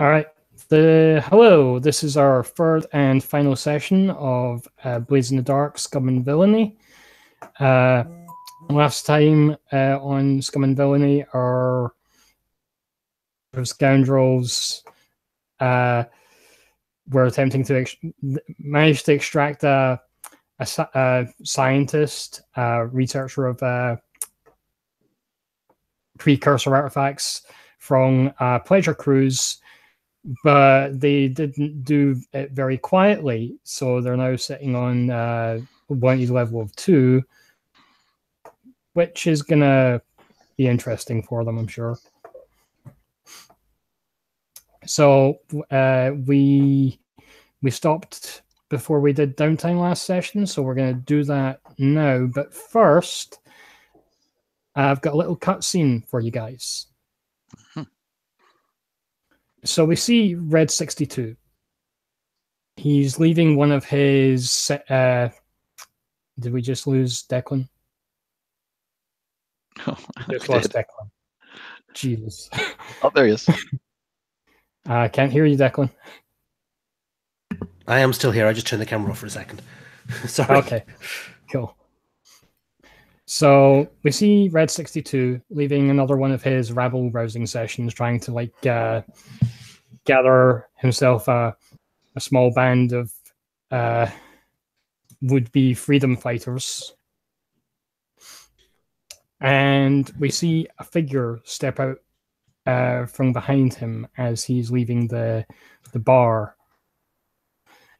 All right. Hello. This is our third and final session of Blades in the Dark, Scum and Villainy. Last time on Scum and Villainy, our scoundrels were attempting to manage to extract a scientist, researcher of precursor artifacts from a pleasure cruise, but they didn't do it very quietly, so they're now sitting on bounty level of 2, which is gonna be interesting for them, I'm sure. So we stopped before we did downtime last session, so we're going to do that now. But first, I've got a little cutscene for you guys. So we see Red 62. He's leaving one of his... did we just lose Declan? Oh, just lost Declan. Jesus. Oh, there he is. I can't hear you, Declan. I am still here. I just turned the camera off for a second. Sorry. Okay, cool. So we see Red 62 leaving another one of his rabble-rousing sessions, trying to gather himself a small band of would-be freedom fighters. And we see a figure step out from behind him as he's leaving the bar.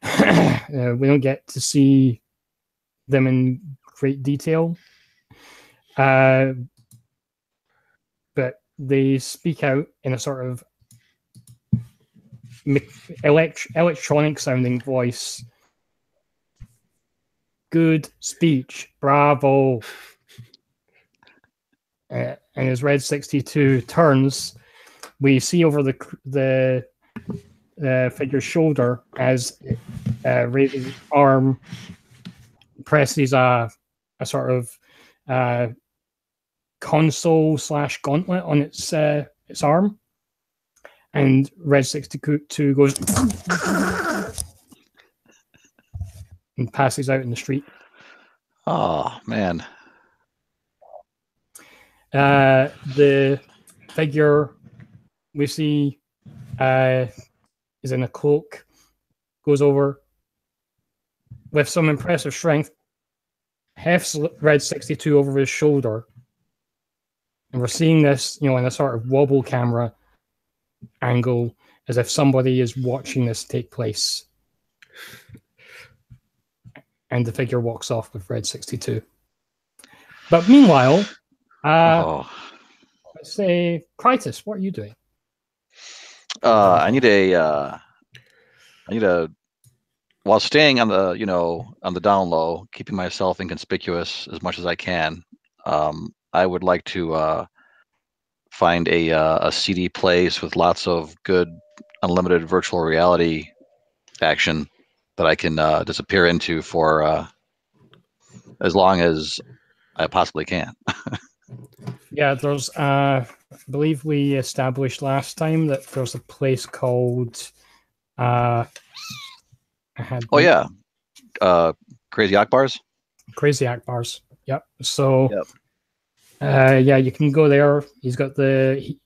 We don't get to see them in great detail, but they speak out in a sort of electronic sounding voice. Good speech, bravo. And as Red 62 turns, we see over the figure's shoulder as raises arm, presses a sort of console/gauntlet on its arm, and Red 62 goes and passes out in the street. Oh man. The figure we see is in a cloak, goes over with some impressive strength, hefts Red 62 over his shoulder, and we're seeing this, in a sort of wobble camera angle, as if somebody is watching this take place. And the figure walks off with Red 62. But meanwhile, let's say, Krytus, what are you doing? I need while staying on the on the down low, keeping myself inconspicuous as much as I can. I would like to find a seedy place with lots of good unlimited virtual reality action that I can disappear into for as long as I possibly can. Yeah, there's I believe we established last time that there's a place called Crazy Akbars. Crazy Akbars. Yep. So you can go there. He's got he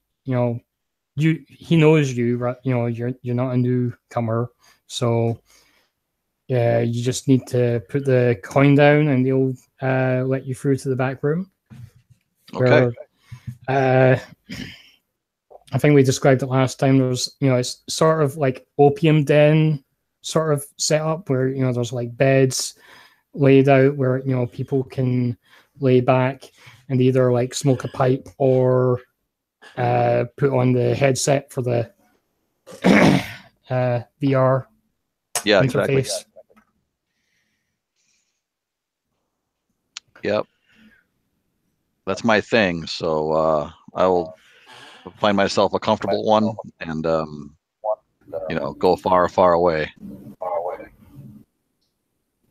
knows you, right? You're not a newcomer, so yeah, you just need to put the coin down and they'll let you through to the back room. Okay. I think we described it last time. There's, it's sort of like opium den sort of setup where, there's like beds laid out where, people can lay back and either like smoke a pipe or put on the headset for the VR interface. Exactly. Yep. That's my thing. So I will find myself a comfortable one and go far, far away.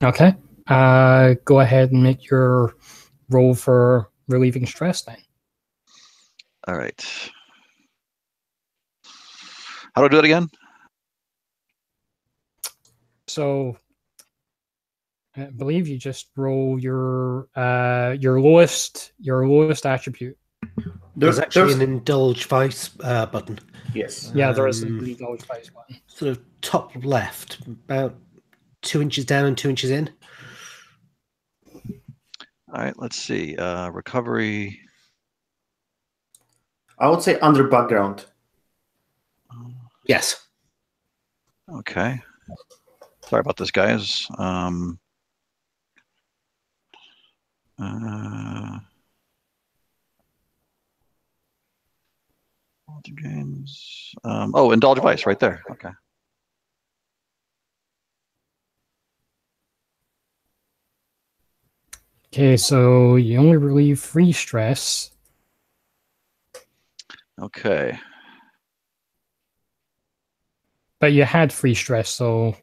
Okay. Go ahead and make your roll for relieving stress then. All right. How do I do it again? So I believe you just roll your lowest attribute. There's actually an indulge vice button. Yes. Yeah, there is an indulge vice button. Sort of top left, about 2 inches down and 2 inches in. All right, let's see. Recovery. I would say under background. Yes. Okay. Sorry about this, guys. Games. Oh, indulge vice right there. Okay. Okay, so you only relieve 3 stress. Okay. But you had 3 stress, so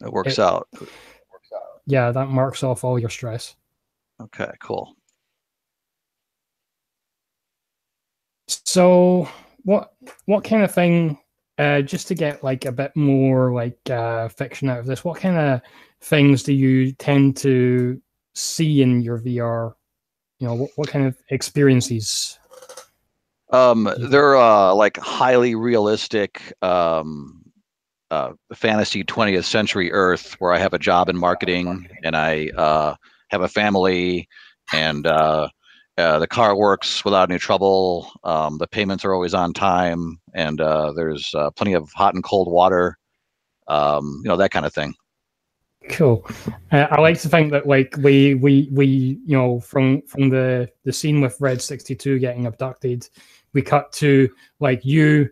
It works out. yeah, that marks off all your stress. Okay, cool. So what kind of thing, just to get like a bit more like fiction out of this, what kind of things do you tend to see in your VR? You know, what kind of experiences? They're like highly realistic fantasy 20th century Earth, where I have a job in marketing and I have a family, and the car works without any trouble. The payments are always on time, and there's plenty of hot and cold water. You know, that kind of thing. Cool. I like to think that like we you know, from the scene with Red 62 getting abducted, we cut to like you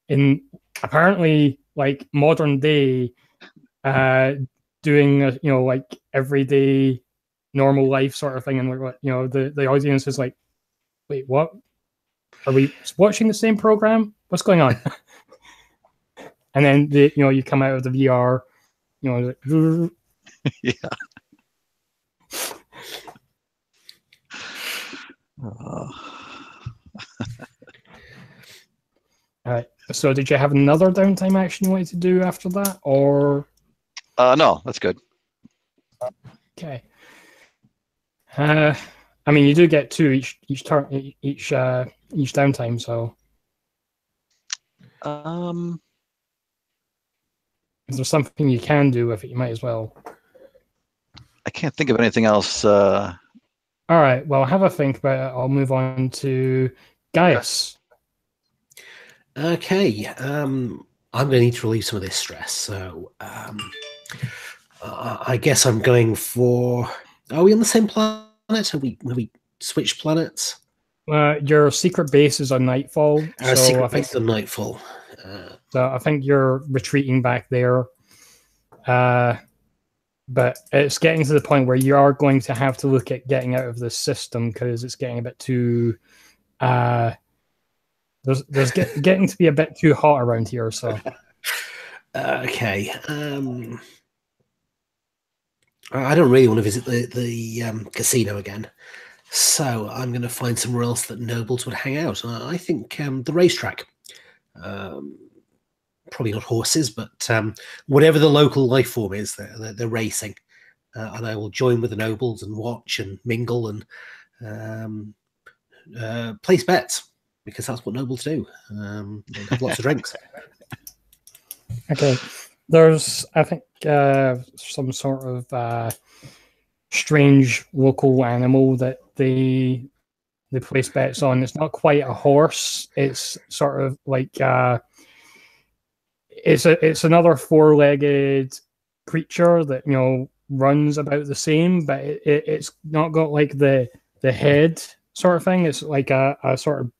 in apparently like modern day doing a, you know, like everyday normal life sort of thing, and like, you know, the audience is like, wait, what? Are we watching the same program? What's going on? And then you know, you come out of the VR, you know, like, Yeah. All right. So, did you have another downtime action you wanted to do after that, or? No, that's good. Okay. I mean, you do get 2 each turn, each downtime. So, if there's something you can do with it, you might as well. I can't think of anything else. All right. Well, have a think about it. I'll move on to Gaius. Okay. I'm going to need to relieve some of this stress. So I guess I'm going for. Are we on the same planet? Have we switched planets? Your secret base is on Nightfall. So I think the Nightfall. So I think you're retreating back there. But it's getting to the point where you are going to have to look at getting out of the system, because it's getting a bit too. There's getting to be a bit too hot around here. So. Okay. I don't really want to visit the casino again, so I'm going to find somewhere else that nobles would hang out. I think the racetrack. Probably not horses, but whatever the local life form is, they're racing, and I will join with the nobles and watch and mingle and place bets, because that's what nobles do. And have lots of drinks. Okay, there's I think some sort of strange local animal that they place bets on. It's not quite a horse. It's sort of like it's another 4-legged creature that, you know, runs about the same, but it's not got like the head sort of thing. It's like a sort of,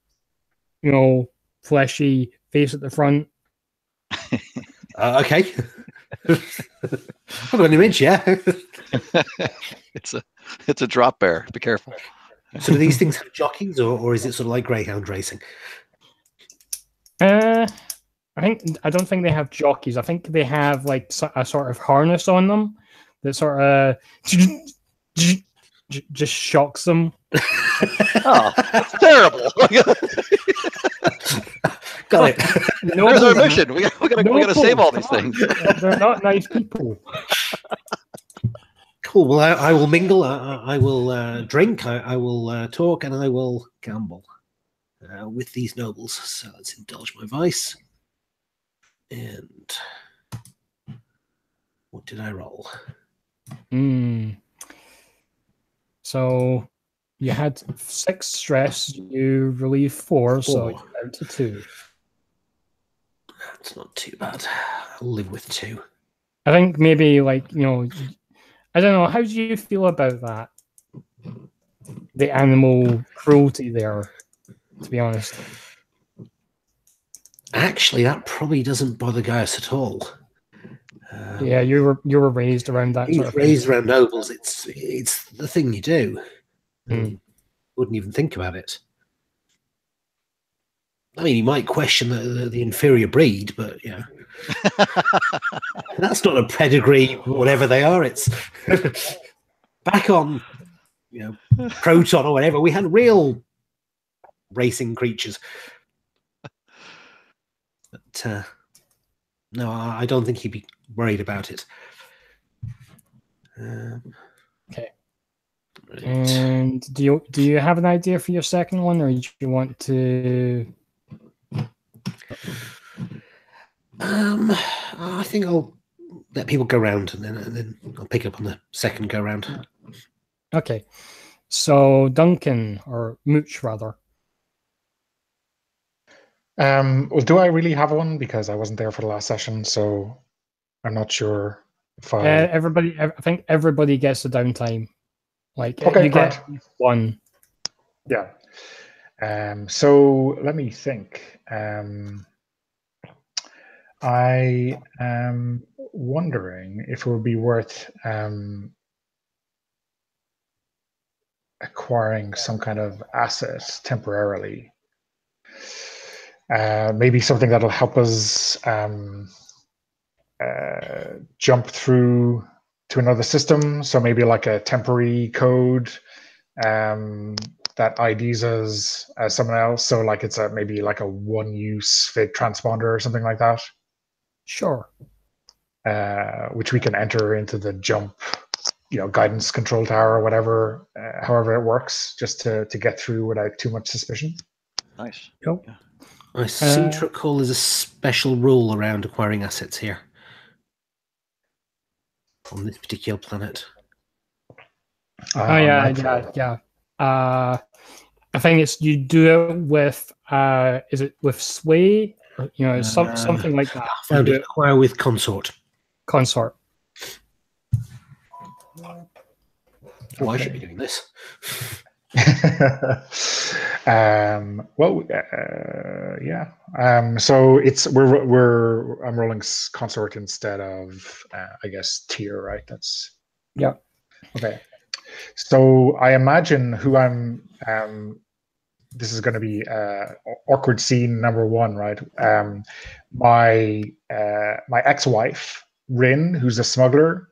you know, fleshy face at the front. Okay. I've got an image, yeah. It's a drop bear. Be careful. So do these things have jockeys, or is it sort of like greyhound racing? I don't think they have jockeys. I think they have like a sort of harness on them that sort of just shocks them. Oh, that's terrible. Got it. Where's our mission? We gotta save all these things. They're not nice people. Cool. Well, I will mingle. I will drink. I will talk, and I will gamble with these nobles. So let's indulge my vice. And what did I roll? So you had 6 stress. You relieved 4, so you're down to 2. That's not too bad. I'll live with 2. I think maybe like, you know, I don't know. How do you feel about that? The animal cruelty there, to be honest. Actually, that probably doesn't bother Gaius at all. Yeah, you were raised around that. He's sort of raised thing. around nobles. It's the thing you do. Wouldn't even think about it. I mean, you might question the inferior breed, but you know, that's not a pedigree. Whatever they are, it's back on, you know, Proton or whatever. We had real racing creatures. But no, I don't think he'd be worried about it. Okay. Right. And do you have an idea for your second one, or do you want to? I think I'll let people go round, and then I'll pick up on the second go round. Okay. So Duncan, or Mooch rather. Well, do I really have one? Because I wasn't there for the last session, so I'm not sure if I. I think everybody gets the downtime. Like Okay, you great. get 1. Yeah. So let me think. I am wondering if it would be worth acquiring some kind of asset temporarily. Maybe something that'll help us jump through to another system. So maybe like a temporary code that IDs us as someone else. So like it's maybe like a one-use fake transponder or something like that. Sure. Which we can enter into the jump, guidance control tower or whatever, however it works, just to get through without too much suspicion. Nice. Cool. Yeah. I seem to recall there's a special rule around acquiring assets here on this particular planet. Yeah. I think it's you do it with is it with sway? Or, something like that. Found it. Acquire with consort. Consort. Oh, I should be doing this. So I'm rolling consort instead of I guess tier, right? That's okay. So I imagine who I'm. This is going to be awkward scene number 1, right? My ex-wife Rin, who's a smuggler,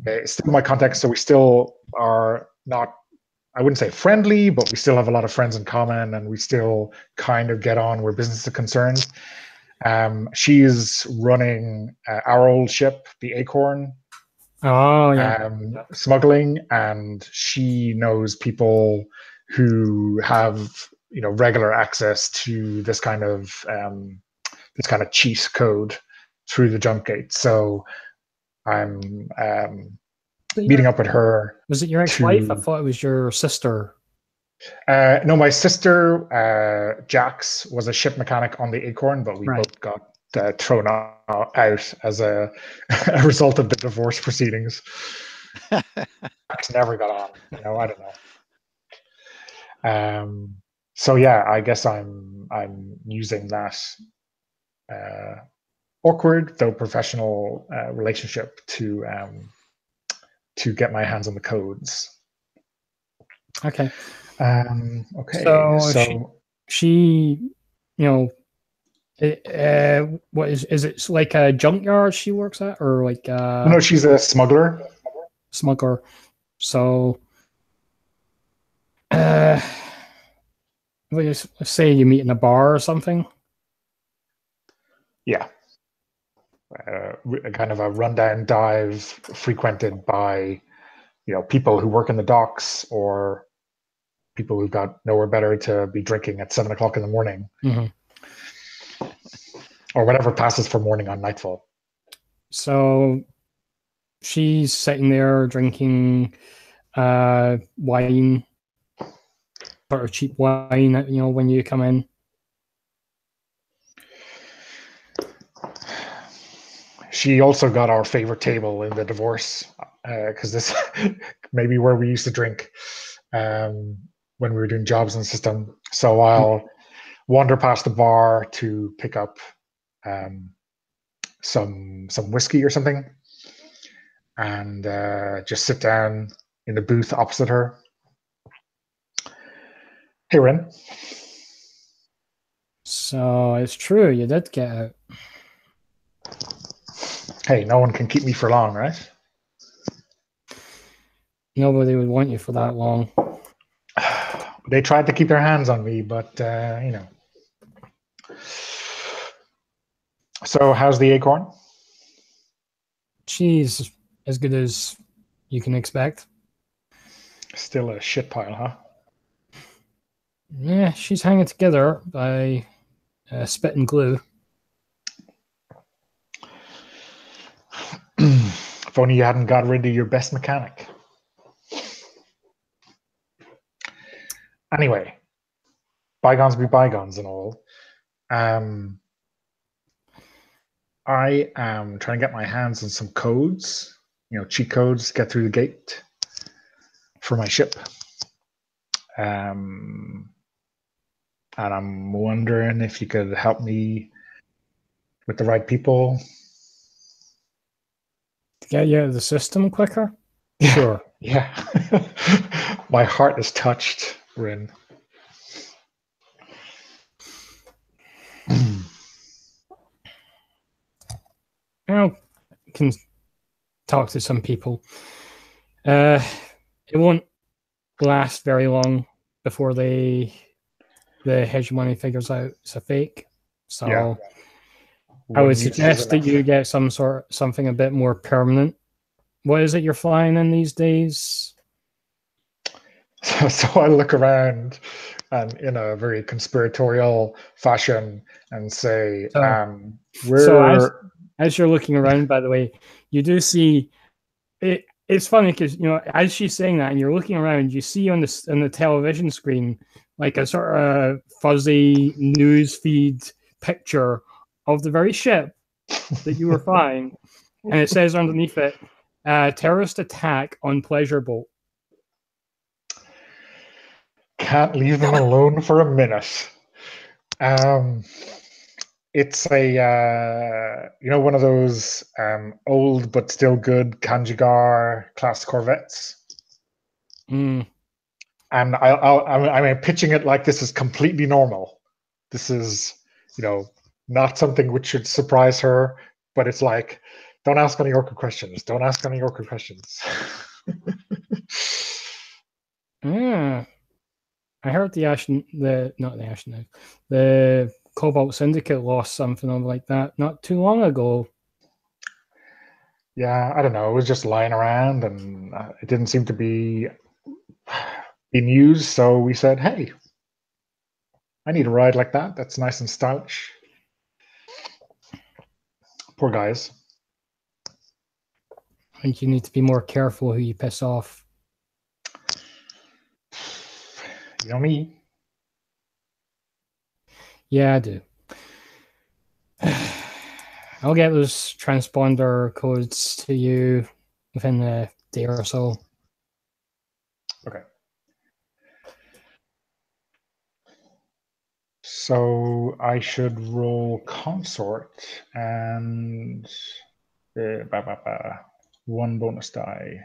is still my contact. So we still are not. I wouldn't say friendly, but we still have a lot of friends in common, and we still kind of get on where business is concerned. She's running our old ship, the Acorn. Oh yeah. Smuggling, and she knows people who have regular access to this kind of cheat code through the jump gate. So I'm meeting up with her. Was it your ex-wife? I thought it was your sister. No, my sister Jax was a ship mechanic on the Acorn, but we both got thrown out as a result of the divorce proceedings. Jax never got on. I don't know. So yeah, I guess I'm using that awkward though professional relationship to get my hands on the codes. Okay. Okay. So she what is it like a junkyard she works at, or like no, she's a smuggler. So let's say you meet in a bar or something. Yeah. Kind of a rundown dive frequented by, people who work in the docks or people who've got nowhere better to be drinking at 7 o'clock in the morning, or whatever passes for morning on Nightfall. So she's sitting there drinking wine, sort of cheap wine, when you come in. She also got our favorite table in the divorce, because this may be where we used to drink when we were doing jobs in the system. So I'll wander past the bar to pick up some whiskey or something, and just sit down in the booth opposite her. Hey, Ren. So it's true, you did get out. Hey, no one can keep me for long, right? Nobody would want you for that long. They tried to keep their hands on me, but, So how's the acorn? She's as good as you can expect. Still a shit pile, huh? Yeah, she's hanging together by spit and glue. If only you hadn't got rid of your best mechanic. Anyway, bygones be bygones and all. I am trying to get my hands on some codes, cheat codes to get through the gate for my ship. And I'm wondering if you could help me with the right people. To get you out of the system quicker? Yeah. Sure. Yeah. My heart is touched, Rin. I can talk to some people. It won't last very long before the hegemony figures out it's a fake. So Yeah. I would suggest that you get something a bit more permanent. What is it you're flying in these days? So I look around and in a very conspiratorial fashion and say, as you're looking around, by the way, you do see it. It's funny because as she's saying that, and you're looking around, you see on the television screen like a sort of fuzzy news feed picture of the very ship that you were flying, and it says underneath it, "Terrorist attack on pleasure boat." Can't leave them alone for a minute. It's a one of those old but still good Kanjigar class corvettes. And I'm pitching it like this is completely normal. This is not something which should surprise her, but it's like, don't ask any awkward questions. Don't ask any awkward questions. I heard the Cobalt Syndicate lost something like that not too long ago. Yeah, I don't know. It was just lying around, and it didn't seem to be being used. So we said, "Hey, I need a ride like that. That's nice and stylish." Poor guys. I think you need to be more careful who you piss off. You know me. Yeah, I do. I'll get those transponder codes to you within a day or so. Okay. So I should roll consort and one bonus die.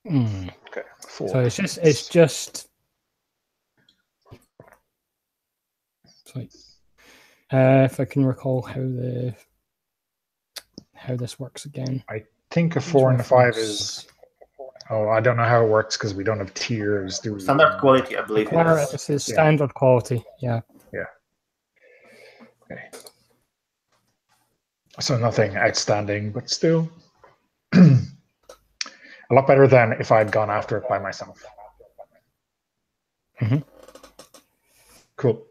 Mm-hmm. Okay, 4. So it's just. Sorry. If I can recall how this works again. I think a 4 and a 5 is. Oh, I don't know how it works because we don't have tiers, do we? Standard quality, I believe it is. This is standard quality. Yeah. Yeah. Okay. So nothing outstanding, but still a lot better than if I'd gone after it by myself. Mm-hmm. Cool.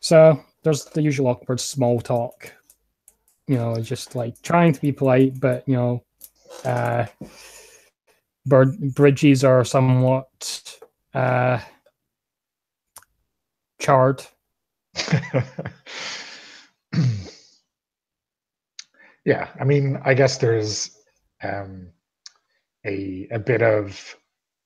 So there's the usual awkward small talk. Just like trying to be polite, but bridges are somewhat charred. Yeah, I mean, I guess there's a bit of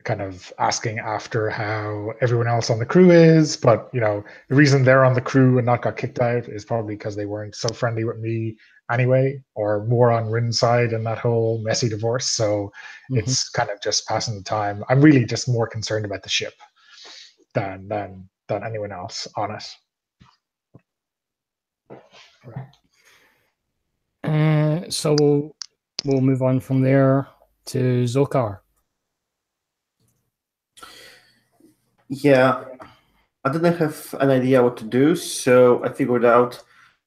kind of asking after how everyone else on the crew is, but the reason they're on the crew and not got kicked out is probably because they weren't so friendly with me anyway, or more on Rin's side in that whole messy divorce. So it's kind of just passing the time. I'm really just more concerned about the ship than anyone else on it. So we'll move on from there to Zokar. Yeah, I didn't have an idea what to do, so I figured out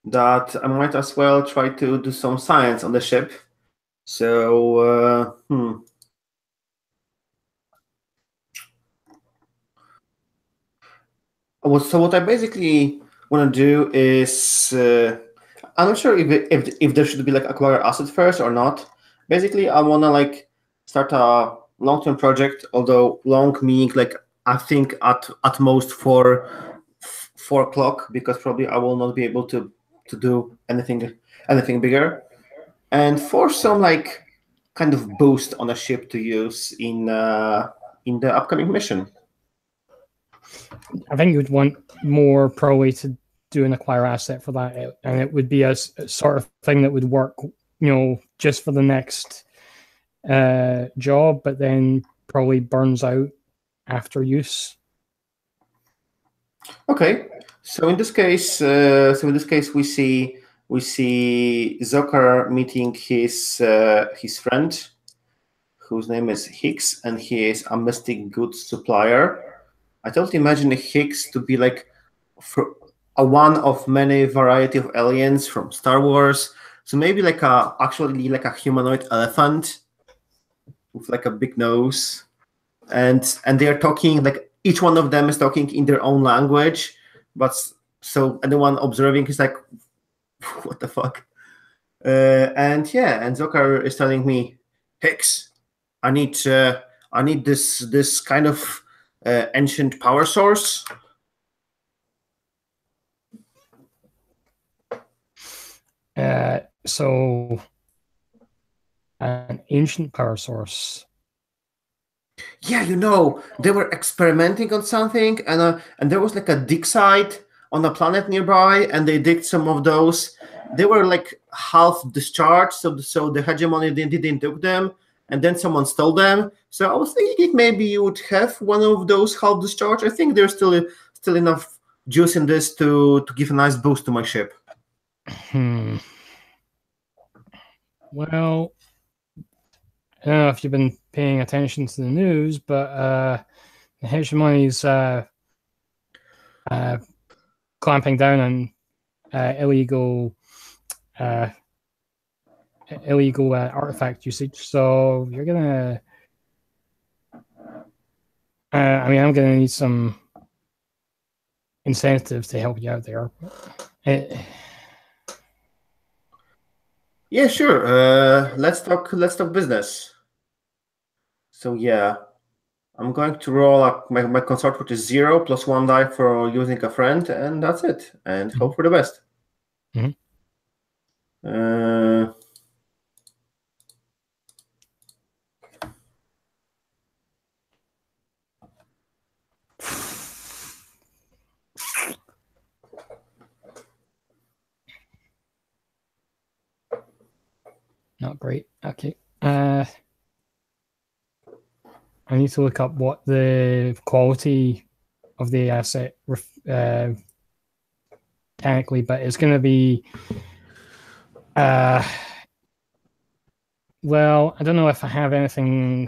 that I might as well try to do some science on the ship. So, So what I basically want to do is, I'm not sure if there should be like acquire asset first or not. Basically, I want to like start a long-term project, although long meaning like I think at most 4 o'clock, because probably I will not be able to do anything bigger, and for some like kind of boost on a ship to use in the upcoming mission. I think you would want more probably to do an acquire asset for that, and it would be a sort of thing that would work, just for the next job, but then probably burns out after use. Okay, so in this case, we see Zokar meeting his friend, whose name is Hicks, and he is a mystic goods supplier. I totally imagine Hicks to be like a one of many variety of aliens from Star Wars. So maybe like actually like a humanoid elephant with like a big nose, and they are talking like each one of them is talking in their own language, but so anyone observing is like, what the fuck? And Zokar is telling me, Hicks, I need this kind of ancient power source. So an ancient power source. Yeah, they were experimenting on something, and there was like a dig site on a planet nearby, and they digged some of those. They were like half discharged, so the hegemony didn't take them, and then someone stole them. So I was thinking maybe you would have one of those half discharged. I think there's still enough juice in this to give a nice boost to my ship. Well, I don't know if you've been paying attention to the news, but the hegemony's clamping down on illegal artifact usage. So you're gonna. I'm gonna need some incentives to help you out there. Yeah, sure. Let's talk business. So yeah, I'm going to roll my consort, which is 0 plus 1 die for using a friend, and that's it. And hope for the best. Not great. Okay. I need to look up what the quality of the asset technically, but it's going to be. Well, I don't know if I have anything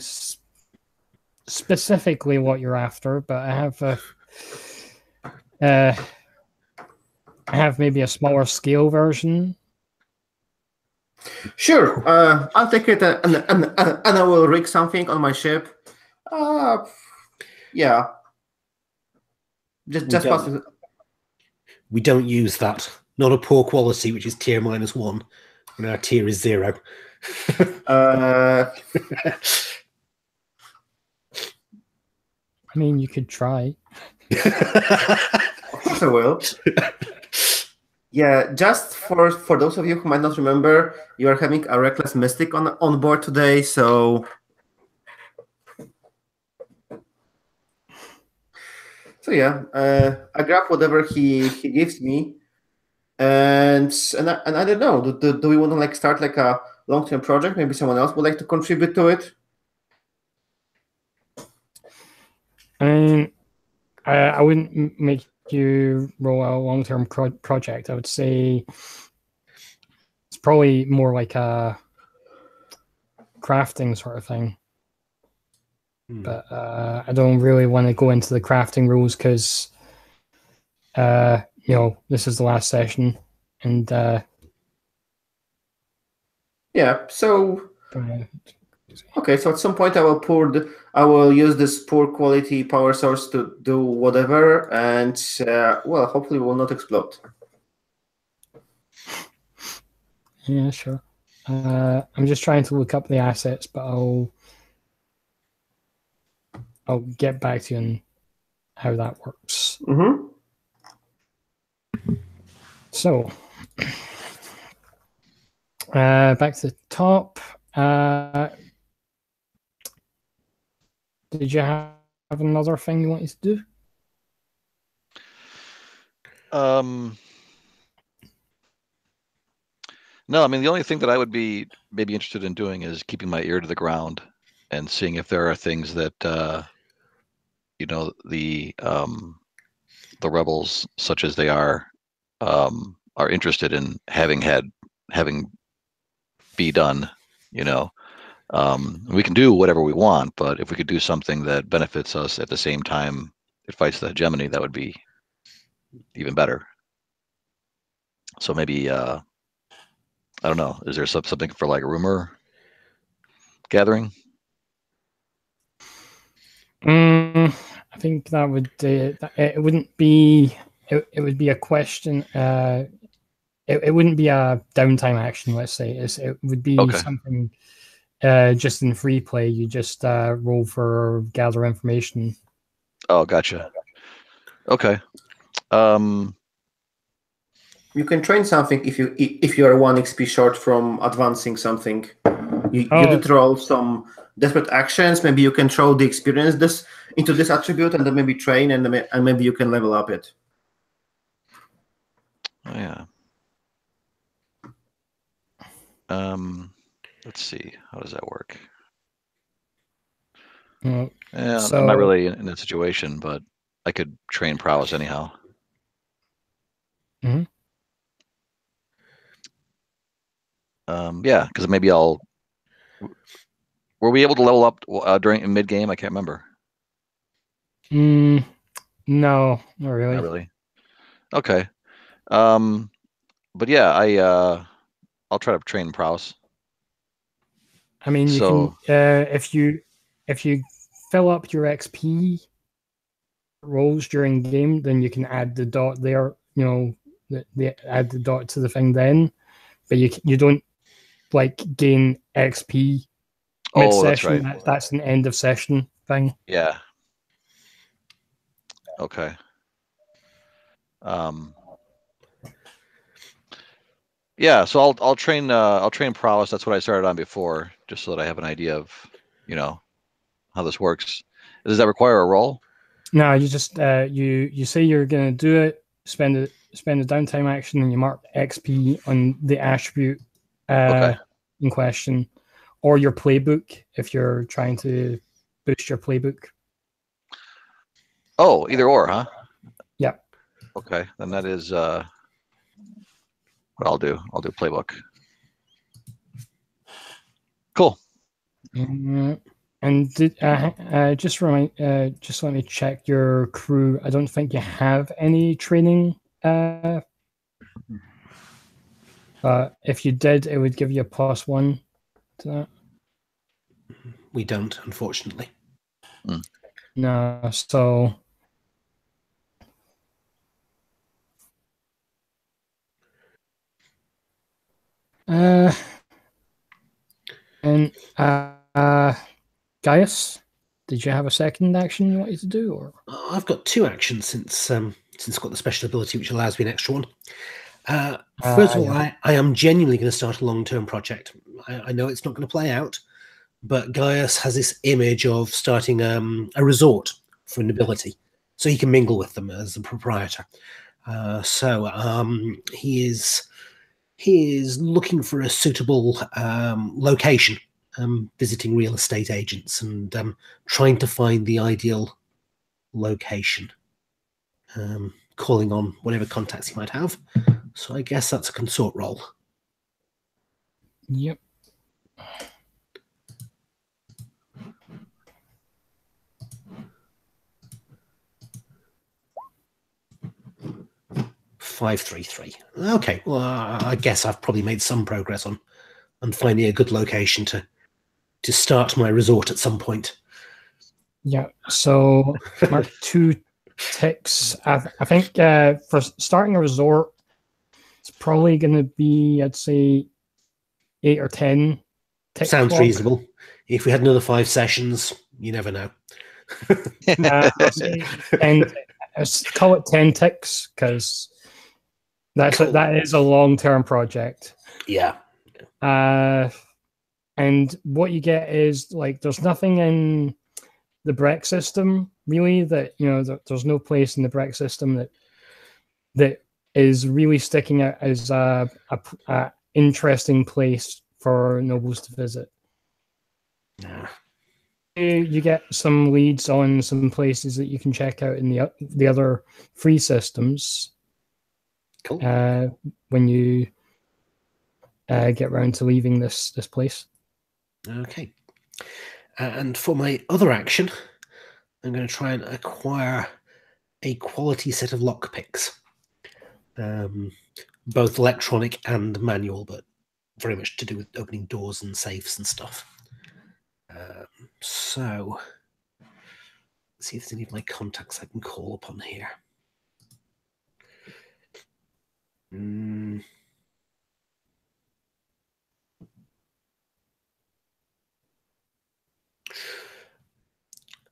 specifically what you're after, but I have maybe a smaller scale version. Sure, I'll take it and I will rig something on my ship. Yeah. Just pass it. We don't use that. Not a poor quality, which is tier -1, and our tier is 0. I mean, you could try. Of course I will. Yeah, just for those of you who might not remember, you are having a Reckless Mystic on board today, so yeah, I grab whatever he gives me, and I don't know. Do we want to start a long-term project? Maybe someone else would like to contribute to it. I mean, I wouldn't make you roll a long-term project. I would say it's probably more like a crafting sort of thing. But I don't really want to go into the crafting rules because, this is the last session, and yeah. So okay, so at some point I will use this poor quality power source to do whatever, and well, hopefully, it will not explode. Yeah, sure. I'm just trying to look up the assets, but I'll get back to you on how that works. Mm-hmm. So, back to the top. Did you have another thing you wanted to do? No, I mean, the only thing that I would be maybe interested in doing is keeping my ear to the ground and seeing if there are things that the rebels, such as they are interested in having be done. We can do whatever we want, but if we could do something that benefits us at the same time it fights the hegemony, that would be even better. So maybe I don't know. Is there something for rumor gathering? I think that would it wouldn't be it would be a question. It wouldn't be a downtime action. Let's say it would be something just in free play. You just roll for gather information. Oh, gotcha. Okay. You can train something if you are 1 XP short from advancing something. You did roll some desperate actions. Maybe you can throw the experience into this attribute and then maybe train and maybe you can level up it. Oh, yeah. Let's see. How does that work? I'm not really in that situation, but I could train prowess anyhow. Mm-hmm. Yeah, because maybe I'll. Were we able to level up during mid game? I can't remember. No, not really. Not really. Okay. But yeah, I'll try to train prowess. I mean, you can if you fill up your XP rolls during game, then you can add the dot there. Add the dot to the thing then, but you don't gain XP mid-session. That's right. That's an end of session thing. Yeah. Okay. Yeah, so I'll train prowess. That's what I started on before, just so that I have an idea of, how this works. Does that require a roll? No, you just you say you're gonna do it, spend a downtime action, and you mark XP on the attribute in question, or your playbook if you're trying to boost your playbook. Oh, either or, huh? Yeah. Okay, then that is what I'll do. I'll do playbook. Cool. And just let me check your crew. I don't think you have any training. But if you did, it would give you a +1 to that. We don't, unfortunately. No, so and Gaius, did you have a second action you wanted to do, or? I've got 2 actions since I've got the special ability, which allows me an extra one. First of all, I am genuinely going to start a long-term project. I know it's not going to play out, but Gaius has this image of starting a resort for nobility, so he can mingle with them as the proprietor. So he is looking for a suitable location, visiting real estate agents and trying to find the ideal location, calling on whatever contacts he might have. So I guess that's a consort role. Yep. $533. Okay, well, I guess I've probably made some progress on finding a good location to start my resort at some point. Yeah. So mark 2 ticks. I think for starting a resort, it's probably going to be, I'd say, 8 or 10. Sounds clock. reasonable. If we had another 5 sessions, you never know. I'll say 10. Call it 10 ticks because that is a long-term project. Yeah. And what you get is like there's nothing in the Breck system really that there's no place in the Breck system that is really sticking out as a interesting place for nobles to visit. Nah. You get some leads on some places that you can check out in the other free systems. Cool. When you get around to leaving this place. Okay. And for my other action, I'm going to try and acquire a quality set of lockpicks, both electronic and manual, but very much to do with opening doors and safes and stuff. So, let's see if there's any of my contacts I can call upon here.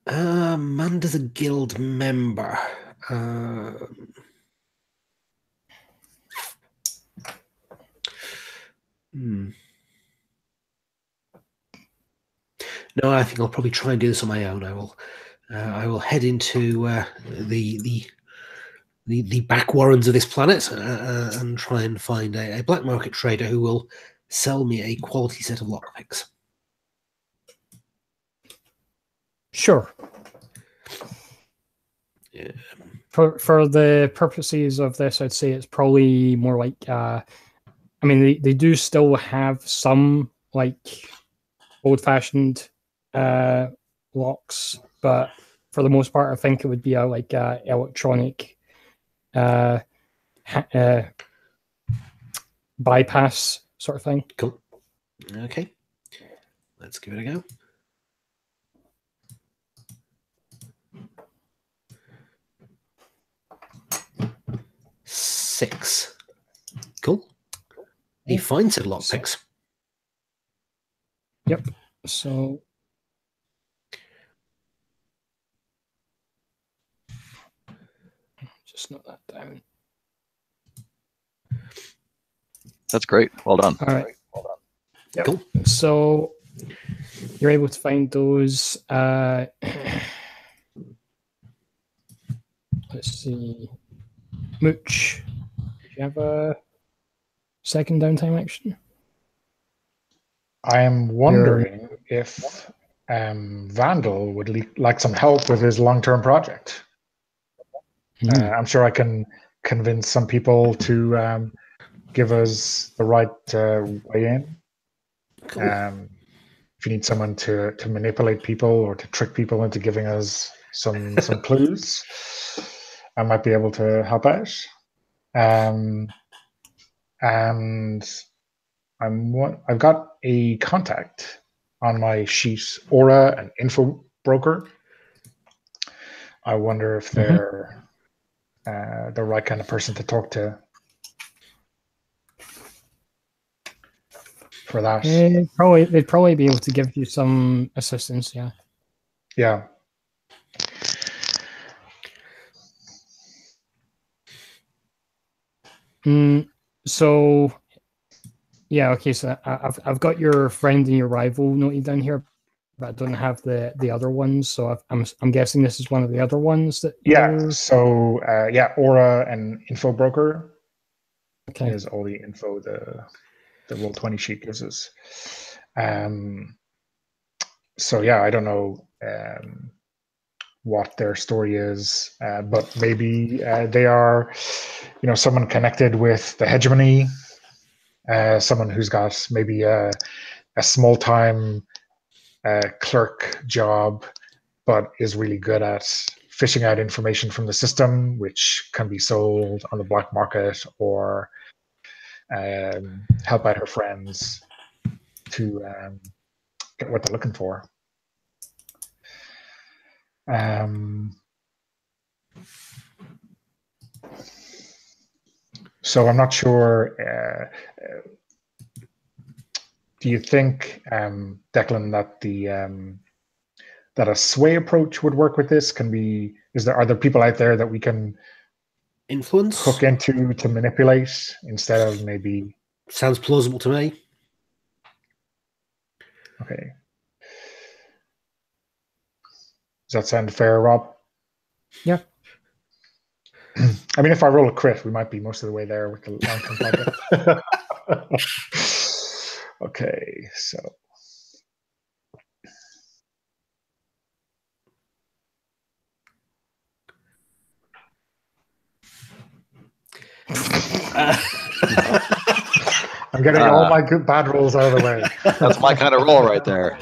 Amanda's a guild member. No, I think I'll probably try and do this on my own. I will head into the back warrens of this planet and try and find a black market trader who will sell me a quality set of lockpicks. Sure. Yeah. For the purposes of this, I'd say it's probably more like, they do still have some like old-fashioned locks, but for the most part, I think it would be a electronic bypass sort of thing. Cool. Okay. Let's give it a go. Six. Cool. A fine set of lockpicks. Yep. So just note that down. That's great. Well done. All right. Yep. Cool. So you're able to find those. Let's see. Mooch, do you have a second downtime action? I am wondering if Vandal would like some help with his long-term project. I'm sure I can convince some people to give us the right way in. Cool. If you need someone to manipulate people or to trick people into giving us some clues, I might be able to help out. And I've got a contact on my sheet, Aura and Info Broker. I wonder if they're the right kind of person to talk to for that. They'd probably be able to give you some assistance. Yeah. Yeah. So, yeah, okay. So I've got your friend and your rival noted down here, but I don't have the other ones. So I'm guessing this is one of the other ones that. Yeah. So Aura and Info Broker. Okay. Is all the info the Roll20 sheet gives us. So yeah, I don't know what their story is, but maybe they are, someone connected with the hegemony, someone who's got maybe a small-time clerk job, but is really good at fishing out information from the system, which can be sold on the black market or help out her friends to get what they're looking for. So I'm not sure. Do you think, Declan, that that a sway approach would work with this? Are there people out there that we can influence, hook into to manipulate instead of maybe? Sounds plausible to me. Okay. Does that sound fair, Rob? Yeah. I mean, if I roll a crit, we might be most of the way there with the long-term project. Okay, so. I'm getting all my good bad rolls out of the way. That's my kind of roll right there.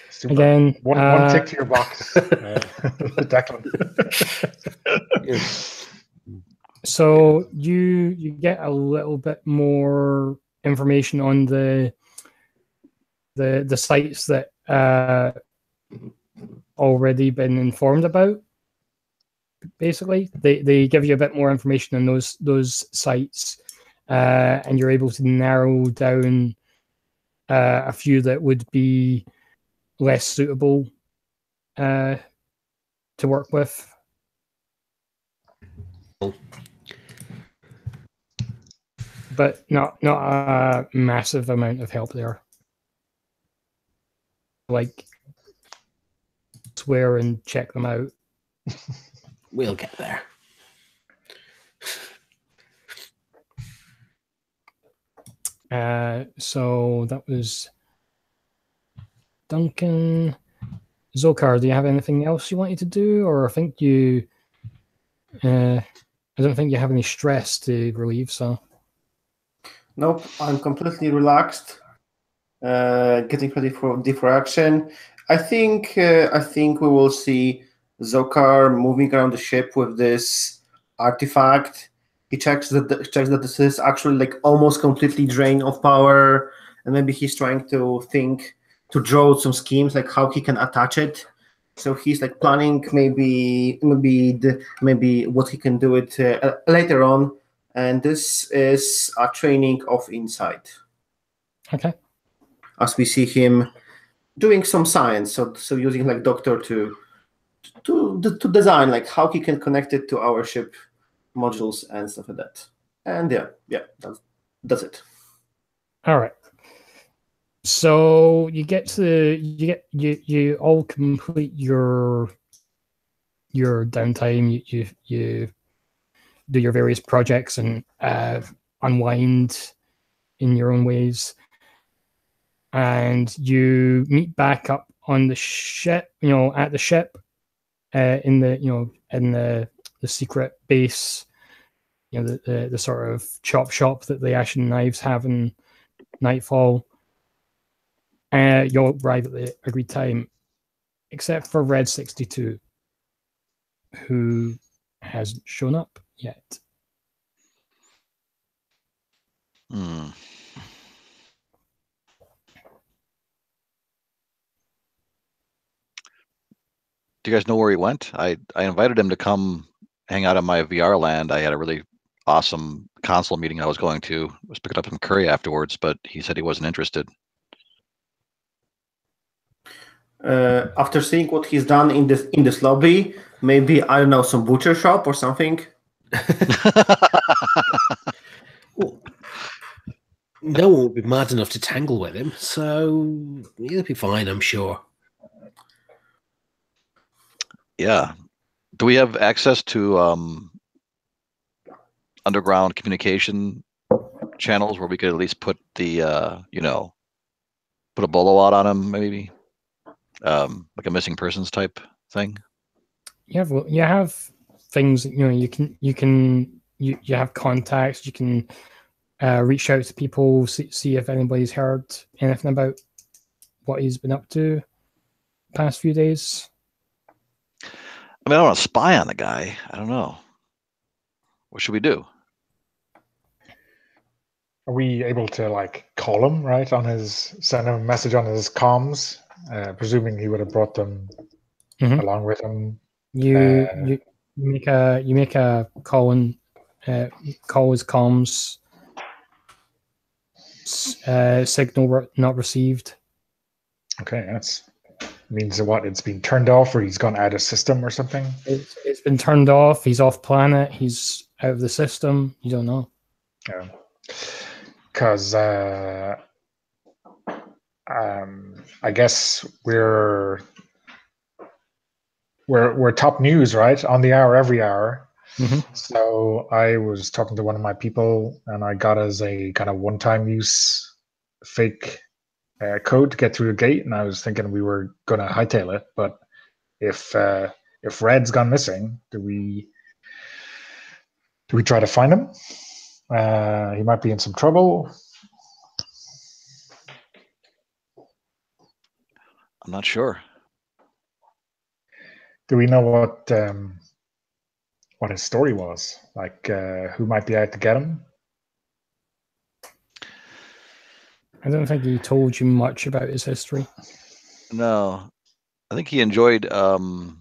Super. Again, one tick to your box, Declan. So you get a little bit more information on the sites that already been informed about. Basically, they give you a bit more information on those sites, and you're able to narrow down a few that would be less suitable to work with. But not a massive amount of help there. Like, swear and check them out. We'll get there. So that was Duncan. Zokar, do you have anything else you wanted to do? Or I think you... I don't think you have any stress to relieve, so... Nope, I'm completely relaxed. Getting ready for action. I think we will see Zokar moving around the ship with this artifact. He checks that this is actually like almost completely drained of power, and maybe he's trying to draw some schemes like how he can attach it. So he's like planning maybe what he can do it later on. And this is a training of insight. Okay. As we see him doing some science, so using like Doctor to design like how he can connect it to our ship modules and stuff like that. And yeah, that's it. All right. So you all complete your downtime. You do your various projects and unwind in your own ways, and you meet back up on the ship, at the ship, in the secret base, the sort of chop shop that the Ashen Knives have in Nightfall. You'll arrive at the agreed time, except for Red 62, who hasn't shown up yet. Hmm. Do you guys know where he went? I invited him to come hang out on my VR land. I had a really awesome console meeting I was going to. I was picking up some curry afterwards, but he said he wasn't interested. After seeing what he's done in this lobby, maybe, I don't know, some butcher shop or something. Well, no one would be mad enough to tangle with him, so he'll be fine, I'm sure. Yeah. Do we have access to underground communication channels where we could at least put the put a bolo out on him, maybe, like a missing persons type thing? You have things, you have contacts. You can reach out to people, see if anybody's heard anything about what he's been up to the past few days. I mean, I don't want to spy on the guy. I don't know. What should we do? Are we able to call him, right, send him a message on his comms, presuming he would have brought them along with him? You make a call and call his comms. Signal not received. Okay, that's means what? It's been turned off, or he's gone out of system or something? It's been turned off. He's off planet. He's out of the system. You don't know. Yeah. Because I guess we're top news, right? On the hour, every hour. Mm-hmm. So I was talking to one of my people, and I got us a kind of one-time use fake code to get through the gate, and I was thinking we were going to hightail it. But if Red's gone missing, do we try to find him? He might be in some trouble. I'm not sure. Do we know what his story was? Who might be out to get him? I don't think he told you much about his history. No, I think he enjoyed the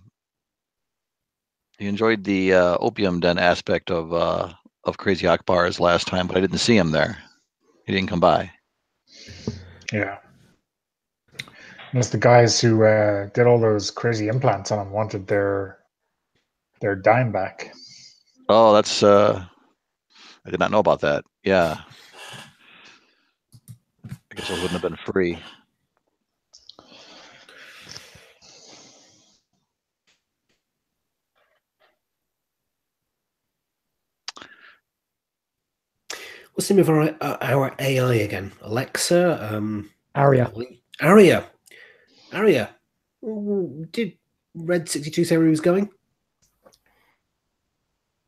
opium den aspect of Crazy Akbar's last time, but I didn't see him there. He didn't come by. Yeah. Unless the guys who did all those crazy implants on him wanted their dime back. Oh, that's I did not know about that. Yeah. I guess it wouldn't have been free. What's the name of our AI again? Alexa? Aria. Aria. Did Red 62 say where he was going?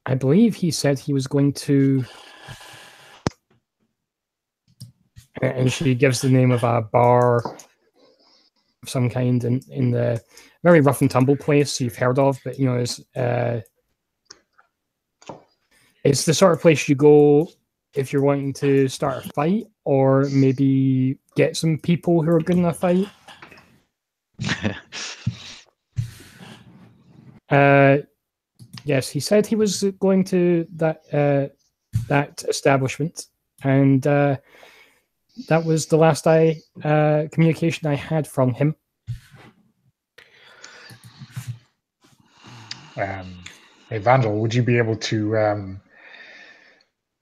I believe he said he was going to, and she gives the name of a bar of some kind in the very rough and tumble place you've heard of, but it's the sort of place you go if you're wanting to start a fight, or maybe get some people who are good in a fight. Yes, he said he was going to that establishment, and that was the last communication I had from him. Hey, Vandal, would you be able to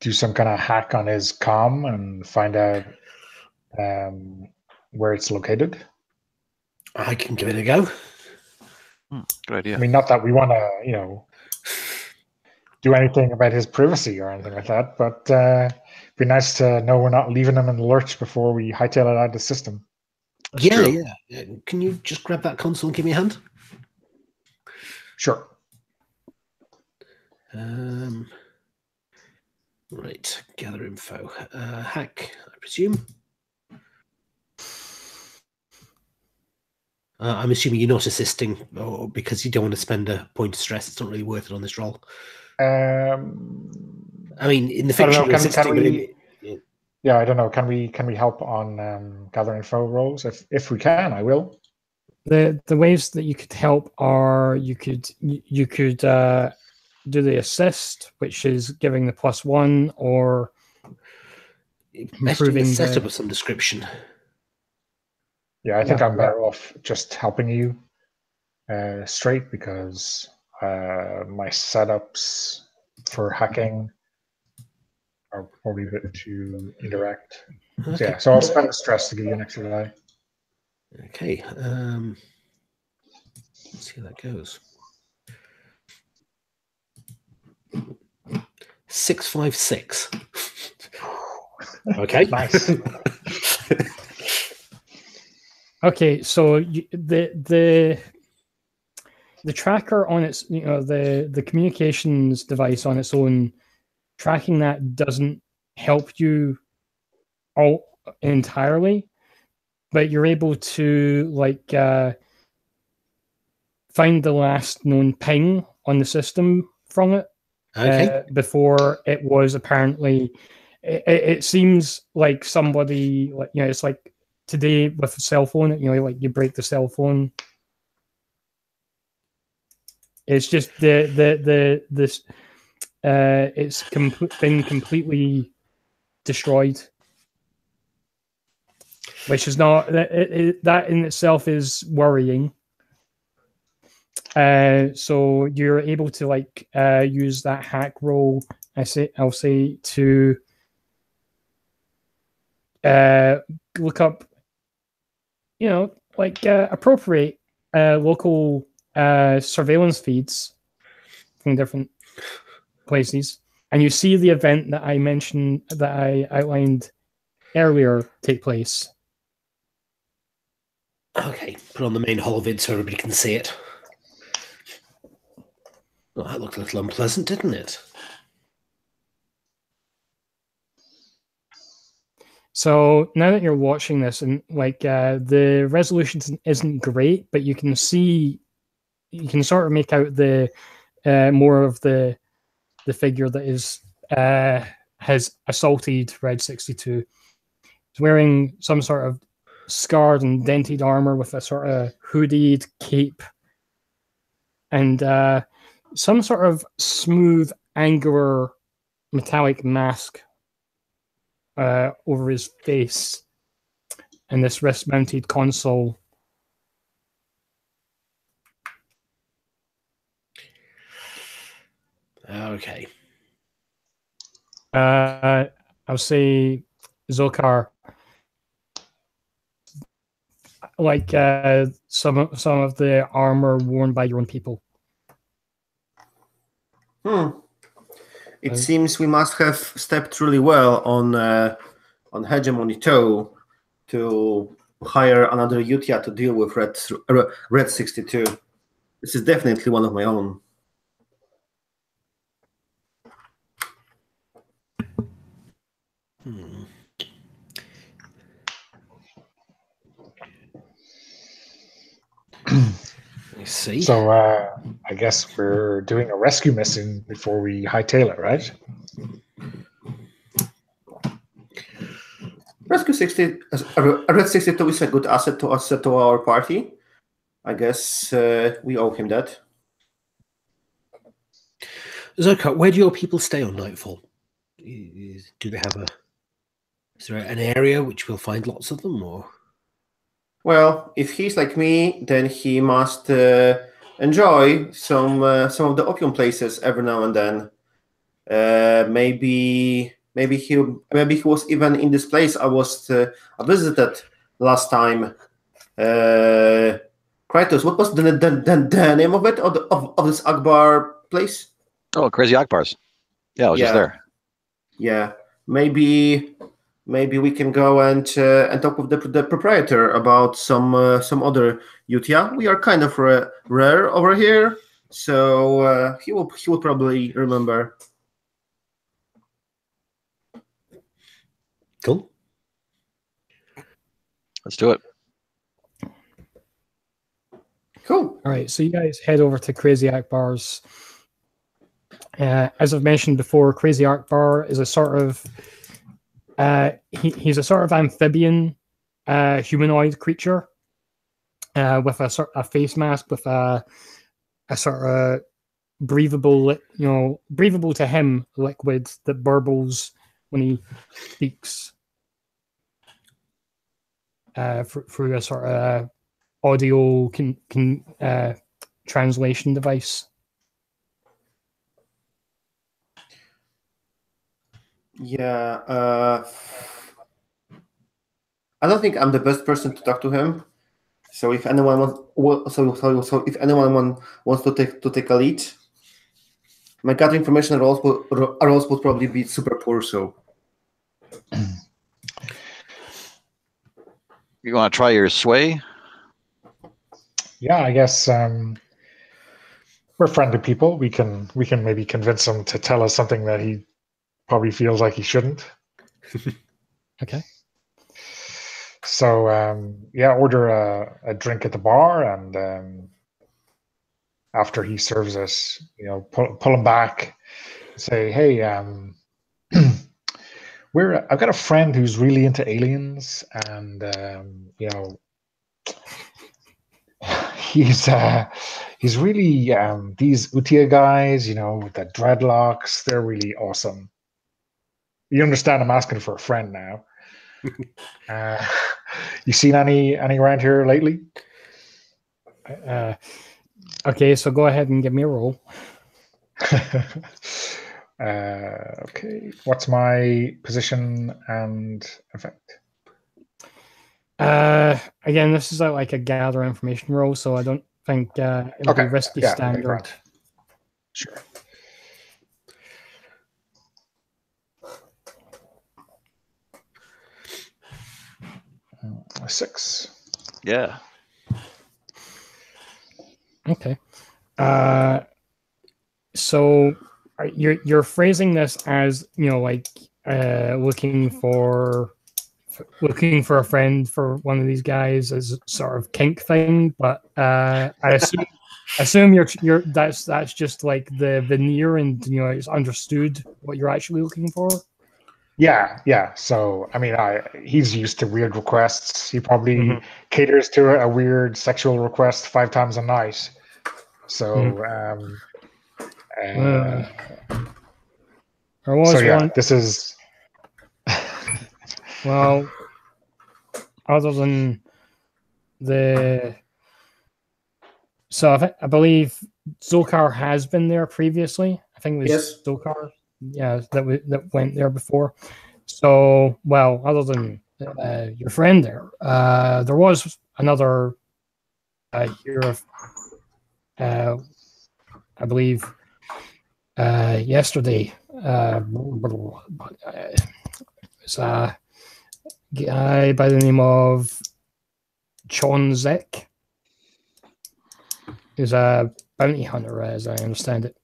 do some kind of hack on his comm and find out where it's located? I can give it a go. Good idea. I mean, not that we want to, do anything about his privacy or anything like that, but it'd be nice to know we're not leaving him in the lurch before we hightail it out of the system. true. Yeah. Can you just grab that console and give me a hand? Sure. Right, gather info. Hack, I presume. I'm assuming you're not assisting, or because you don't want to spend a point of stress. It's not really worth it on this roll. I mean, in the fiction, you're assisting, but yeah, I don't know. Can we help on gather info rolls? If we can, I will. The ways that you could help are you could do the assist, which is giving the +1, or improving the setup of some description. Yeah, I think I'm better off just helping you straight, because my setups for hacking are probably a bit too indirect. Okay. So, yeah, so I'll spend the stress to give you an extra die. Okay. Let's see how that goes. 656. Okay. Nice. Okay, so the tracker on its, the communications device on its own, tracking that doesn't help you all entirely, but you're able to find the last known ping on the system from it. Okay. Before it was apparently, it seems like somebody, it's like today with a cell phone, you break the cell phone. It's just it's been completely destroyed, which is not that in itself is worrying. So you're able to use that hack roll. I'll say to look up, appropriate local surveillance feeds from different places, and you see the event that I mentioned, that I outlined earlier, take place. Okay, put on the main holovid so everybody can see it. Well, that looked a little unpleasant, didn't it? So now that you're watching this, and the resolution isn't great, but you can sort of make out the more of the figure that is has assaulted Red 62. He's wearing some sort of scarred and dented armor with a sort of hooded cape, and some sort of smooth, angular, metallic mask over his face, and this wrist-mounted console. Okay. I'll say Zokar, some of the armor worn by your own people. It seems we must have stepped really well on Hegemony Toe to hire another Utia to deal with Red 62. This is definitely one of my own. I see. So I guess we're doing a rescue mission before we hightail it, right? Red 62 is a good asset to our party. I guess we owe him that. Zokar, where do your people stay on Nightfall? Do they have is there an area which we'll find lots of them, or? Well, if he's like me, then he must enjoy some of the opium places every now and then. Maybe he was even in this place I visited last time. Kratos, what was the name of it, of this Akbar place? Oh, Crazy Akbars. Yeah, I was just there. Yeah, maybe maybe we can go and talk with the proprietor about some other youth. Yeah, we are kind of rare over here, so he will probably remember. Cool. Let's do it. Cool. All right, so you guys head over to Crazy Akbar's. As I've mentioned before, Crazy Akbar is a sort of he's a sort of amphibian humanoid creature with a face mask with a sort of breathable, breathable to him liquid that burbles when he speaks through a sort of audio translation device. Yeah, I don't think I'm the best person to talk to him. So if anyone wants to take a lead, my gut information rolls would probably be super poor. So You want to try your sway? Yeah, I guess we're friendly people. We can maybe convince him to tell us something that he probably feels like he shouldn't. Okay. So order a drink at the bar, and after he serves us, pull him back, say, "Hey, I've got a friend who's really into aliens, and he's really these Utia guys, with the dreadlocks. They're really awesome. You understand? I'm asking for a friend now. You seen any around here lately?" Okay, so go ahead and give me a roll. Okay, what's my position and effect? Again, this is like a gather information roll, so I don't think it'll be risky standard. Right. Sure. A 6. Yeah. Okay. So you're phrasing this as looking for a friend for one of these guys as a sort of kink thing, but I assume you're that's just like the veneer, and it's understood what you're actually looking for. Yeah. So, I mean, he's used to weird requests. He probably caters to a weird sexual request 5 times a night. So, this is... Well, other than so I believe Zolkar has been there previously. I think it was Zolkar. Yeah, that went there before. So, well, other than your friend there was another hero, I believe, yesterday. It's a guy by the name of Chon Zek. He's a bounty hunter, as I understand it.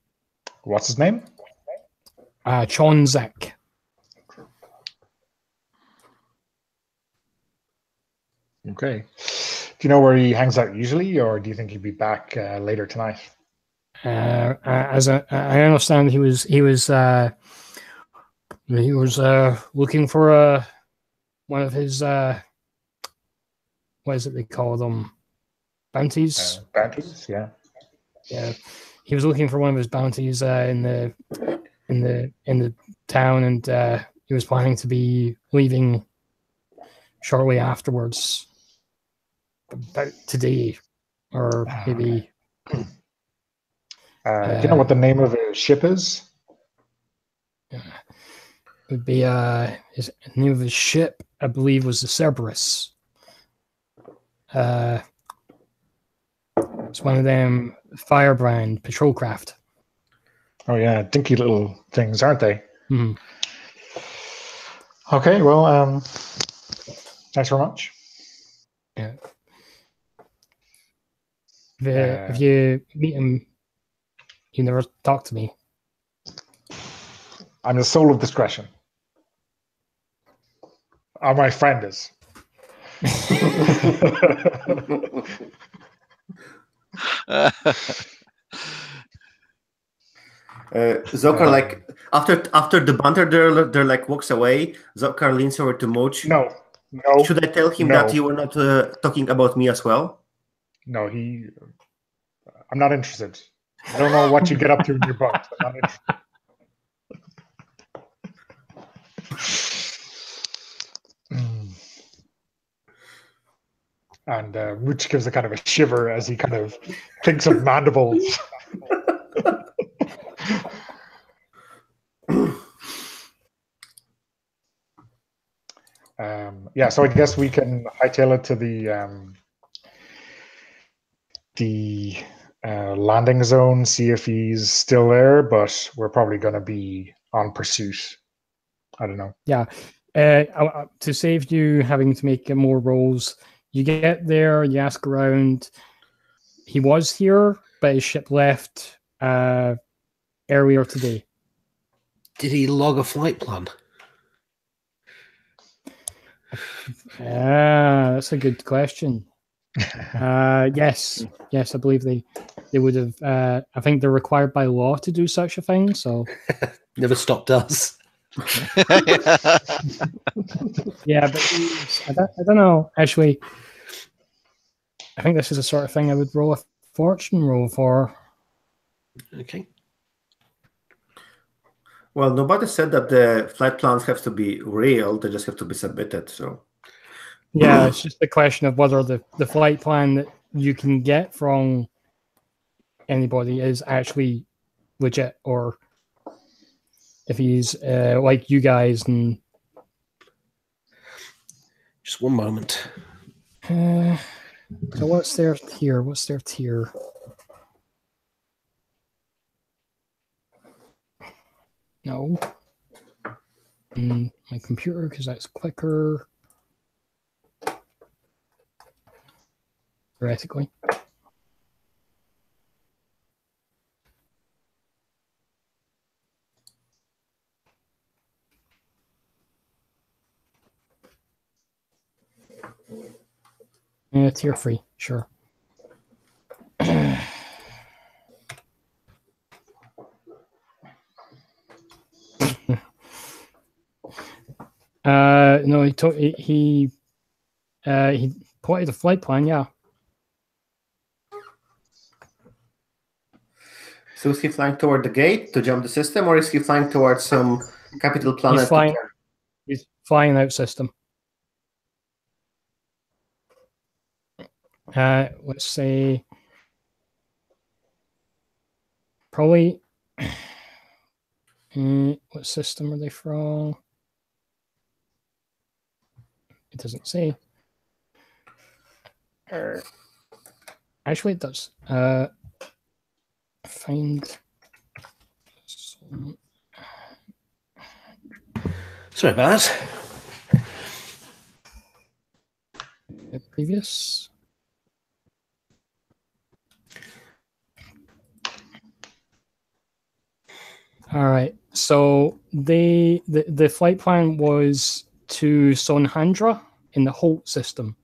What's his name? Chon Zek. Okay. Do you know where he hangs out usually, or do you think he'd be back later tonight? As I understand, he was looking for one of his what is it they call them, bounties? Bounties, yeah. Yeah, he was looking for one of his bounties in the town, and he was planning to be leaving shortly afterwards, about today, or maybe. Do you know what the name of his ship is? It would be his name of his ship, I believe, was the Cerberus. It's one of them Firebrand patrol craft. Oh yeah, dinky little things, aren't they? Mm-hmm. Okay, well, thanks very much. Yeah. If you meet him, you never talk to me. I'm the soul of discretion. My friend is. Zokar, like after the banter, they're like walks away. Zokar leans over to Moch. No. Should I tell him no. that you were not talking about me as well? No, I'm not interested. I don't know what you get up to in your bunk. I'm not interested. And Rich gives a kind of a shiver as he kind of thinks of mandibles. Yeah, so I guess we can hightail it to the landing zone, see if he's still there, but we're probably going to be on pursuit. I don't know. Yeah. To save you having to make more rolls, you get there, you ask around. He was here, but his ship left earlier today. Did he log a flight plan? That's a good question. Yes, I believe they would have. I think they're required by law to do such a thing. So Never stopped us. yeah, but I don't know. Actually, I think this is the sort of thing I would roll a fortune roll for. Okay. Well, nobody said that the flight plans have to be real; they just have to be submitted. So yeah, it's just a question of whether the flight plan that you can get from anybody is actually legit, or if he's like you guys. And just one moment. So what's their tier? What's their tier? No. My computer, because that's quicker. Theoretically. Yeah, tier 3, sure. No, he plotted a flight plan, yeah. So is he flying toward the gate to jump the system, or is he flying towards some capital planet? He's flying out system. Let's say probably. What system are they from? It doesn't say. Actually, it does. Find. Sorry about that. Previous. All right. So the flight plan was to Sonhandra in the Holt system.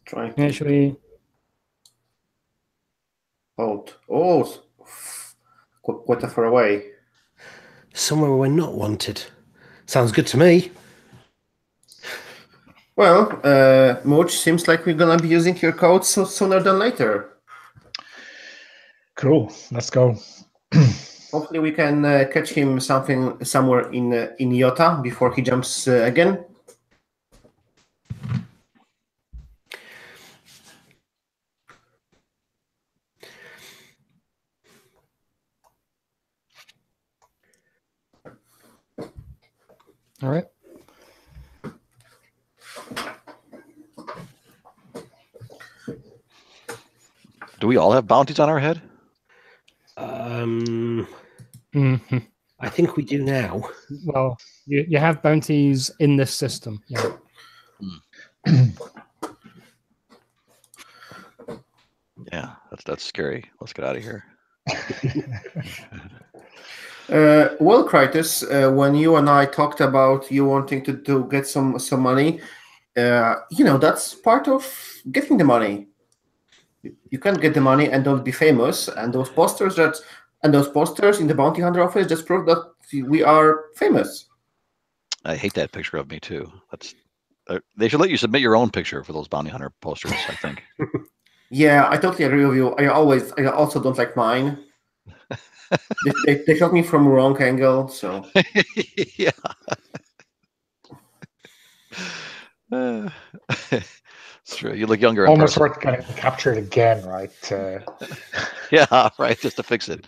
Trying to Actually, Holt. Oh, quite a far away. Somewhere we're not wanted. Sounds good to me. Well, Mooch, seems like we're gonna be using your code sooner than later. Cool. Let's go. Hopefully, we can catch him somewhere in Iota before he jumps again. all right. Do we all have bounties on our head? Mm-hmm. I think we do now. Well, you have bounties in this system. Yeah. Yeah, that's scary. Let's get out of here. Well, Krytus, when you and I talked about you wanting to get some money, that's part of getting the money. You can't get the money and don't be famous. And those posters in the bounty hunter office just prove that we are famous. I hate that picture of me too. They should let you submit your own picture for those bounty hunter posters, I think. Yeah, I totally agree with you. I also don't like mine. they shot me from a wrong angle, so Yeah. It's true. You look younger. Almost worth getting captured again, right? Yeah, right. Just to fix it.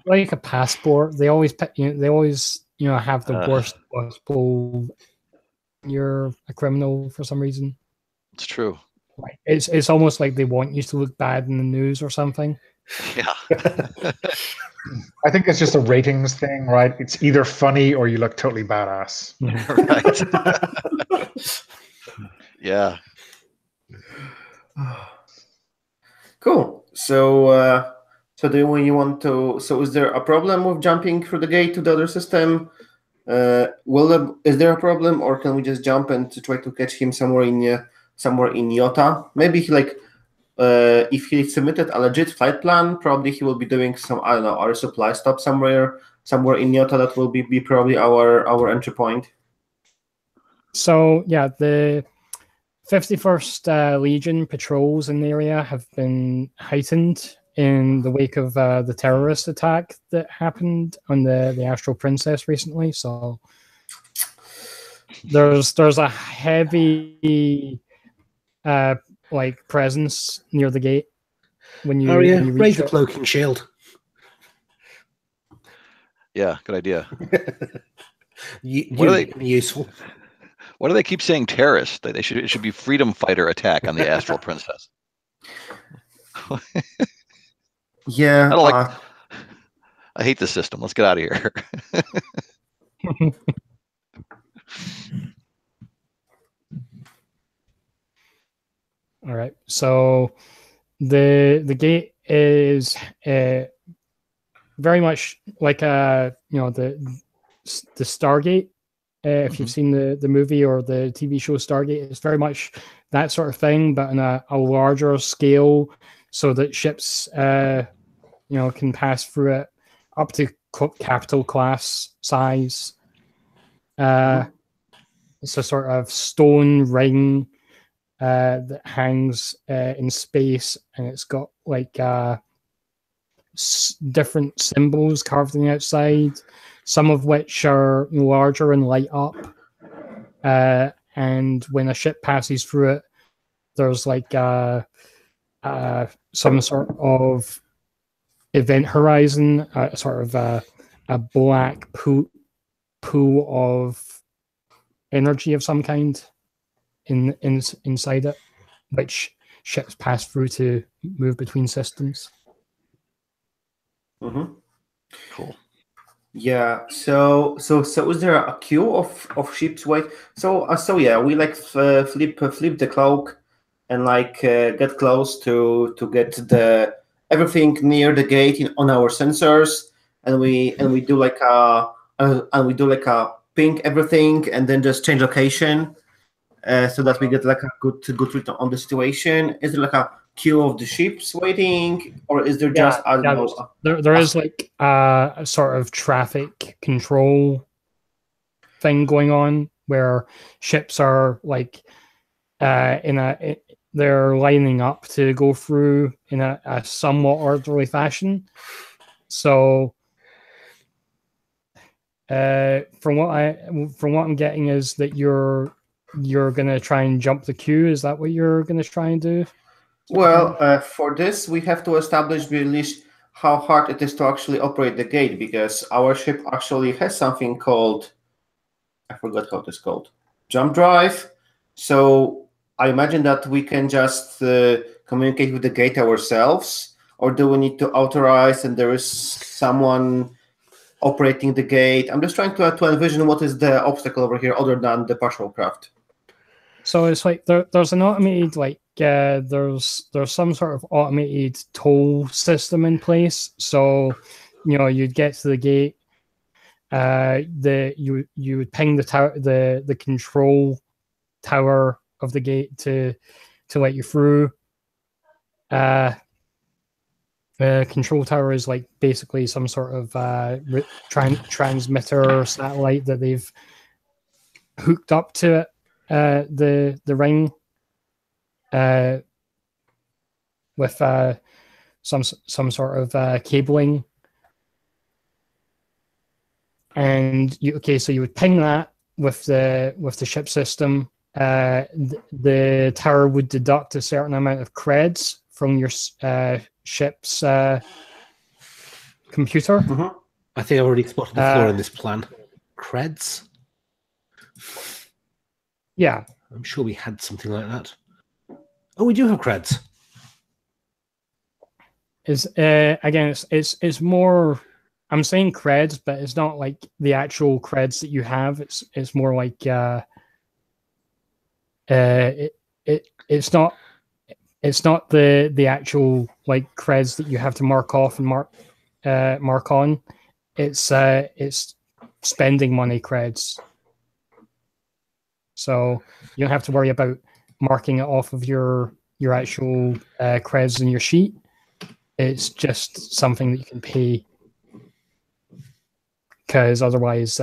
Like a passport, they always have the worst possible. You're a criminal for some reason. It's true. Like, it's almost like they want you to look bad in the news or something. Yeah. I think it's just a ratings thing, right? It's either funny or you look totally badass. Right. Yeah. Cool. So, do you want to? So, is there a problem with jumping through the gate to the other system? Is there a problem, or can we just jump and try to catch him somewhere in Yota? Maybe if he submitted a legit flight plan, probably he will be doing some our supply stop somewhere in Yota. That will be probably our entry point. So yeah, the 51st Legion patrols in the area have been heightened in the wake of the terrorist attack that happened on the Astral Princess recently. So there's a heavy presence near the gate when you raise the cloaking shield. Yeah, good idea. Useful. Why do they keep saying terrorist? It should be freedom fighter attack on the Astral Princess. Yeah, I hate the system. Let's get out of here. All right. So the gate is very much like the Stargate. If you've seen the movie or the TV show Stargate, it's very much that sort of thing, but on a larger scale, so that ships can pass through it up to capital class size. It's a sort of stone ring that hangs in space, and it's got different symbols carved on the outside, some of which are larger and light up. And when a ship passes through it, there's some sort of event horizon, sort of a black pool of energy of some kind inside it, which ships pass through to move between systems. Mm-hmm. Cool. Yeah. So is there a queue of ships wait? So yeah, we flip the cloak and get close to get everything near the gate on our sensors, and we do a ping everything and then just change location, so that we get a good read on the situation. Is there a queue of the ships waiting, or is there just there is a sort of traffic control thing going on where ships are they're lining up to go through in a somewhat orderly fashion. So from what I'm getting is that you're gonna try and jump the queue. Is that what you're gonna try and do? Well, for this, we have to establish at least how hard it is to actually operate the gate, because our ship actually has something called, I forgot how it's called, jump drive. So I imagine that we can just communicate with the gate ourselves, or do we need to authorize and there is someone operating the gate. I'm just trying to envision what is the obstacle over here other than the patrol craft. So it's like there's an automated there's some sort of automated toll system in place. So you'd get to the gate. You would ping the tower, the control tower of the gate to let you through. The control tower is like basically some sort of transmitter satellite that they've hooked up to it. The ring with some sort of cabling. And so you would ping that with the ship system. The tower would deduct a certain amount of creds from your ship's computer. Mm-hmm. I think I've already spotted the flaw in this plan. Creds? Yeah. I'm sure we had something like that. Oh, we do have creds. It's more. I'm saying creds, but it's not like the actual creds that you have. It's more like it's not the actual like creds that you have to mark off and mark on. It's spending money creds. So you don't have to worry about marking it off of your actual creds in your sheet. It's just something that you can pay. Because otherwise,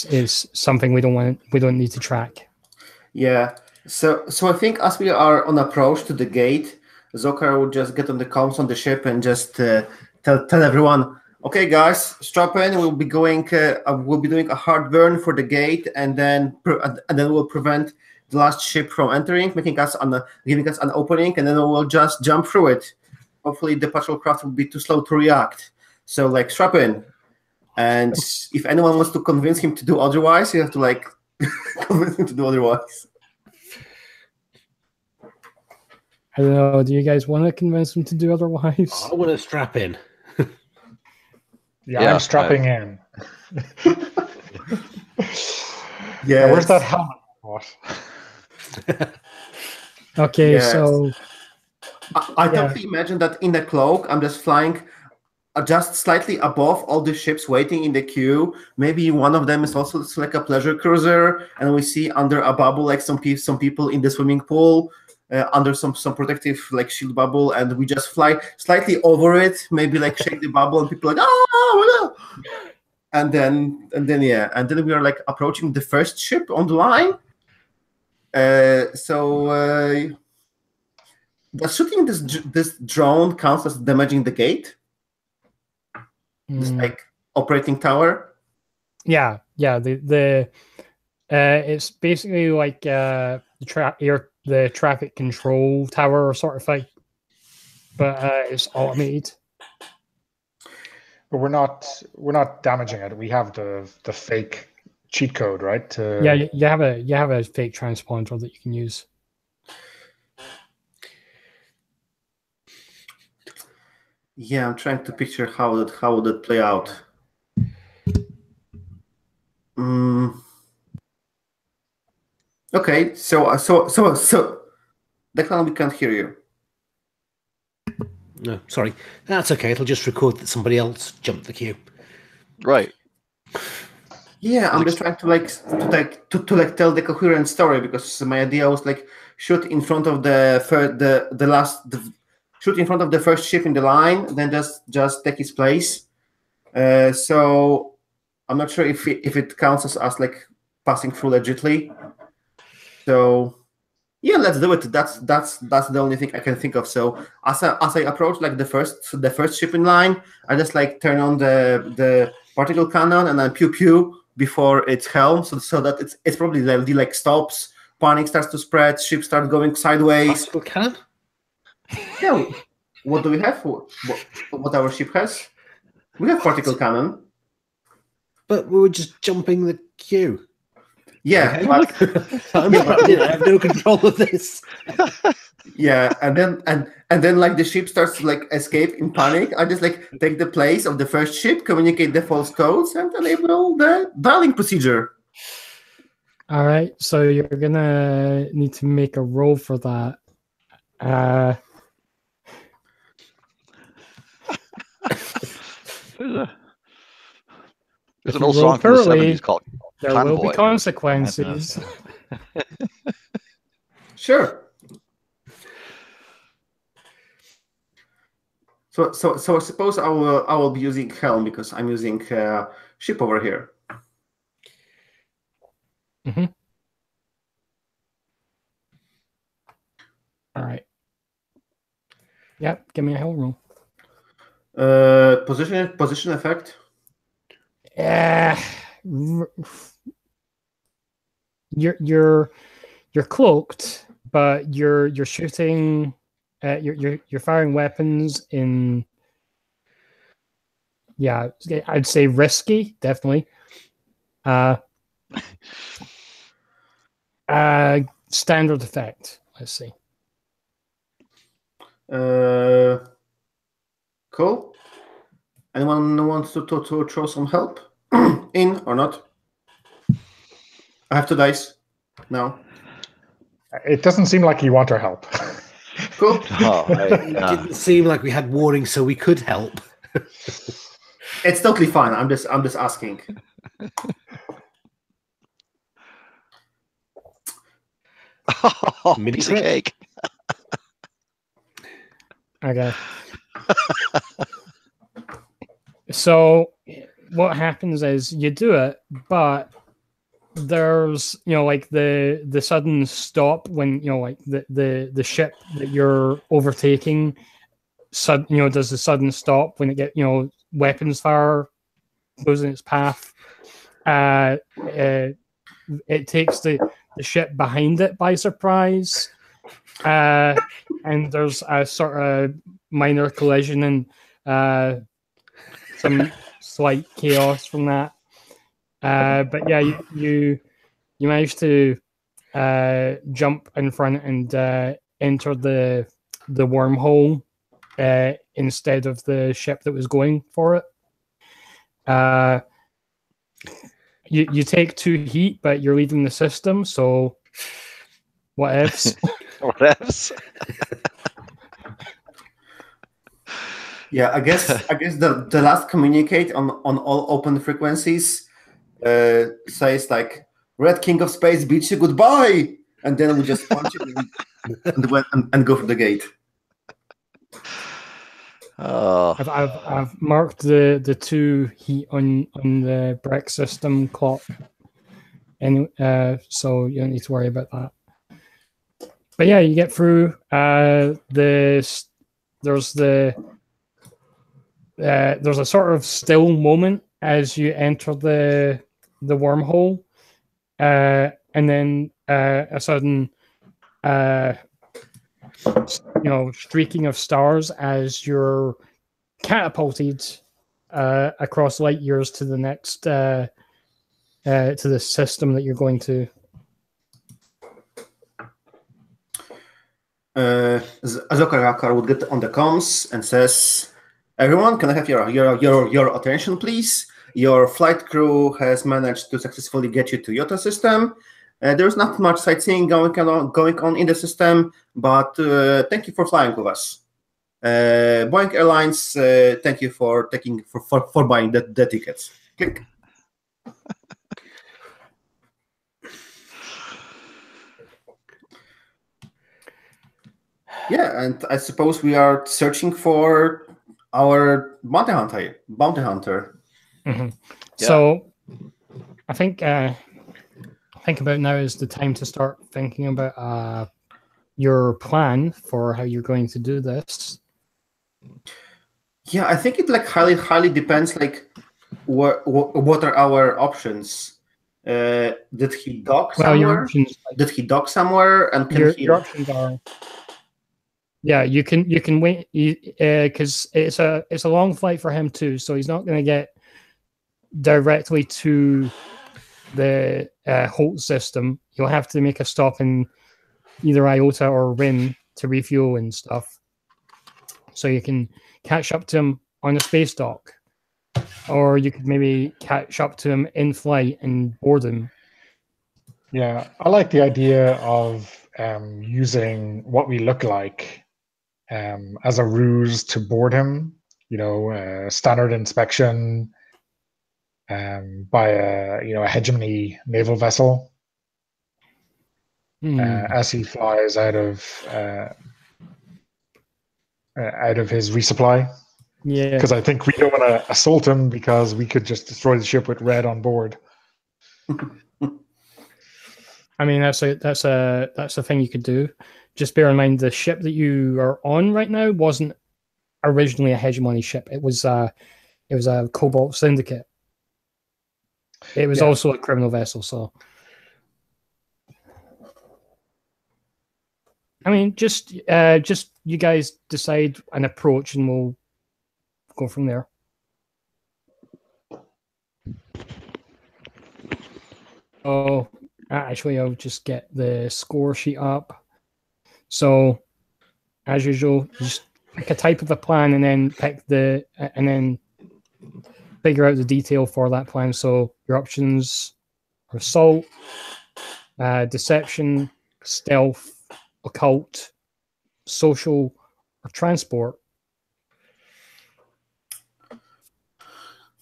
is something we don't need to track. Yeah. So I think as we are on approach to the gate, Zokar would just get on the comms on the ship and just tell everyone, okay, guys, strap in. We'll be doing a hard burn for the gate, and then we'll prevent the last ship from entering, giving us an opening, and then we'll just jump through it. Hopefully, the patrol craft will be too slow to react. So, strap in. And if anyone wants to convince him to do otherwise, you have to, convince him to do otherwise. I don't know. Do you guys want to convince him to do otherwise? I want to strap in. Yeah, I'm strapping in. Yeah. Where's that helmet? Okay, yes. So... I totally imagine that in the cloak, I'm just flying just slightly above all the ships waiting in the queue. Maybe one of them is also like a pleasure cruiser, and we see under a bubble some people in the swimming pool under some protective shield bubble, and we just fly slightly over it, maybe shake the bubble, and people and then we are approaching the first ship on the line. Does shooting this drone counts as damaging the gate? This operating tower? Yeah. The it's basically like the traffic control tower sort of thing, but it's automated. But we're not damaging it. We have the fake cheat code, right? You have a fake transponder that you can use. Yeah, I'm trying to picture how would it play out. Okay, so Declan, we can't hear you. No, sorry. That's okay. It'll just record that somebody else jumped the queue. Right. Yeah, I'm just trying to tell the coherent story, because my idea was shoot in front of shoot in front of the first ship in the line, then just take its place. So I'm not sure if it counts as passing through legitly. So yeah, let's do it. That's the only thing I can think of. So as I approach the first ship in line, I just turn on the particle cannon and then pew pew before its helm, so that it's probably the stops, panic starts to spread, ships start going sideways. Particle cannon? Yeah. What do we have? What our ship has? We have particle cannon. But we were just jumping the queue. Yeah, okay. I have no control of this. Yeah, and then like the ship starts to like escape in panic. I just like take the place of the first ship, communicate the false codes, and enable the dialing procedure. All right, so you're gonna need to make a roll for that. There's If an you old roll song from the poorly, 70s called there will be Convoy. consequences. Sure. So I suppose I will be using helm because I'm using ship over here. Mm-hmm. All right. Yep. Give me a helm roll. Position effect. You're cloaked, but you're shooting. You're firing weapons in. Yeah, I'd say risky, definitely. Standard effect. Let's see. Cool. Anyone wants to throw some help in or not? I have 2 dice now. It doesn't seem like you want our help. Cool. Oh, right. It didn't seem like we had warning, so we could help. It's totally fine. I'm just asking. Oh, Mini piece of crit. cake. Okay. So what happens is you do it, but there's like the sudden stop when like the ship that you're overtaking does the sudden stop when it get weapons fire goes in its path. It takes the ship behind it by surprise, and there's a sort of minor collision and some slight chaos from that. But yeah, you managed to jump in front and enter the wormhole instead of the ship that was going for it. You take 2 heat, but you're leaving the system, so what ifs? What else? Yeah, I guess the last communicate on all open frequencies says like Red King of Space bids you goodbye, and then we just punch it and go for the gate. Oh, I've marked the 2 heat on the brick system clock, and so you don't need to worry about that. But yeah, you get through. There's a sort of still moment as you enter the wormhole, and then a sudden streaking of stars as you're catapulted across light years to the next to the system that you're going to. Azoka would get on the comms and says, "Everyone, can I have your attention, please? Your flight crew has managed to successfully get you to Yota system. There's not much sightseeing going on in the system, but thank you for flying with us. Boeing Airlines, thank you for buying the tickets." Click. Yeah, and I suppose we are searching for our bounty hunter. Mm-hmm. Yeah. So I think about now is the time to start thinking about your plan for how you're going to do this. Yeah, I think it like highly depends. Like, what are our options? Did he dock somewhere? Your options, Did he dock somewhere? And can your options are. Yeah, you can wait because it's a long flight for him too, so he's not going to get directly to the Holt system. You'll have to make a stop in either Iota or Rin to refuel and stuff. So you can catch up to him on a space dock, or you could maybe catch up to him in flight and board him. Yeah, I like the idea of using what we look like as a ruse to board him. Standard inspection by a hegemony naval vessel as he flies out of his resupply. Yeah, because I think we don't want to assault him because we could just destroy the ship with Red on board. I mean that's a thing you could do. Just bear in mind the ship that you are on right now wasn't originally a hegemony ship. It was a Cobalt Syndicate. It was also a criminal vessel. So, I mean, just you guys decide an approach, and we'll go from there. Oh, actually, I'll just get the score sheet up. So, as usual, just pick a type of a plan, and then figure out the detail for that plan. So your options are assault, deception, stealth, occult, social, or transport.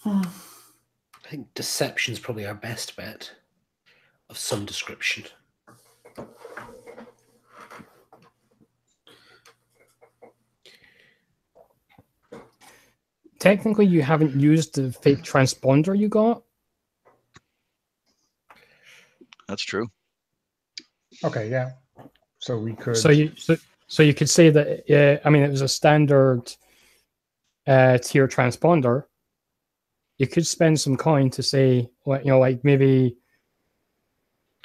I think deception's probably our best bet of some description. Technically, you haven't used the fake transponder you got. That's true. Okay, yeah. So we could. So you could say that. I mean, it was a standard tier transponder. You could spend some coin to say, like maybe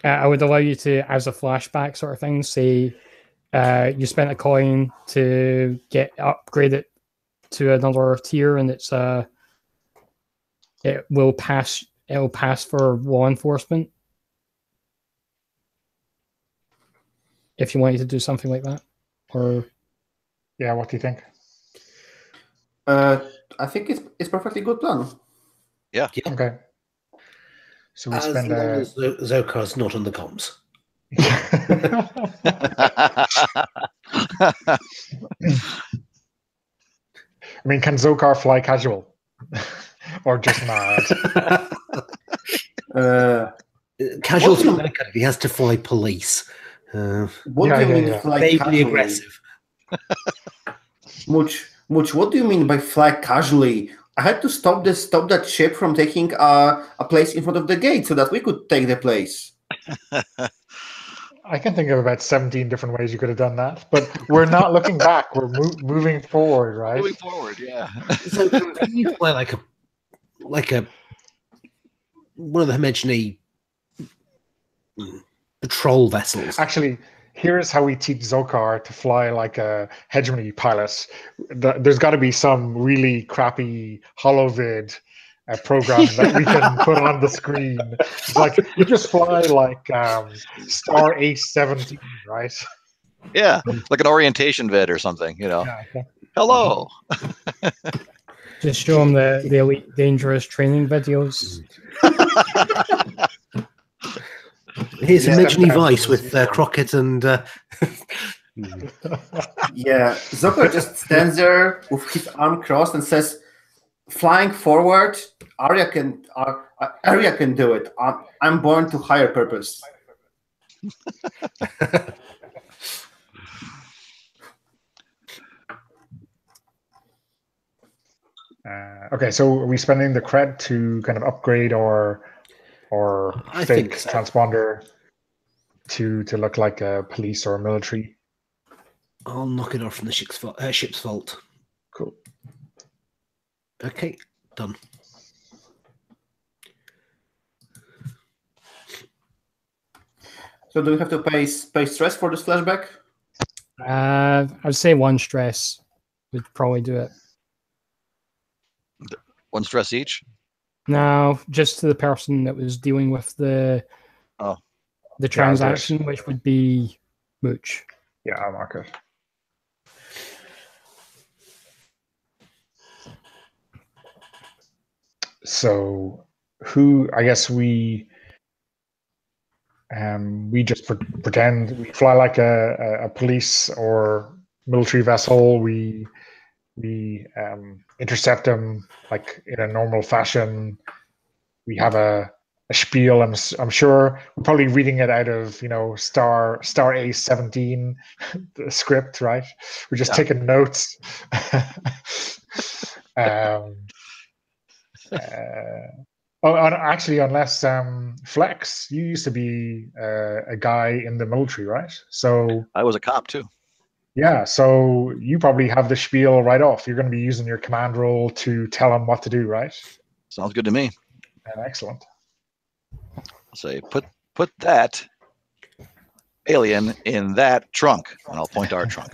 I would allow you to, as a flashback sort of thing, say you spent a coin to upgrade it to another tier, and it will pass for law enforcement. If you wanted to do something like that, or yeah, what do you think? I think it's perfectly good plan. Yeah. Okay. So we as spend long as Zokar's not on the comms. I mean, can Zokar fly casual? Or just mad? Casual to that kind of, he has to fly police. What do you mean fly vaguely casually? aggressive. Much, what do you mean by fly casually? I had to stop that ship from taking a place in front of the gate so that we could take the place. I can think of about 17 different ways you could have done that, but we're not looking back. We're moving forward, right? Moving forward, yeah. So can you fly like a one of the hegemony patrol vessels? Actually, here's how we teach Zokar to fly like a hegemony pilot. There's got to be some really crappy holovid program that we can put on the screen. It's like you just fly like Star A17, right? Yeah, like an orientation vid or something, Yeah, okay. Hello. just show them the Elite Dangerous training videos. Here's a Midgeny Vice with Crockett and... Yeah, Zokar just stands there with his arm crossed and says, flying forward, Arya can do it. I'm born to higher purpose. Okay, so are we spending the cred to kind of upgrade or I fake think so. transponder to look like a police or a military? I'll knock it off from the ship's vault. Cool. Okay, done. So do we have to pay stress for this flashback? I'd say one stress would probably do it. One stress each? No, just to the person that was dealing with the transaction, which would be Mooch. Yeah, I'll mark it. So who? I guess we just pretend we fly like a police or military vessel. We intercept them like in a normal fashion. We have a spiel. I'm sure we're probably reading it out of Star A17 the script, right? We're just taking notes. Actually, unless Flex, you used to be a guy in the military, right? So I was a cop too. Yeah, so you probably have the spiel right off. You're going to be using your command role to tell him what to do, right? Sounds good to me. Excellent. I'll say, put that alien in that trunk, and I'll point to our trunk.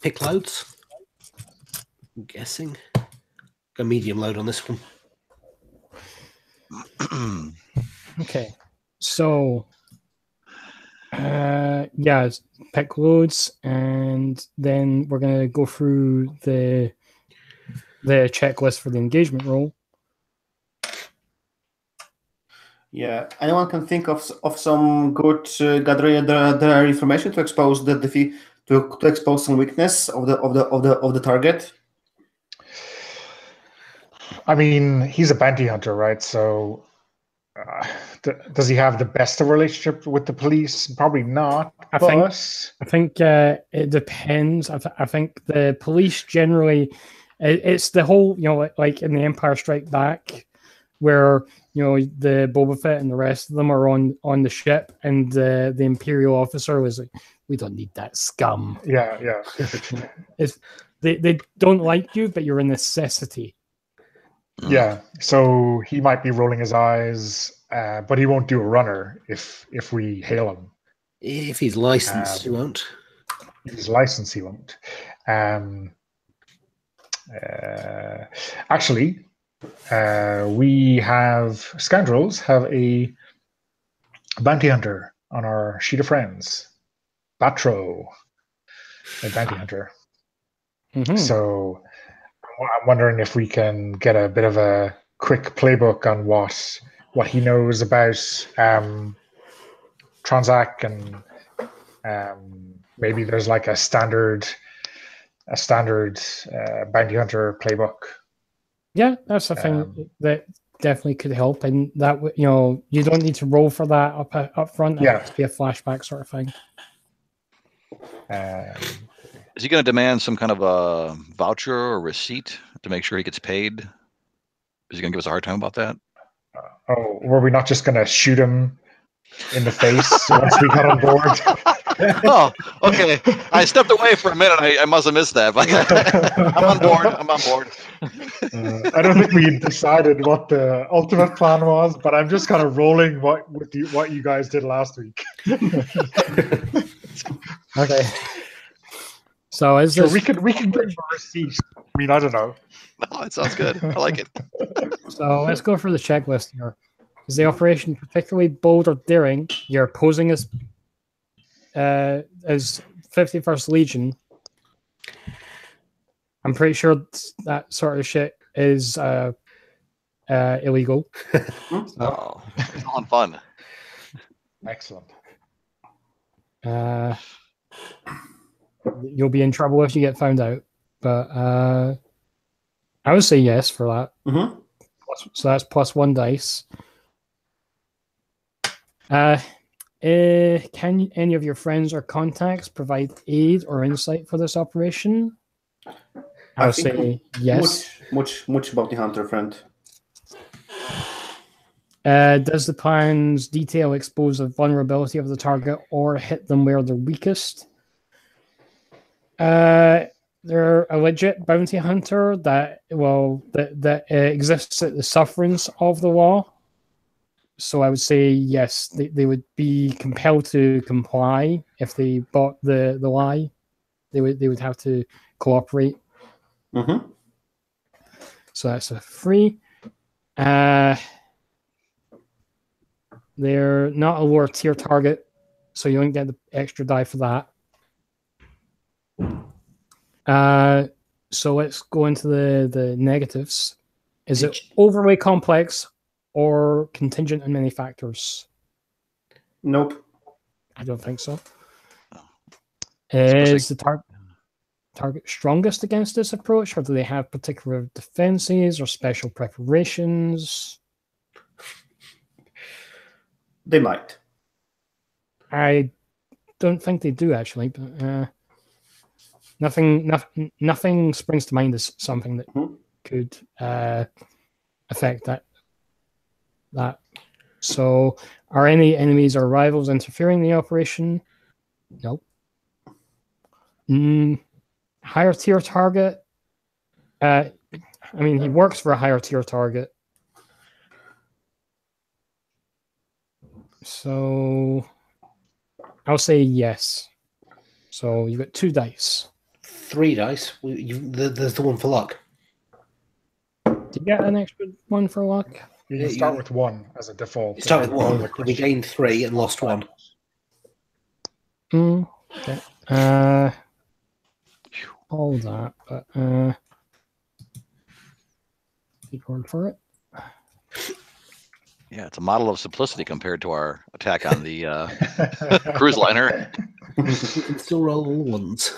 Pick loads. I'm guessing. Go medium load on this one. Okay. So, pick loads, and then we're going to go through the checklist for the engagement role. Yeah, anyone can think of some good gathering the information to expose the defeat to expose some weakness of the target. I mean, he's a bounty hunter, right? So, does he have the best of relationship with the police? Probably not. I think it depends. I think the police generally, it's the whole, like in the Empire Strike Back, where the Boba Fett and the rest of them are on the ship, and the Imperial officer was like, "We don't need that scum." Yeah. They don't like you, but you're a necessity. Yeah, so he might be rolling his eyes, but he won't do a runner if we hail him. If he's licensed, he won't. If he's licensed, he won't. Actually, we have Scoundrels have a bounty hunter on our sheet of friends, Batro, a bounty hunter. Mm-hmm. So I'm wondering if we can get a bit of a quick playbook on what he knows about Transac, and maybe there's like a standard bounty hunter playbook. Yeah, that's a thing that definitely could help, and that you don't need to roll for that up front. It has to be a flashback sort of thing. Is he going to demand some kind of a voucher or receipt to make sure he gets paid? Is he going to give us a hard time about that? Were we not just going to shoot him in the face once we got on board? Oh, okay. I stepped away for a minute. I must have missed that. I'm on board. I don't think we decided what the ultimate plan was, but I'm just kind of rolling what you guys did last week. Okay. So we can bring a receipt. I mean, I don't know. No, it sounds good. I like it. So let's go through the checklist here. Is the operation particularly bold or daring? You're posing as 51st Legion. I'm pretty sure that sort of shit is illegal. Oh, it's all fun. Excellent. You'll be in trouble if you get found out, but I would say yes for that. Mm-hmm. So that's +1 dice. Can any of your friends or contacts provide aid or insight for this operation? I would say yes. Much bounty hunter friend. Does the plan's detail expose the vulnerability of the target or hit them where they're weakest? They're a legit bounty hunter that exists at the sufferance of the law. So I would say yes, they would be compelled to comply if they bought the lie. They would have to cooperate. Mm-hmm. So that's a 3. They're not a lower tier target, so you don't get the extra die for that. So let's go into the negatives. Is Did it overly complex or contingent on many factors? Nope. I don't think so. Especially- Is the target strongest against this approach, or do they have particular defenses or special preparations? They might. I don't think they do actually, but nothing springs to mind as something that Mhm. could affect that. So, are any enemies or rivals interfering in the operation? Nope. Higher tier target. I mean, he works for a higher tier target. So, I'll say yes. So, you got 2 dice. 3 dice. There's the one for luck. Do you get an extra one for luck? You can start with 1 as a default. You start with and roll 1. the We question. gained 3 and lost 1. Okay. All that, but keep going for it. Yeah, it's a model of simplicity compared to our attack on the cruise liner. You can still roll all ones.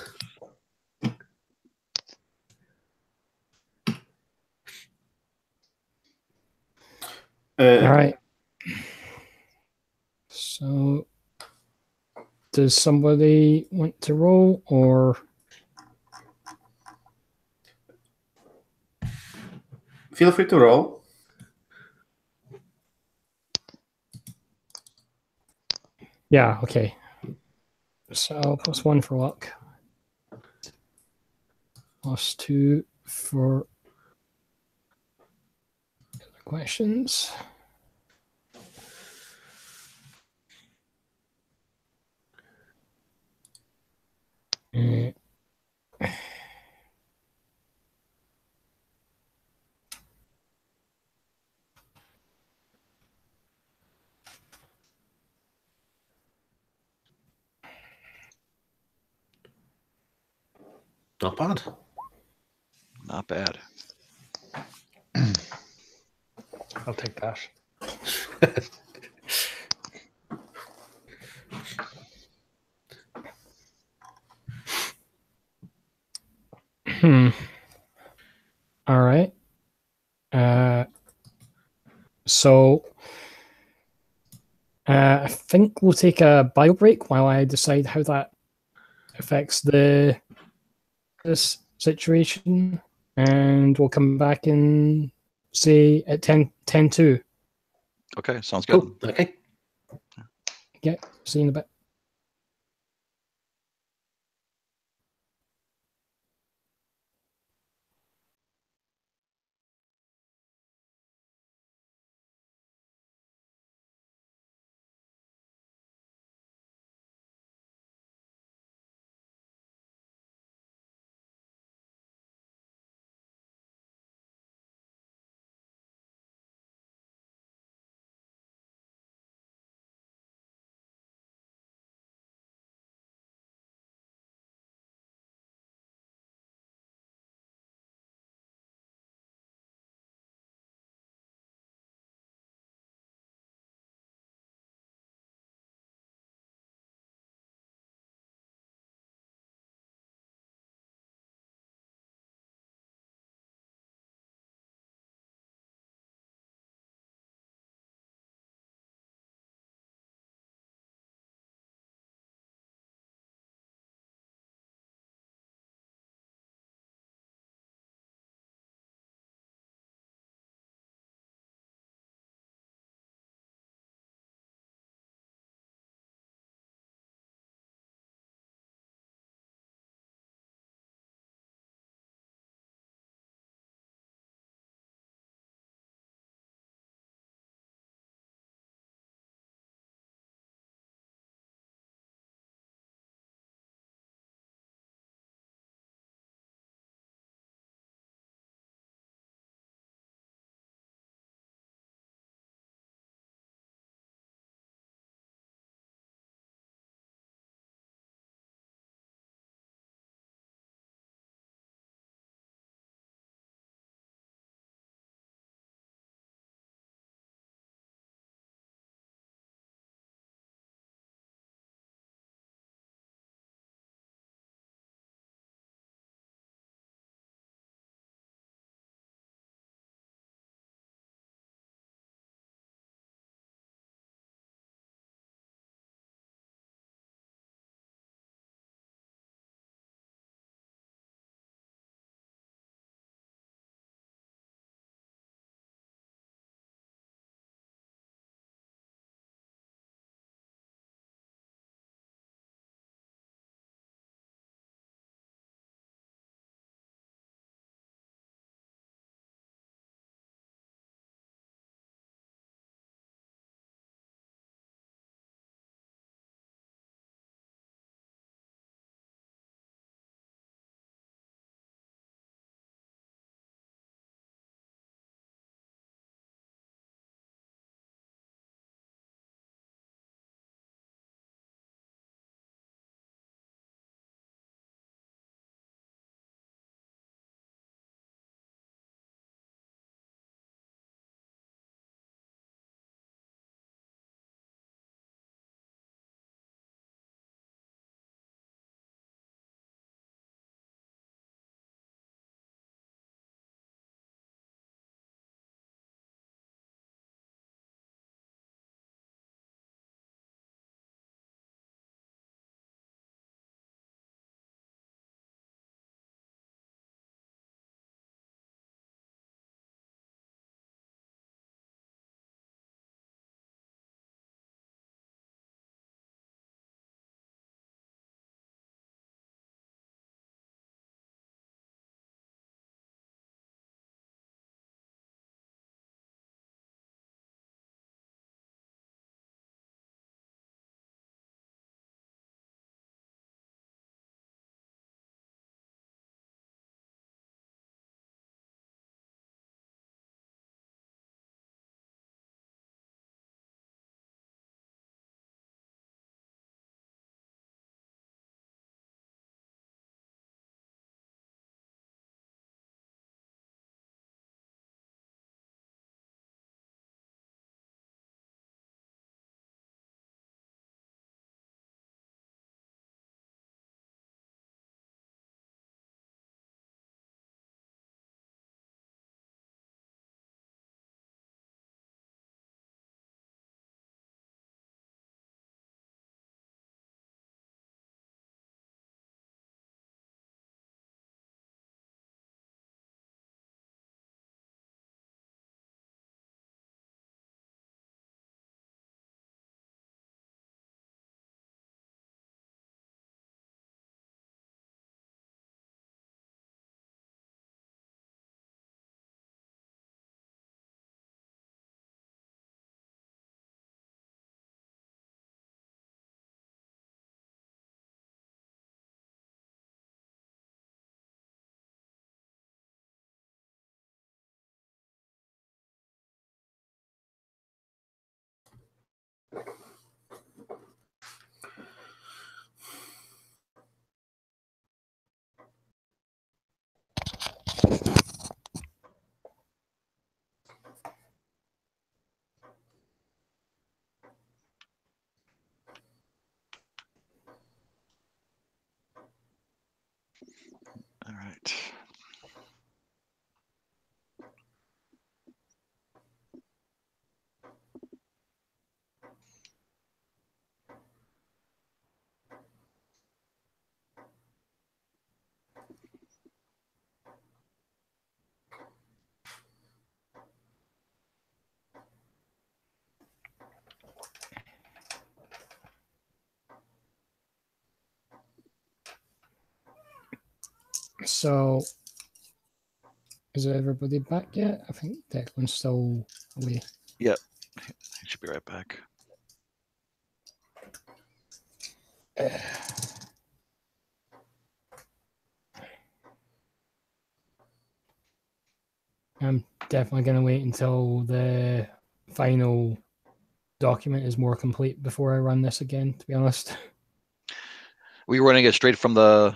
All right. So, does somebody want to roll, or Feel free to roll. yeah? Okay. So +1 for luck, +2 for questions. Not bad. Not bad. I'll take that. All right. So I think we'll take a bio break while I decide how that affects this situation, and we'll come back and say at 10:02. Okay, sounds good. Cool. Okay. Yeah, see you in a bit. All right. So, is everybody back yet? I think Declan's still away. Yep. I should be right back. I'm definitely going to wait until the final document is more complete before I run this again, to be honest. Were you running it straight from the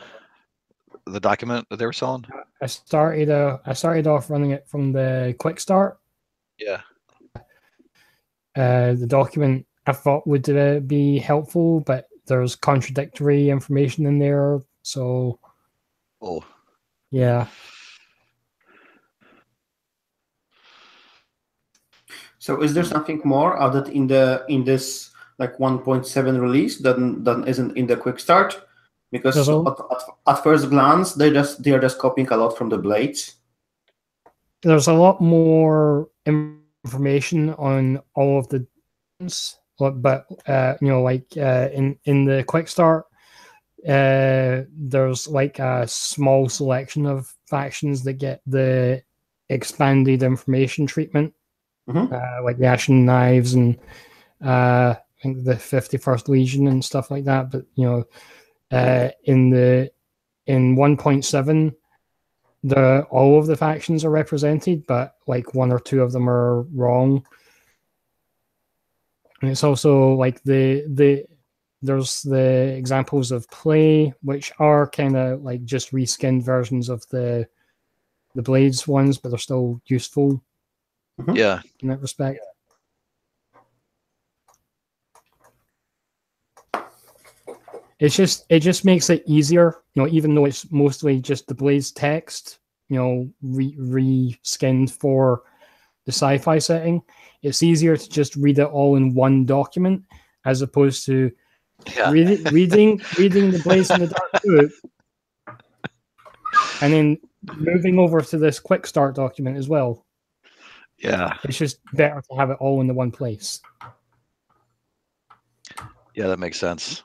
document that they were selling? I started off running it from the quick start. Yeah. The document I thought would be helpful, but there's contradictory information in there. So, yeah. So is there something more added in this like 1.7 release than isn't in the quick start? Because at first glance they are just copying a lot from the blades. There's a lot more information on all of the, but in the quick start, there's like a small selection of factions that get the expanded information treatment. Like the Ashen Knives and I think the 51st Legion and stuff like that. But in 1.7, all of the factions are represented, but like one or two of them are wrong. And it's also like there's the examples of play, which are kind of like just reskinned versions of the Blades ones, but they're still useful. Yeah. In that respect. It just makes it easier, even though it's mostly just the Blades text, re-skinned for the sci-fi setting. It's easier to just read it all in one document as opposed to reading the Blades in the Dark book and then moving over to this quick start document as well. Yeah. It's just better to have it all in the one place. Yeah, that makes sense.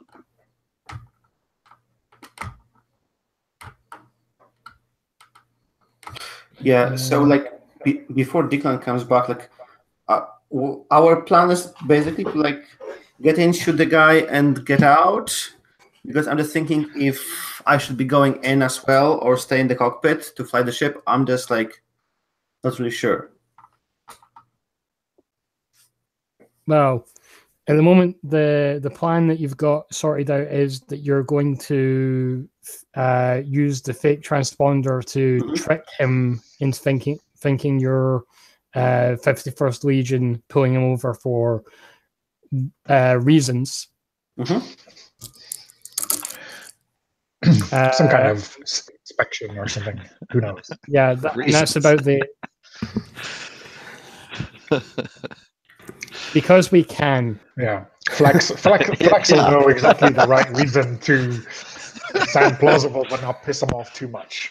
Yeah, so like before Declan comes back, like our plan is basically to like get in, shoot the guy, and get out. Because I'm just thinking if I should be going in as well or stay in the cockpit to fly the ship. I'm just like not really sure. Well, at the moment, the plan that you've got sorted out is that you're going to use the fake transponder to trick him into thinking you're 51st Legion, pulling him over for reasons. Some kind of inspection or something. Who knows? Yeah, and that's about the... Because we can. Yeah. Flex will know exactly the right reason to sound plausible but not piss him off too much.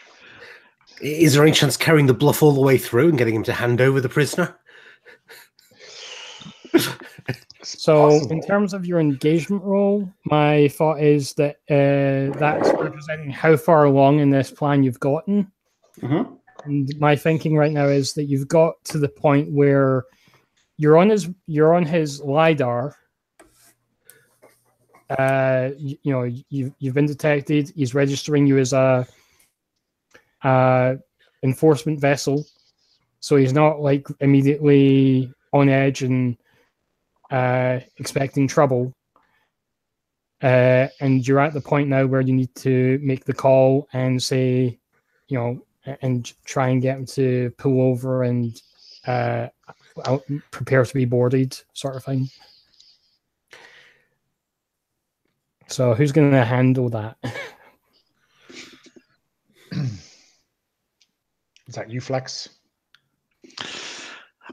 Is there any chance carrying the bluff all the way through and getting him to hand over the prisoner? So, in terms of your engagement role, my thought is that that's representing how far along in this plan you've gotten. And my thinking right now is that you've got to the point where you're on his LiDAR. You've been detected. He's registering you as a enforcement vessel, so he's not like immediately on edge and expecting trouble. And you're at the point now where you need to make the call and say, and try and get him to pull over and prepare to be boarded, sort of thing. So who's going to handle that? Is that you, Flex?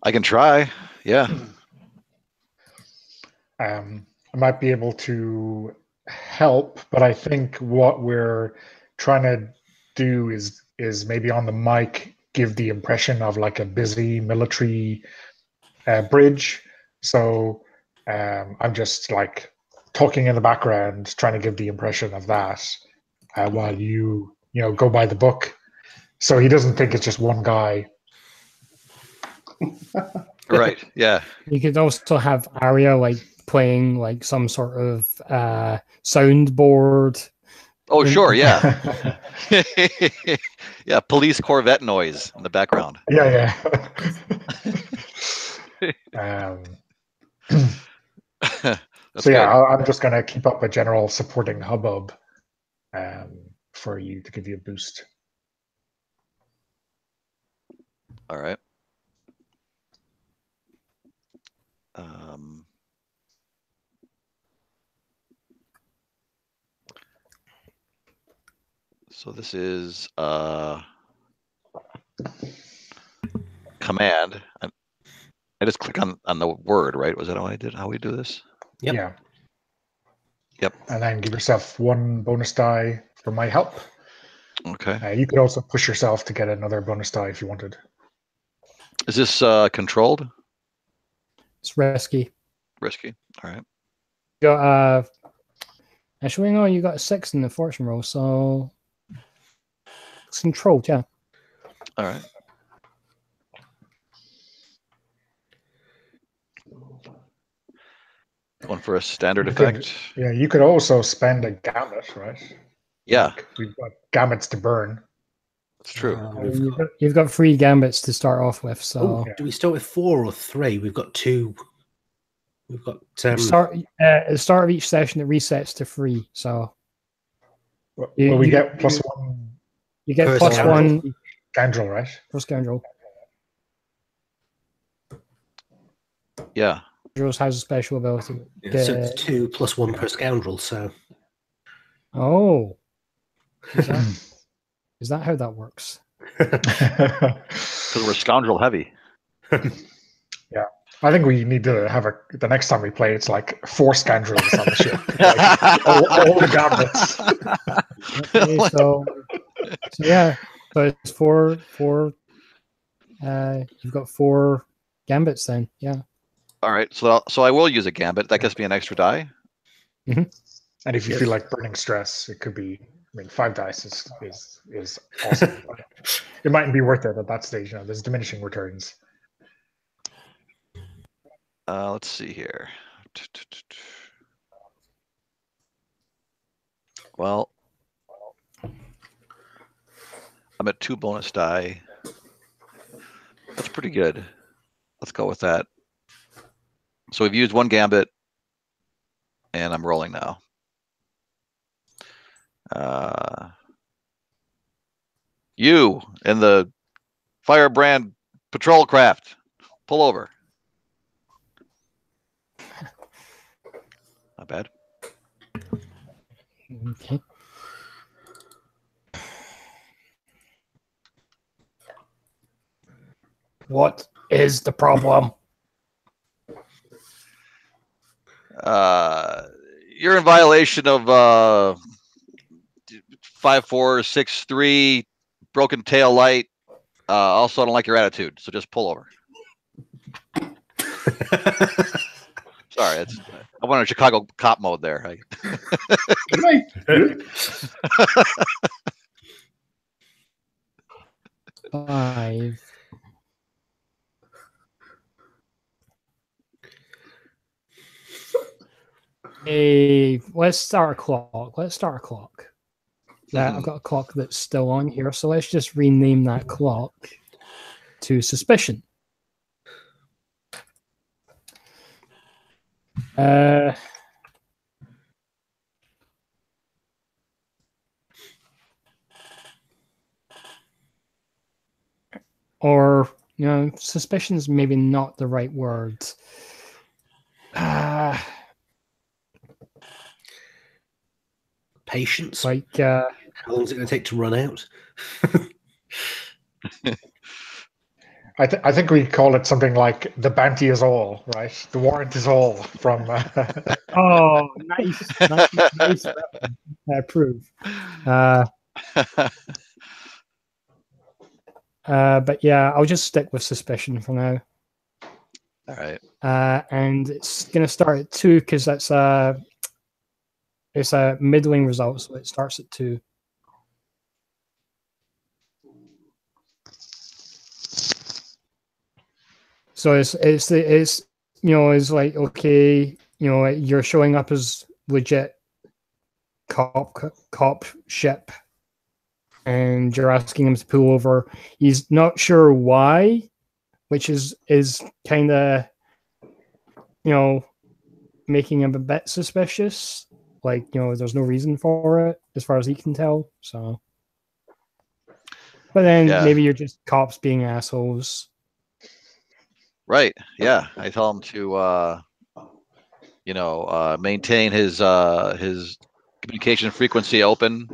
I can try. Yeah. I might be able to help, but I think what we're trying to do is maybe on the mic give the impression of like a busy military bridge. So I'm just like talking in the background, trying to give the impression of that while you go by the book, so he doesn't think it's just one guy. Right. Yeah. You could also have Arya like playing like some sort of soundboard. Oh, sure. Yeah. Yeah. Police Corvette noise in the background. Yeah. So yeah, I'm just going to keep up a general supporting hubbub for you to give you a boost. All right. So this is command. I just click on the word, right? Was that how I did? How we do this? Yep. Yeah. Yep. And then give yourself 1 bonus die for my help. Okay. You could also push yourself to get another bonus die if you wanted. Is this controlled? It's risky. Risky. All right. You got actually no, you got a 6 in the fortune roll, so it's controlled, yeah. All right. Going for a standard effect. Yeah, you could also spend a gamut, right? Yeah. Like, we've got gamuts to burn. That's true. You've got 3 gambits to start off with, so Do we start with 4 or 3? We've got 2. We've got at the start of each session it resets to 3. So we get +1. You get +1 scoundrel, right? per scoundrel. Yeah. Scoundrels has a special ability. Yeah, so it's 2 + 1 per scoundrel. So. Oh. Is that how that works? Because we're scoundrel heavy. Yeah. I think we need to have the next time we play, it's like 4 scoundrels on the ship. Like, all the gambits. Okay, so yeah. So it's 4 you've got 4 gambits then, yeah. All right. So I will use a gambit. That gives me an extra die. Mm-hmm. And if you feel like burning stress, it could be 5 dice is awesome. It mightn't be worth it at that stage. There's diminishing returns. Let's see here. Well, I'm at 2 bonus die. That's pretty good. Let's go with that. So we've used 1 gambit, and I'm rolling now. You in the Firebrand patrol craft, pull over. Not bad. Okay. What is the problem? You're in violation of 5463, broken tail light. Also, I don't like your attitude, so just pull over. Sorry, I went on Chicago cop mode there. Five. Hey, let's start a clock. I've got a clock that's still on here, so let's just rename that clock to suspicion. Or, suspicion is maybe not the right word. Patience. Like, how long is it going to take to run out? I think we call it something like the bounty is all, right? The warrant is all from. Oh, nice. Nice. I approve. But yeah, I'll just stick with suspicion for now. All right. And it's going to start at 2 because it's a middling result, so it starts at 2. So it's it's like, okay, you're showing up as legit cop ship, and you're asking him to pull over. He's not sure why, which is kind of making him a bit suspicious. Like, there's no reason for it as far as he can tell. So, but then maybe you're just cops being assholes. Right. Yeah. I tell him to, maintain his communication frequency open,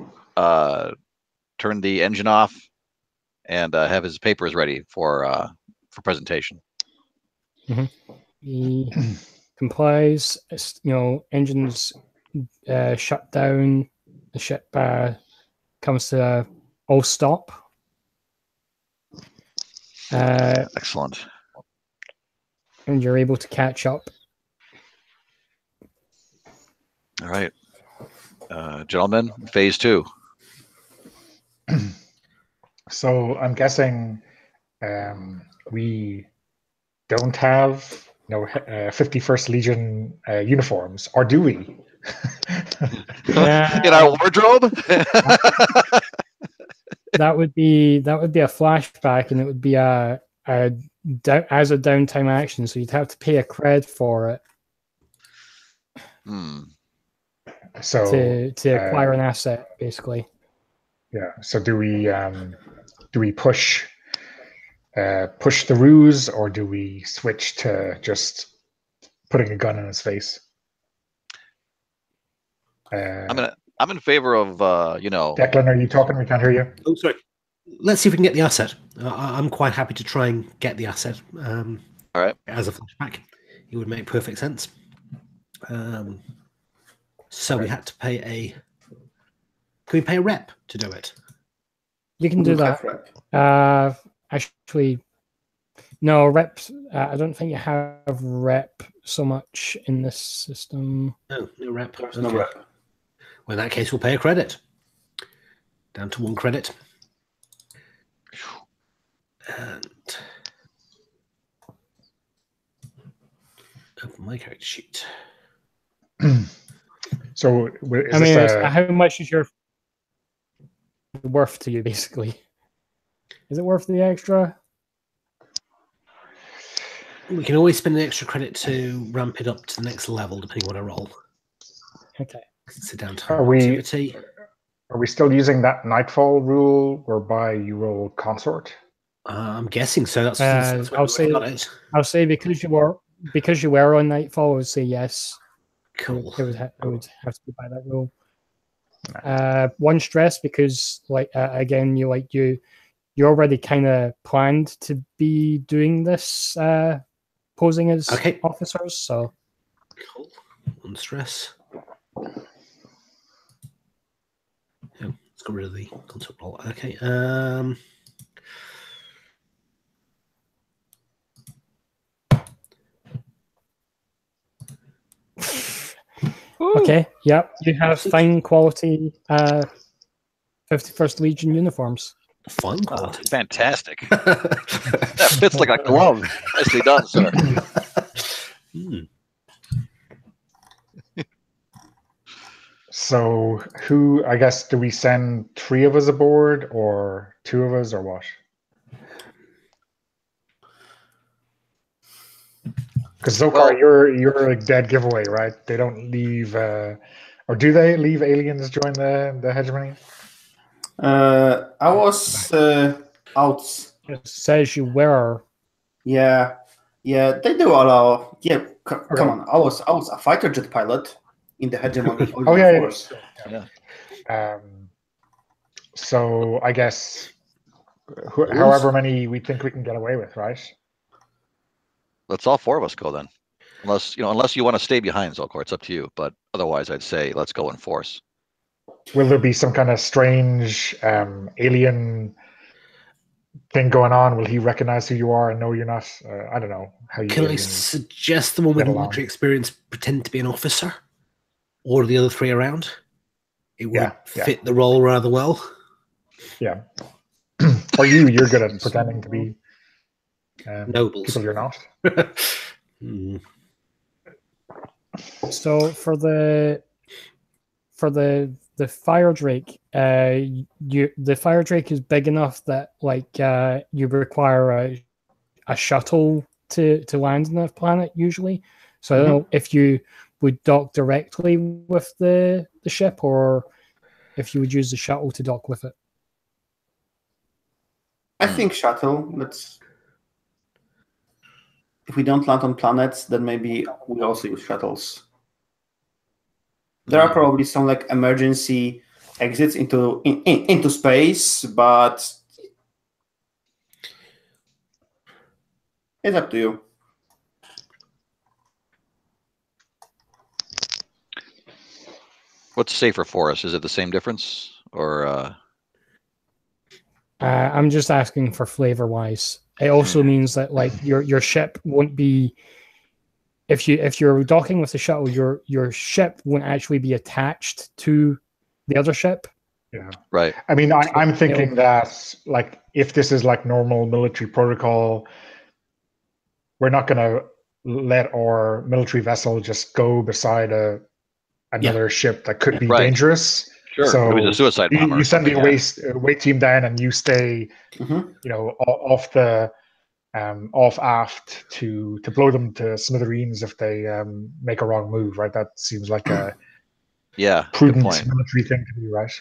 turn the engine off, and have his papers ready for presentation. Mm-hmm. He complies. Engines shut down. The ship comes to a all stop. Excellent. And you're able to catch up. All right. Gentlemen, phase 2. So I'm guessing we don't have 51st Legion uniforms, or do we? In our wardrobe? That would be a flashback, and it would be as a downtime action, so you'd have to pay a cred for it. So to acquire an asset, basically. Yeah. So do we push the ruse, or do we switch to just putting a gun in his face? I'm in favor of Declan, are you talking? We can't hear you. Oh, sorry. Let's see if we can get the asset. I'm quite happy to try and get the asset. All right. As a flashback, it would make perfect sense. So we had to pay a. Can we pay a rep to do it? You can do that. Actually, no reps. I don't think you have rep so much in this system. No rep. There's no rep. Well, in that case, we'll pay a credit. Down to 1 credit. And open my character sheet. So, how much is your worth to you, basically? Is it worth the extra? We can always spend an extra credit to ramp it up to the next level, depending on what I roll. Okay. Sit down to Are we activity. Are we still using that nightfall rule whereby you roll consort? I'm guessing so. That's I'll say because you were on nightfall, I would say yes. Cool. It would have to be by that rule. 1 stress because, like, again, you already kind of planned to be doing this, posing as officers. So cool. 1 stress. Oh, let's get rid of the consort roll. Okay. Okay, yep. You have fine quality 51st Legion uniforms. Fine quality. Fantastic. That fits like a glove. Nicely done, sir. So I guess, do we send 3 of us aboard, or 2 of us, or what? Because so far you're a dead giveaway, right? They don't leave, or do they leave aliens join the hegemony? I was out. It says you were. Yeah, they do allow. Yeah, come on. I was a fighter jet pilot in the hegemony. Yeah. So I guess however many we think we can get away with, right? Let's all 4 of us go then. Unless you want to stay behind, Zolkor, it's up to you. But otherwise, I'd say let's go in force. Will there be some kind of strange alien thing going on? Will he recognize who you are and know you're not? I don't know how you. Can I suggest the one with military experience pretend to be an officer, or the other 3 around? It would fit the role rather well. Yeah. Or you're good at pretending to be nobles. People you're not. So for the fire drake, the fire drake is big enough that you require a shuttle to land on the planet usually. So I don't know if you would dock directly with the ship, or if you would use the shuttle to dock with it. I think shuttle. If we don't land on planets, then maybe we also use shuttles. There are probably some emergency exits into space, but it's up to you. What's safer for us? Is it the same difference, or? I'm just asking for flavor-wise. It also means that your ship won't be. If you're docking with the shuttle, your ship won't actually be attached to the other ship. Yeah. Right. I mean, I'm thinking that if this is normal military protocol, we're not going to let our military vessel just go beside another ship that could be dangerous. Sure. So it was a suicide bomber. You send the away team down, and you stay, off aft to blow them to smithereens if they make a wrong move. Right. That seems like a prudent military thing to do. Right.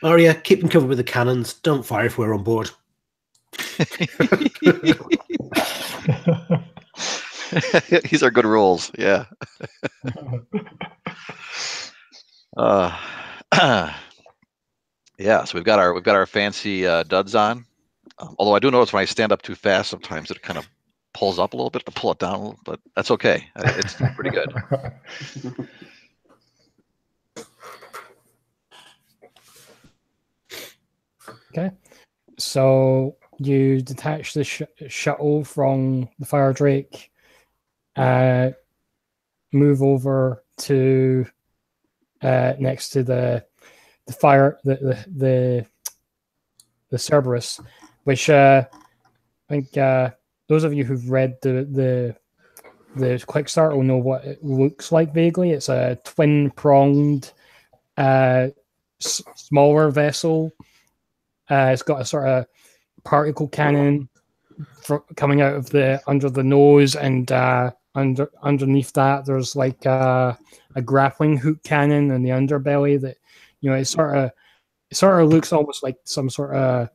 Arya, keep them covered with the cannons. Don't fire if we're on board. These are good rules. Yeah. Yeah. So we've got our fancy duds on. Although I do notice when I stand up too fast, sometimes it kind of pulls up a little bit to pull it down a little, but that's okay. It's pretty good. Okay. So you detach the shuttle from the fire drake, move over to next to the fire the Cerberus, which I think those of you who've read the quick start will know what it looks like vaguely. It's a twin-pronged smaller vessel. It's got a sort of particle cannon coming out of under the nose, and underneath that there's a grappling hook cannon in the underbelly that it sort of looks almost like some sort of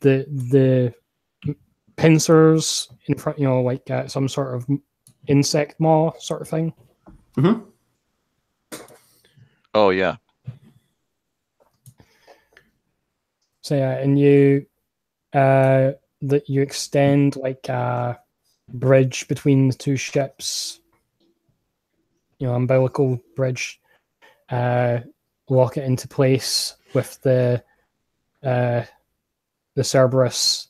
the pincers in front, some sort of insect maw sort of thing. Oh yeah. So yeah, and you extend a bridge between the two ships, umbilical bridge, lock it into place with the Cerberus,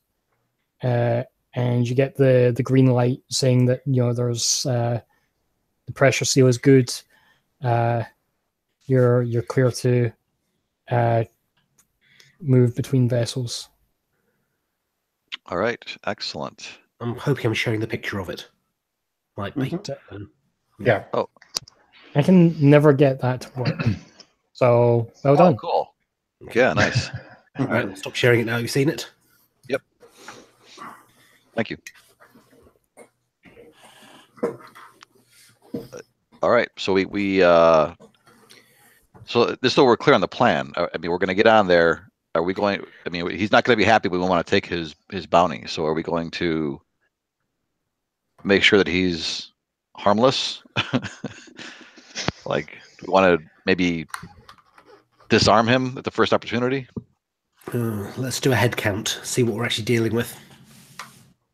and you get the green light saying that there's the pressure seal is good. You're clear to move between vessels. All right, excellent. I'm hoping I'm showing the picture of it. Might be. Yeah. Oh, I can never get that to work. So well done. Cool. Yeah, nice. All right, I'll stop sharing it now. You've seen it. Yep. Thank you. All right, so we so this so we're clear on the plan. I mean, we're going to get on there. Are we going? I mean, he's not going to be happy. We want to take his bounty. So are we going to make sure that he's harmless? Do we want to maybe disarm him at the first opportunity? Let's do a head count. See what we're actually dealing with.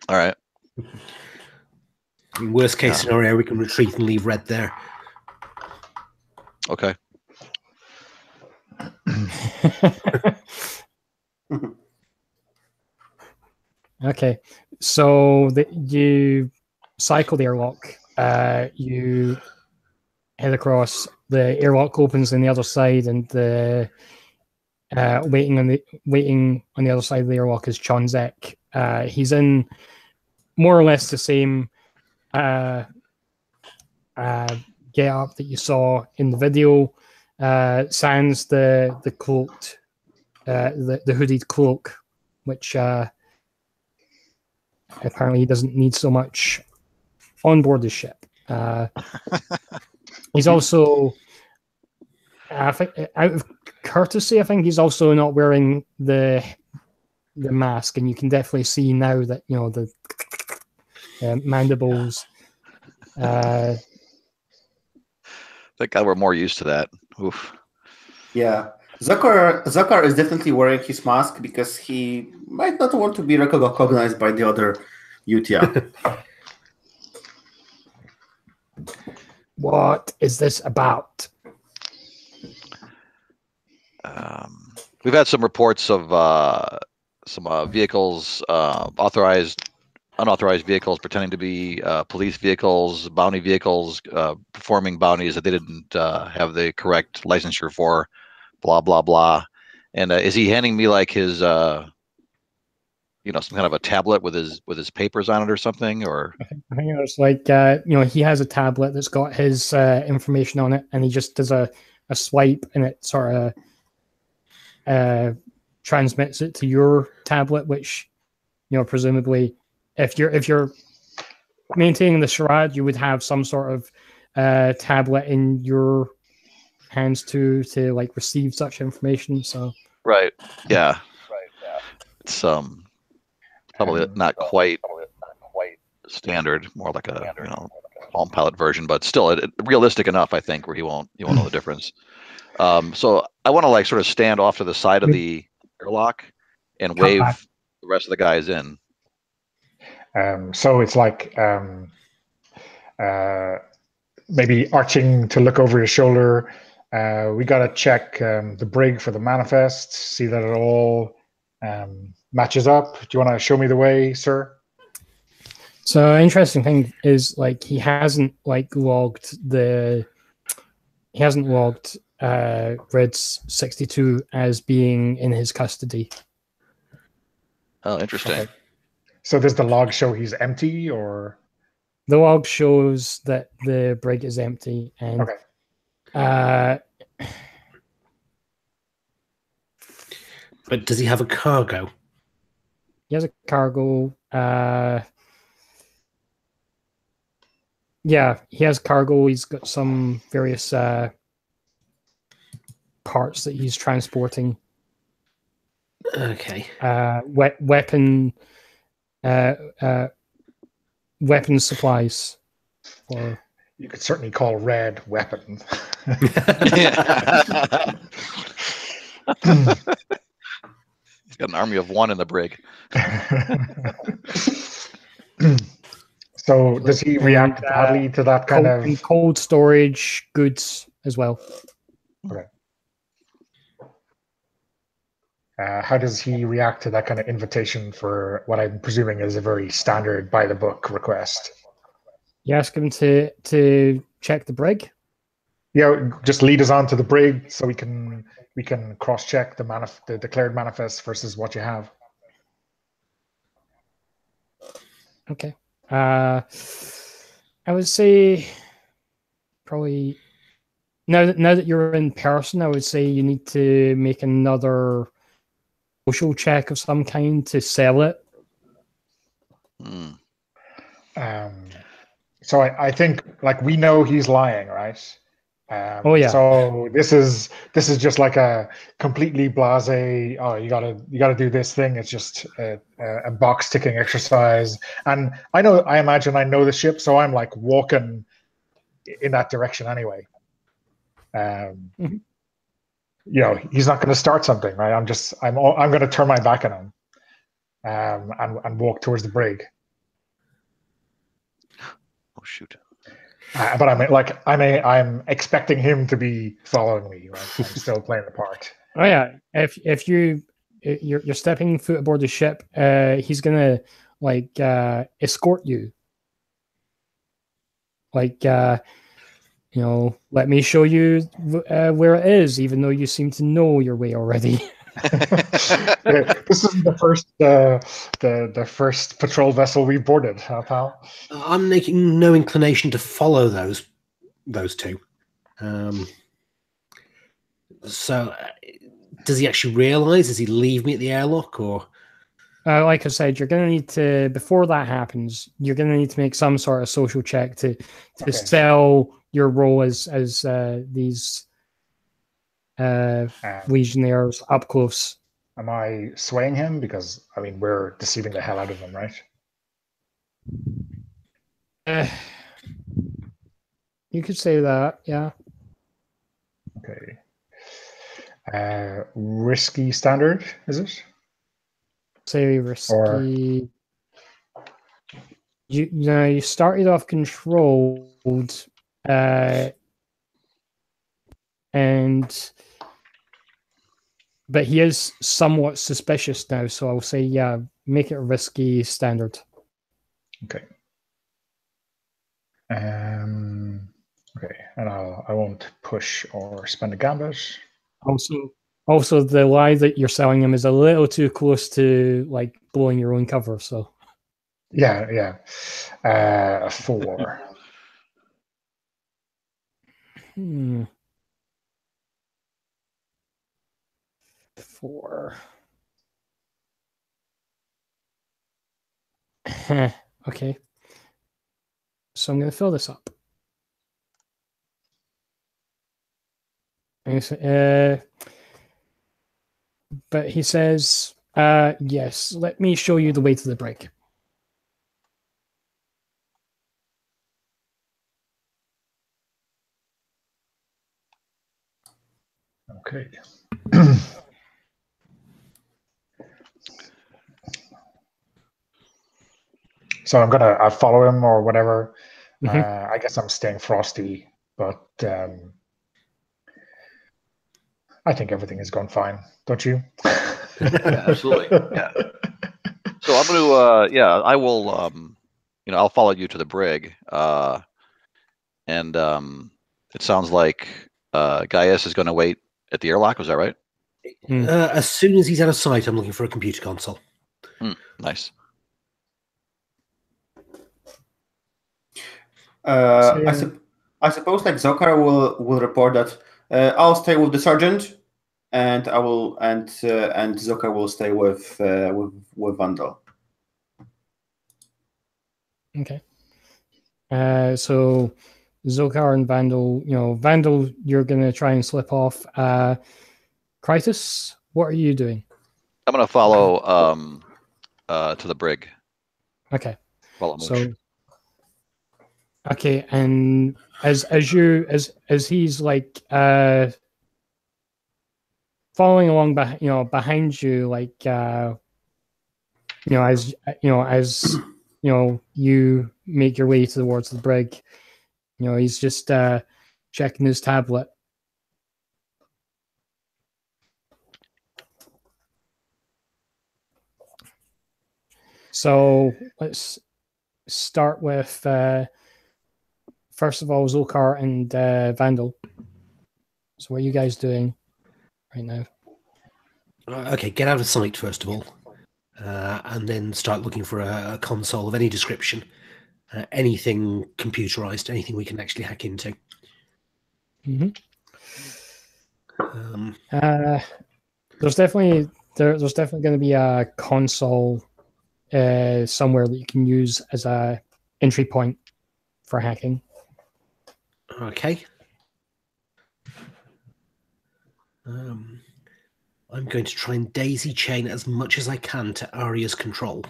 All right. In worst case scenario, we can retreat and leave Red there. Okay. Okay, so you cycle the airlock. You head across. The airlock opens on the other side, and the waiting on the other side of the airlock is Chonzek. He's in more or less the same get up that you saw in the video. Sans the cloaked, the hooded cloak, which apparently he doesn't need so much on board the ship. He's also, I think, out of courtesy, I think he's also not wearing the mask, and you can definitely see now that the mandibles. Thank God we're more used to that. Oof. Yeah. Zakar is definitely wearing his mask because he might not want to be recognized by the other Utia. What is this about? We've had some reports of some vehicles, unauthorized vehicles pretending to be police vehicles, bounty vehicles, performing bounties that they didn't have the correct licensure for, blah, blah, blah. And is he handing me like his, some kind of a tablet with his papers on it or something? Or I think it's like, he has a tablet that's got his information on it, and he just does a swipe, and it sort of transmits it to your tablet, which, presumably, if you're maintaining the charade, you would have some sort of tablet in your hands to like receive such information. So right, yeah, it's probably not quite standard, more like a Palm Pilot version, but still realistic enough, I think, where he won't know the difference. So I want to like sort of stand off to the side of the airlock and wave the rest of the guys in. So it's like maybe arching to look over your shoulder. We got to check the brig for the manifest, see that it all matches up. Do you want to show me the way, sir? So interesting thing is, like, he hasn't logged Red's 62 as being in his custody. Oh, interesting. Okay. So does the log show he's empty, or? The log shows that the brig is empty, and but does he have a cargo? He has a cargo. Yeah, he has cargo. He's got some various parts that he's transporting. Okay. Weapon supplies. Or you could certainly call Red weapon. He's got an army of one in the brig. So does he react badly to that kind of cold storage goods as well? Okay. How does he react to that kind of invitation for what I'm presuming is a very standard by the book request? You ask him to check the brig? Yeah, just lead us on to the brig so we can cross check the declared manifest versus what you have. Okay. I would say probably now that you're in person, I would say you need to make another social check of some kind to sell it. So I think, like, we know he's lying, right? Oh yeah. So this is just like a completely blasé. Oh, you gotta do this thing. It's just a box ticking exercise. And I imagine I know the ship, so I'm like walking in that direction anyway. he's not going to start something, right? I'm going to turn my back on him, and walk towards the brig. Oh shoot! But I'm expecting him to be following me. Right? I'm still playing the part. Oh yeah, if you're stepping foot aboard the ship, he's gonna escort you. Let me show you where it is, even though you seem to know your way already. This is the first patrol vessel we boarded, huh, pal? I'm making no inclination to follow those two. So, does he actually realize? Does he leave me at the airlock, or? Like I said, you're going to need to, before that happens, you're going to need to make some sort of social check to sell your role as these legionnaires up close. Am I swaying him? Because, we're deceiving the hell out of him, right? You could say that, yeah. Okay. Risky standard, is it? Say risky. You started off controlled, but he is somewhat suspicious now, so I'll say make it a risky standard. Okay. Okay, and I won't push or spend a gambit. Also, the lie that you're selling him is a little too close to blowing your own cover. So, yeah. 4. 4. Okay. So I'm going to fill this up. But he says, yes, let me show you the way to the brig. Okay. So I follow him or whatever. I guess I'm staying frosty, but I think everything is going fine, don't you? Yeah, absolutely. Yeah. So I'm going to, I will, I'll follow you to the brig. And it sounds like Gaius is going to wait at the airlock. Was that right? As soon as he's out of sight, I'm looking for a computer console. Nice. I suppose Zokar will report that I'll stay with the sergeant, and Zokar will stay with Vandal. Okay. So Zokar and Vandal, Vandal, you're gonna try and slip off. Krytus, what are you doing? I'm gonna follow to the brig. Okay. So. Okay, and as he's following along behind you, as you make your way towards the brig, he's just checking his tablet. So let's start with first of all Zokar and Vandal. So what are you guys doing right now? Okay, get out of sight first of all, and then start looking for a console of any description, anything computerized, anything we can actually hack into. There's definitely going to be a console somewhere that you can use as a entry point for hacking. Okay. I'm going to try and daisy chain as much as I can to Aria's control.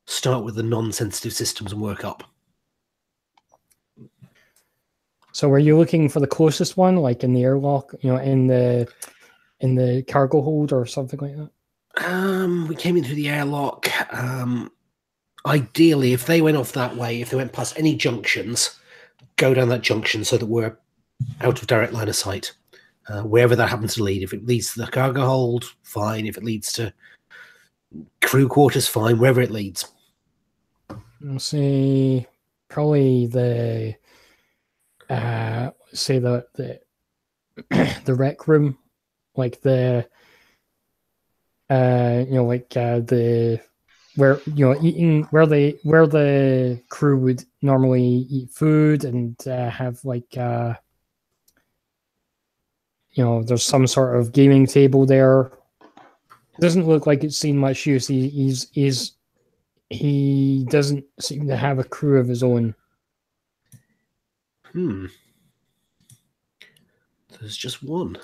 Start with the non-sensitive systems and work up. So were you looking for the closest one, like in the airlock, in the cargo hold or something like that? We came in through the airlock. Ideally, if they went off that way, if they went past any junctions, go down that junction so that we're out of direct line of sight. Wherever that happens to lead. If it leads to the cargo hold, fine. If it leads to crew quarters, fine. Wherever it leads. I'll say probably the say the the rec room, like the the where eating where the crew would normally eat food and have like there's some sort of gaming table there. It doesn't look like it's seen much use. He doesn't seem to have a crew of his own. There's just one.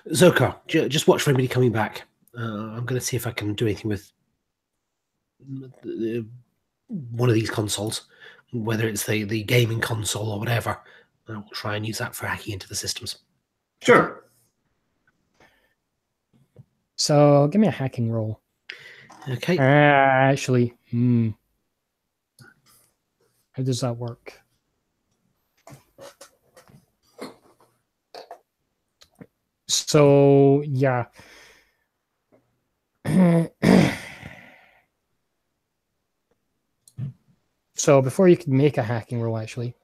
Zokar, just watch for anybody coming back. I'm going to see if I can do anything with one of these consoles, whether it's the gaming console or whatever. I'll try and use that for hacking into the systems. Sure. So give me a hacking roll. Okay. Actually, how does that work? So yeah. So before you can make a hacking roll, actually,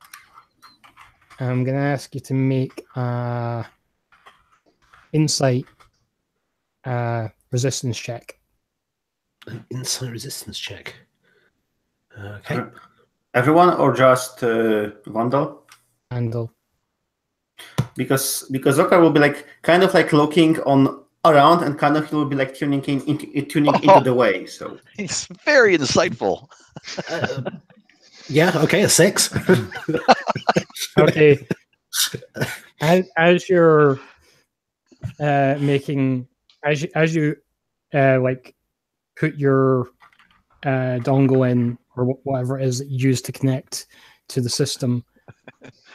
I'm going to ask you to make a insight resistance check. An insight resistance check. Okay. Everyone or just Vandal? Handle. Because Zokar will be like kind of like looking on around and kind of he will be like tuning into the way. So he's very insightful. Yeah. Okay. A 6. Okay. As you're making as you like put your dongle in or whatever it is that you use to connect to the system,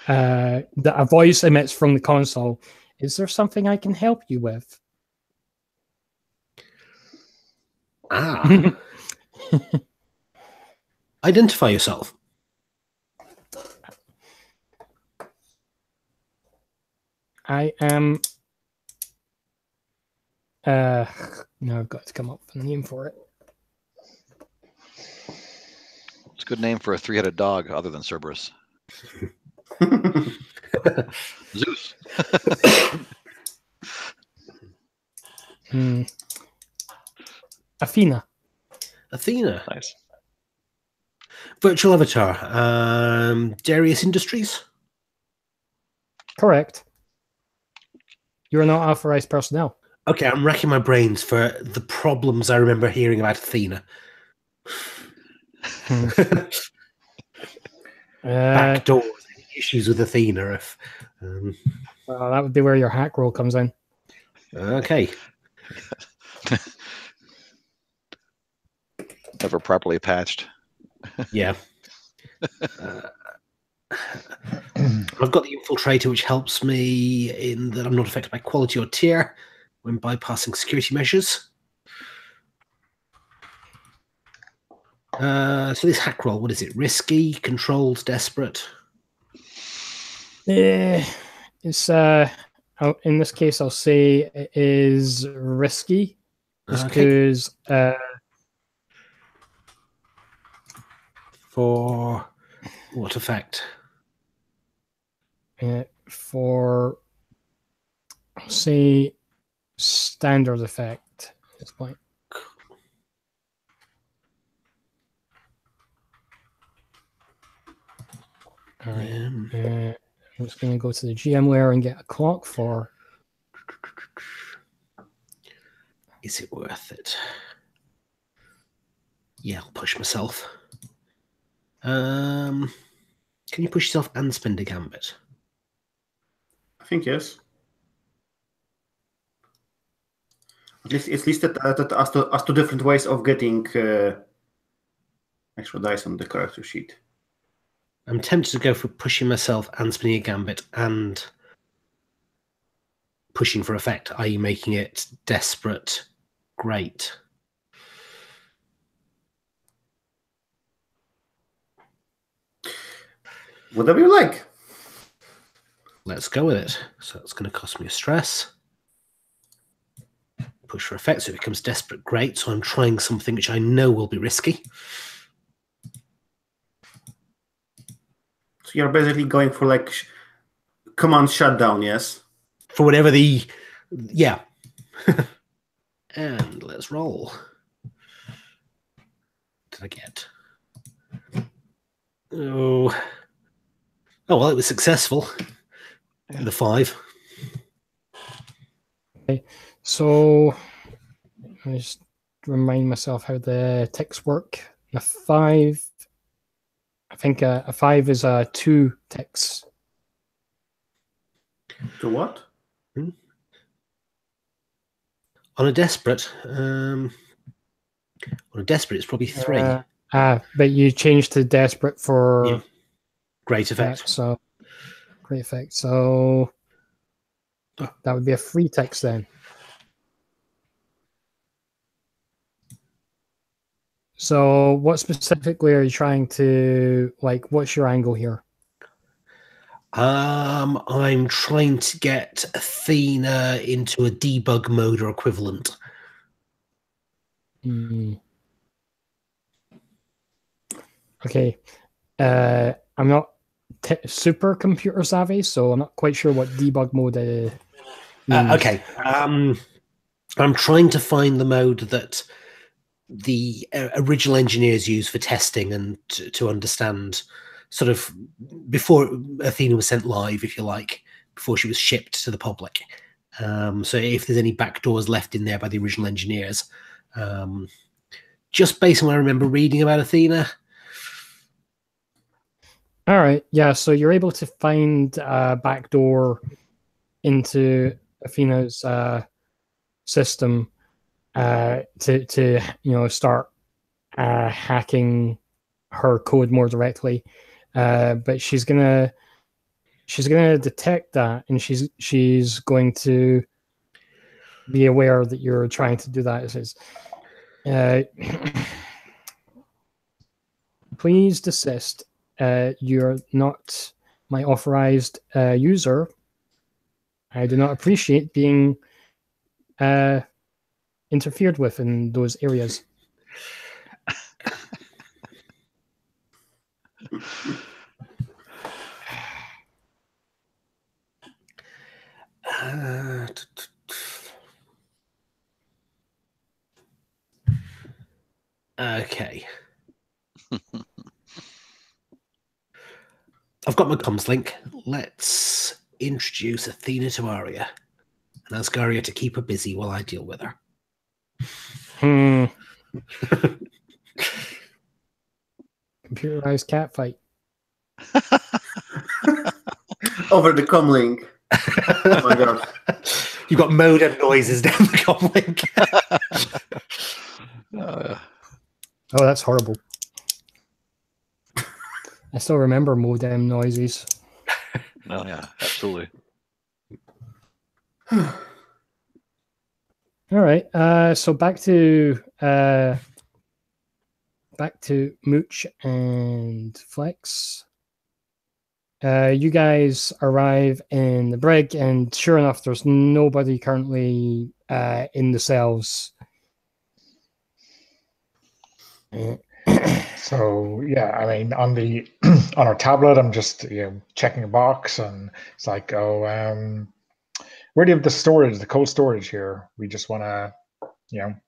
a voice emits from the console. Is there something I can help you with? Identify yourself. I am. Now I've got to come up with a name for it. It's a good name for a 3-headed dog, other than Cerberus. Zeus. Athena. Athena. Nice. Virtual avatar. Darius Industries. Correct. You are not authorized personnel. Okay, I'm racking my brains for the problems I remember hearing about Athena. Backdoors, issues with Athena. Well, that would be where your hack roll comes in. Okay. Never properly patched. Yeah. I've got the infiltrator, which helps me in that I'm not affected by quality or tier when bypassing security measures. So this hack roll, what is it? Risky, controlled, desperate? It's in this case I'll say it is risky because for what effect? For I'll say standard effect at this point. All right. I'm just going to go to the GM layer and get a clock for. Is it worth it? Yeah, I'll push myself. Can you push yourself and spend a gambit? I think yes. At least it's listed as two different ways of getting extra dice on the character sheet. I'm tempted to go for pushing myself and spinning a gambit and pushing for effect, i.e. making it desperate great. Whatever you like. Let's go with it. So it's going to cost me a stress. Push for effect, so it becomes desperate great. So I'm trying something which I know will be risky. So you're basically going for like command shutdown, yes? For whatever the... Yeah. And let's roll. What did I get? Oh, well, it was successful. The 5. Okay, so I just remind myself how the ticks work. A 5, I think a 5 is 2 ticks. To what? On a desperate, it's probably 3. But you changed to desperate for Great effect. so great effect. So that would be a 3 ticks then. So what specifically are you trying to, like, what's your angle here? I'm trying to get Athena into a debug mode or equivalent. Okay. I'm not super computer savvy, so I'm not quite sure what debug mode means. Okay. I'm trying to find the mode that the original engineers use for testing and to understand sort of before Athena was sent live, if you like, before she was shipped to the public. So if there's any backdoors left in there by the original engineers, just based on what I remember reading about Athena. All right. Yeah. So you're able to find a backdoor into Athena's system to start hacking her code more directly. But she's gonna detect that, and she's going to be aware that you're trying to do that. It says, please desist. You're not my authorized user. I do not appreciate being interfered with in those areas. Okay. I've got my comms link. Let's introduce Athena to Arya and ask Arya to keep her busy while I deal with her. Computerized cat fight. Over the comm link. Oh my god. You've got modem noises down the comm link. Oh, that's horrible. I still remember modem noises. Oh yeah, absolutely. All right. So back to Mooch and Flex. You guys arrive in the brig, and sure enough, there's nobody currently in the cells. So yeah, I mean, on the on our tablet, I'm just checking a box, and it's like, oh, where do you have the storage, the cold storage here? We just want to,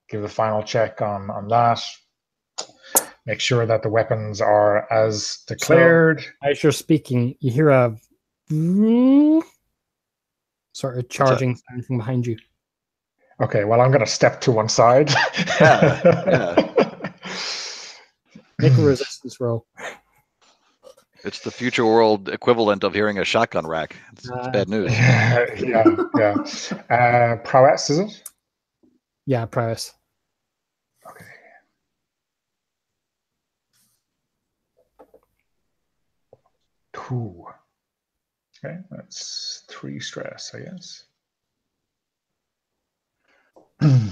give the final check on that. Make sure that the weapons are as declared. So, as you're speaking, you hear a sort of charging sound from behind you. Okay, well, I'm going to step to one side. Yeah. Make a resistance roll. It's the future world equivalent of hearing a shotgun rack. It's bad news. Yeah. Prowess, is it? Yeah, prowess. Ooh. Okay, that's 3 stress, I guess. Ooh.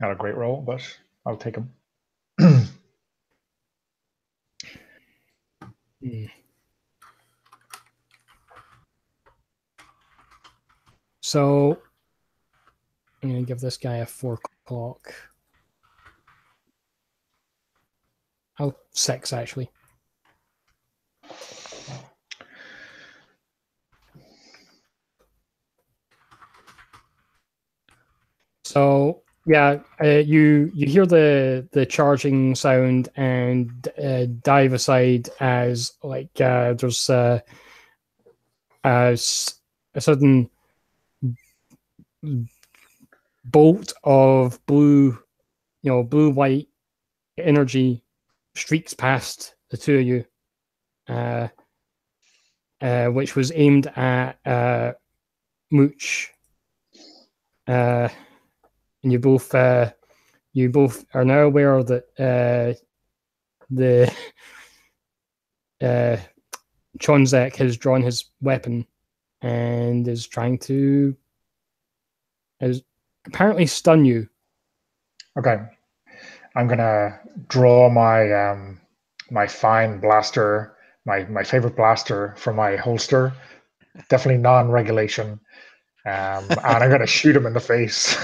Not a great roll, but I'll take him. So I'm going to give this guy a 4 o'clock. Oh, 6 actually. So yeah, you hear the charging sound and dive aside as like there's a sudden bolt of blue, blue white energy streaks past the two of you, which was aimed at Mooch. And you both are now aware that the Chonzek has drawn his weapon and is trying to apparently stun you. Okay. I'm gonna draw my my fine blaster, my favorite blaster from my holster. Definitely non-regulation. And I'm gonna shoot him in the face.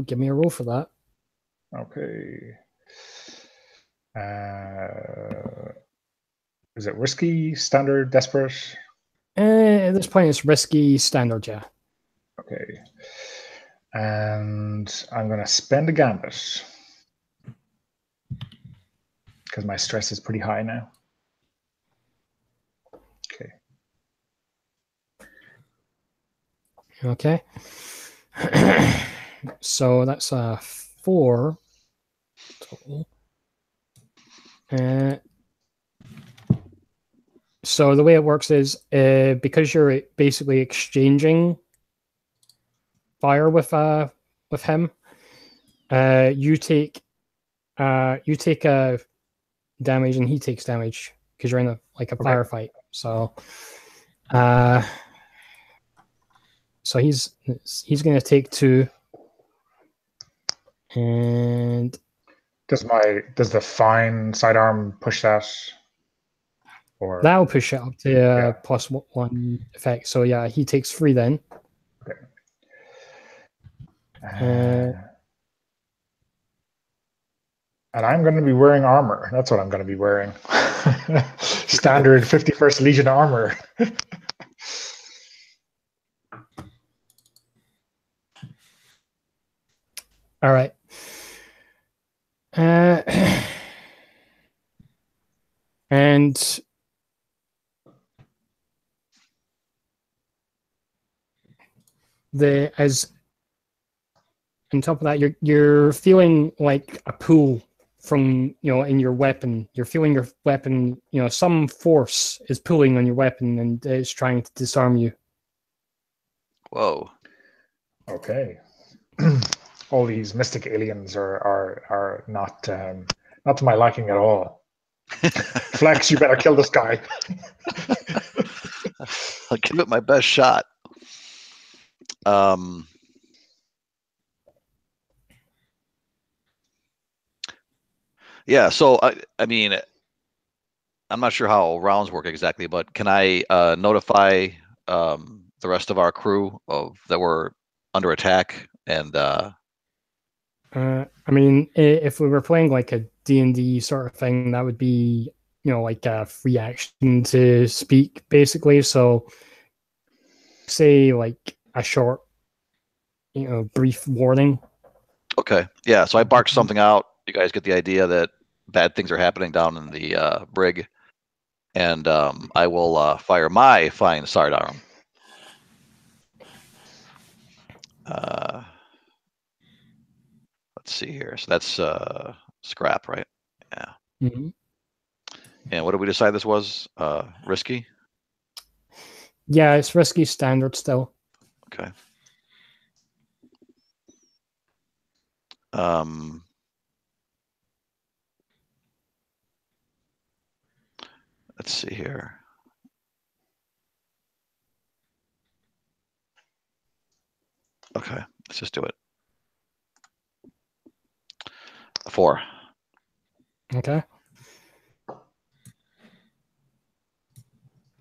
Give me a roll for that. Okay. Is it risky, standard, desperate? At this point, it's risky, standard, yeah. Okay. And I'm going to spend a gambit because my stress is pretty high now. Okay. Okay. So that's a 4 total. So the way it works is because you're basically exchanging fire with him, you take a damage and he takes damage because you're in a firefight. So so he's going to take 2. And does the fine sidearm push that? Or that'll push it up to plus 1 effect. So yeah, he takes 3 then. Okay. And I'm going to be wearing armor. That's what I'm going to be wearing. Standard 51st Legion armor. All right. And as on top of that, you're feeling like a pull from in your weapon. You're feeling your weapon. Some force is pulling on your weapon and it's trying to disarm you. Whoa. Okay. All these mystic aliens are not to my liking at all. Flex, you better kill this guy. I'll give it my best shot. Yeah, so I mean, I'm not sure how rounds work exactly, but can I notify the rest of our crew that we're under attack? And I mean, if we were playing like a D&D sort of thing, that would be like a free action to speak, basically. So say like a short, brief warning. Okay, yeah. So I bark something out. You guys get the idea that bad things are happening down in the brig, and I will fire my fine sidearm. Let's let's see here. So that's scrap, right? Yeah. Mm-hmm. And what did we decide this was? Risky? Yeah, it's risky standard still. Okay. Let's see here. Okay, let's just do it. 4. Okay.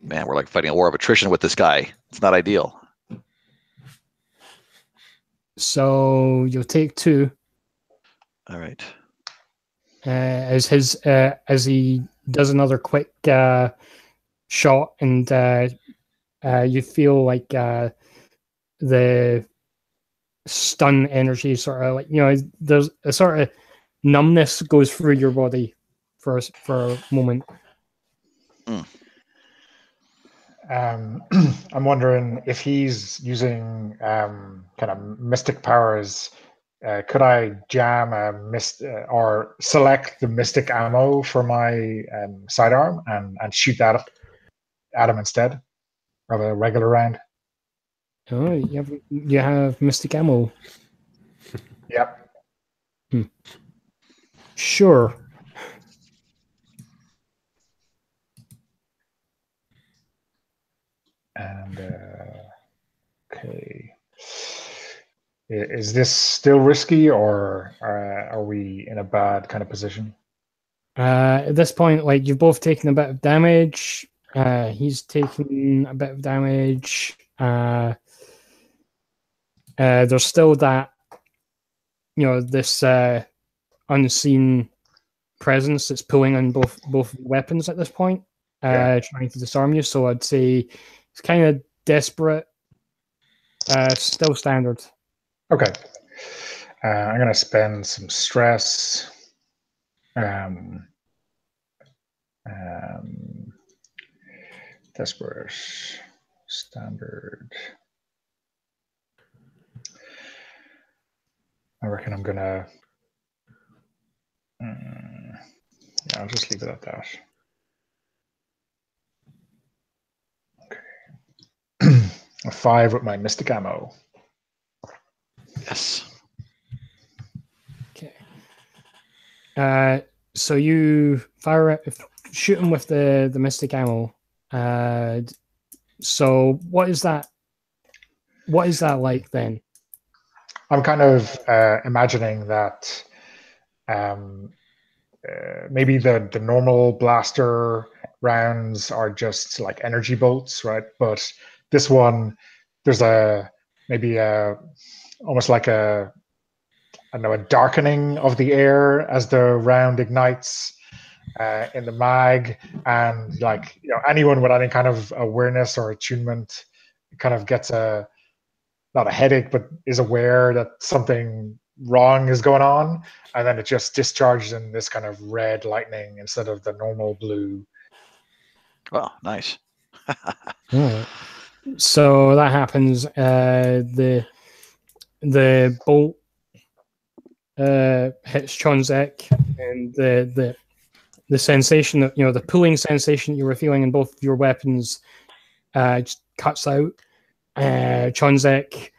Man, we're like fighting a war of attrition with this guy. It's not ideal. So you'll take 2. All right. As he does another quick shot, and you feel like the stun energy sort of like, there's a sort of numbness goes through your body for a moment. I'm wondering if he's using kind of mystic powers. Could I jam or select the mystic ammo for my sidearm and shoot that at him instead of a regular round? Oh, you have mystic ammo. Yep. Sure. And okay. Is this still risky, or are we in a bad kind of position? At this point, like, you've both taken a bit of damage. He's taken a bit of damage. There's still that, this unseen presence that's pulling on both weapons at this point, trying to disarm you. So I'd say it's kind of desperate. Still standard. Okay. I'm going to spend some stress. Desperate, standard. I reckon I'm going to... yeah, I'll just leave it at that. Okay. A 5 with my mystic ammo. Yes. Okay. So you shoot him with the mystic ammo. So what is that? What is that like then? I'm kind of imagining that maybe the normal blaster rounds are just like energy bolts, right? But this one, there's almost like a darkening of the air as the round ignites in the mag, and like, anyone with any kind of awareness or attunement kind of gets not a headache, but is aware that something wrong is going on, and then it just discharges in this kind of red lightning instead of the normal blue. Well, nice. Right. So that happens. The bolt hits Chonzek, and the sensation that, the pulling sensation you were feeling in both of your weapons just cuts out. Chonzek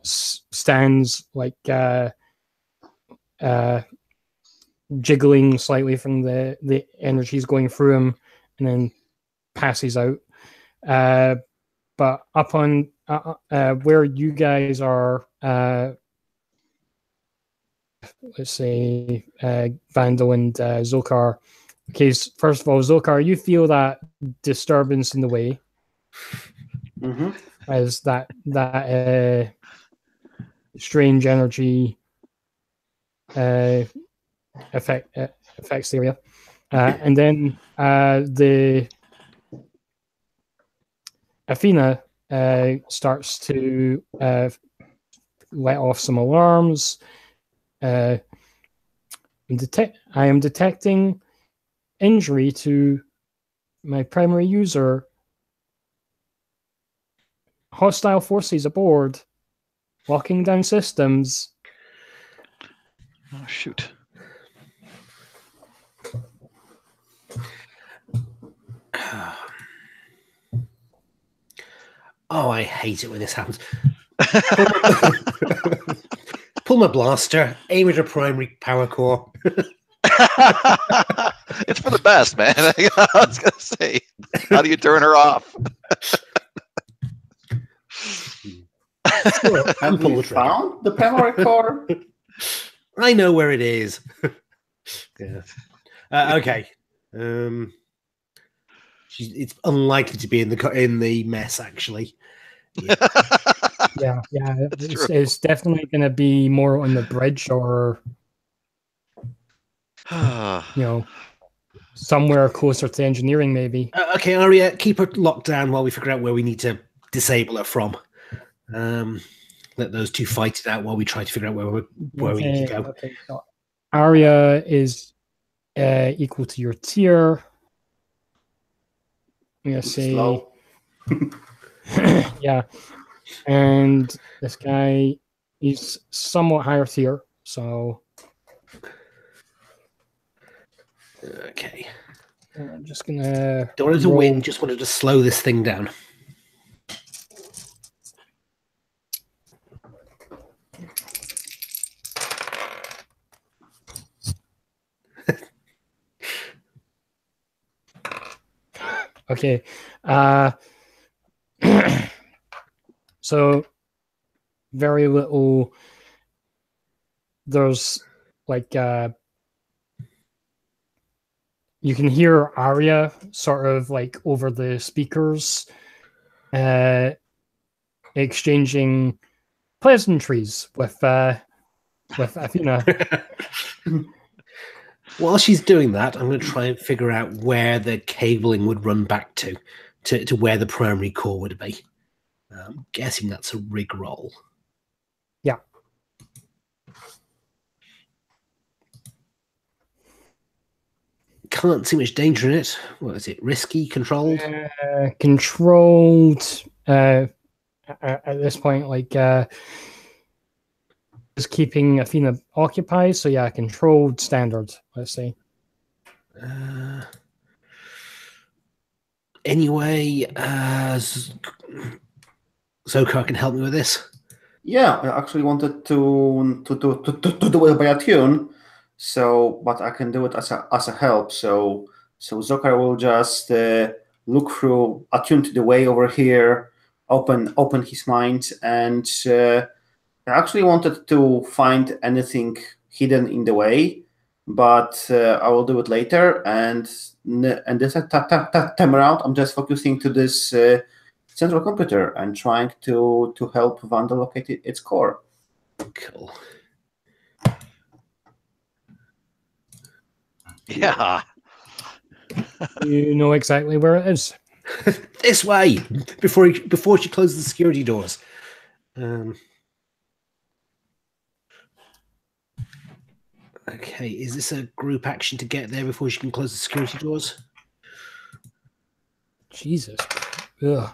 stands like jiggling slightly from the energies going through him, and then passes out. But up on where you guys are, let's say Vandal and Zokar. Okay, first of all, Zokar, you feel that disturbance in the way. Mm-hmm. As that strange energy affects the area, and then the Athena starts to let off some alarms. I am detecting injury to my primary user. Hostile forces aboard. Locking down systems. Oh, shoot. Oh, I hate it when this happens. Pull my blaster, aim at a primary power core. It's for the best, man. I was going to say, how do you turn her off? Sure, Have pull we the trigger. found the primary core? I know where it is. Yeah. Okay. It's unlikely to be in the mess, actually. Yeah, That's true. it's definitely going to be more on the bridge or somewhere closer to engineering, maybe. Okay, Arya, keep her locked down while we figure out where we need to disable her from. Let those two fight it out while we try to figure out where we need to go. Okay, so Arya is equal to your tier. I'm going to say... Slow. Yeah. And this guy, he's somewhat higher tier, so... Okay. I'm just going to... Don't wanted to win, just wanted to slow this thing down. Okay. So very little. There's like you can hear Arya sort of like over the speakers exchanging pleasantries with Athena. While she's doing that, I'm going to try and figure out where the cabling would run back to where the primary core would be. I'm guessing that's a rig roll. Yeah. Can't see much danger in it. What is it? Risky? Controlled? Controlled. At this point, like is keeping Athena occupied. So yeah, controlled standard. Let's say. Anyway, Zokar can help me with this. Yeah, I actually wanted to do it by a tune, so but I can do it as a help. So Zokar will just look through, attune to the way over here, open his mind, and I actually wanted to find anything hidden in the way, but I will do it later. And this time around, I'm just focusing to this central computer and trying to help Vanda locate its core. Cool. Yeah. You know exactly where it is. This way, before she closes the security doors. Okay, is this a group action to get there before she can close the security doors? Jesus. Ugh.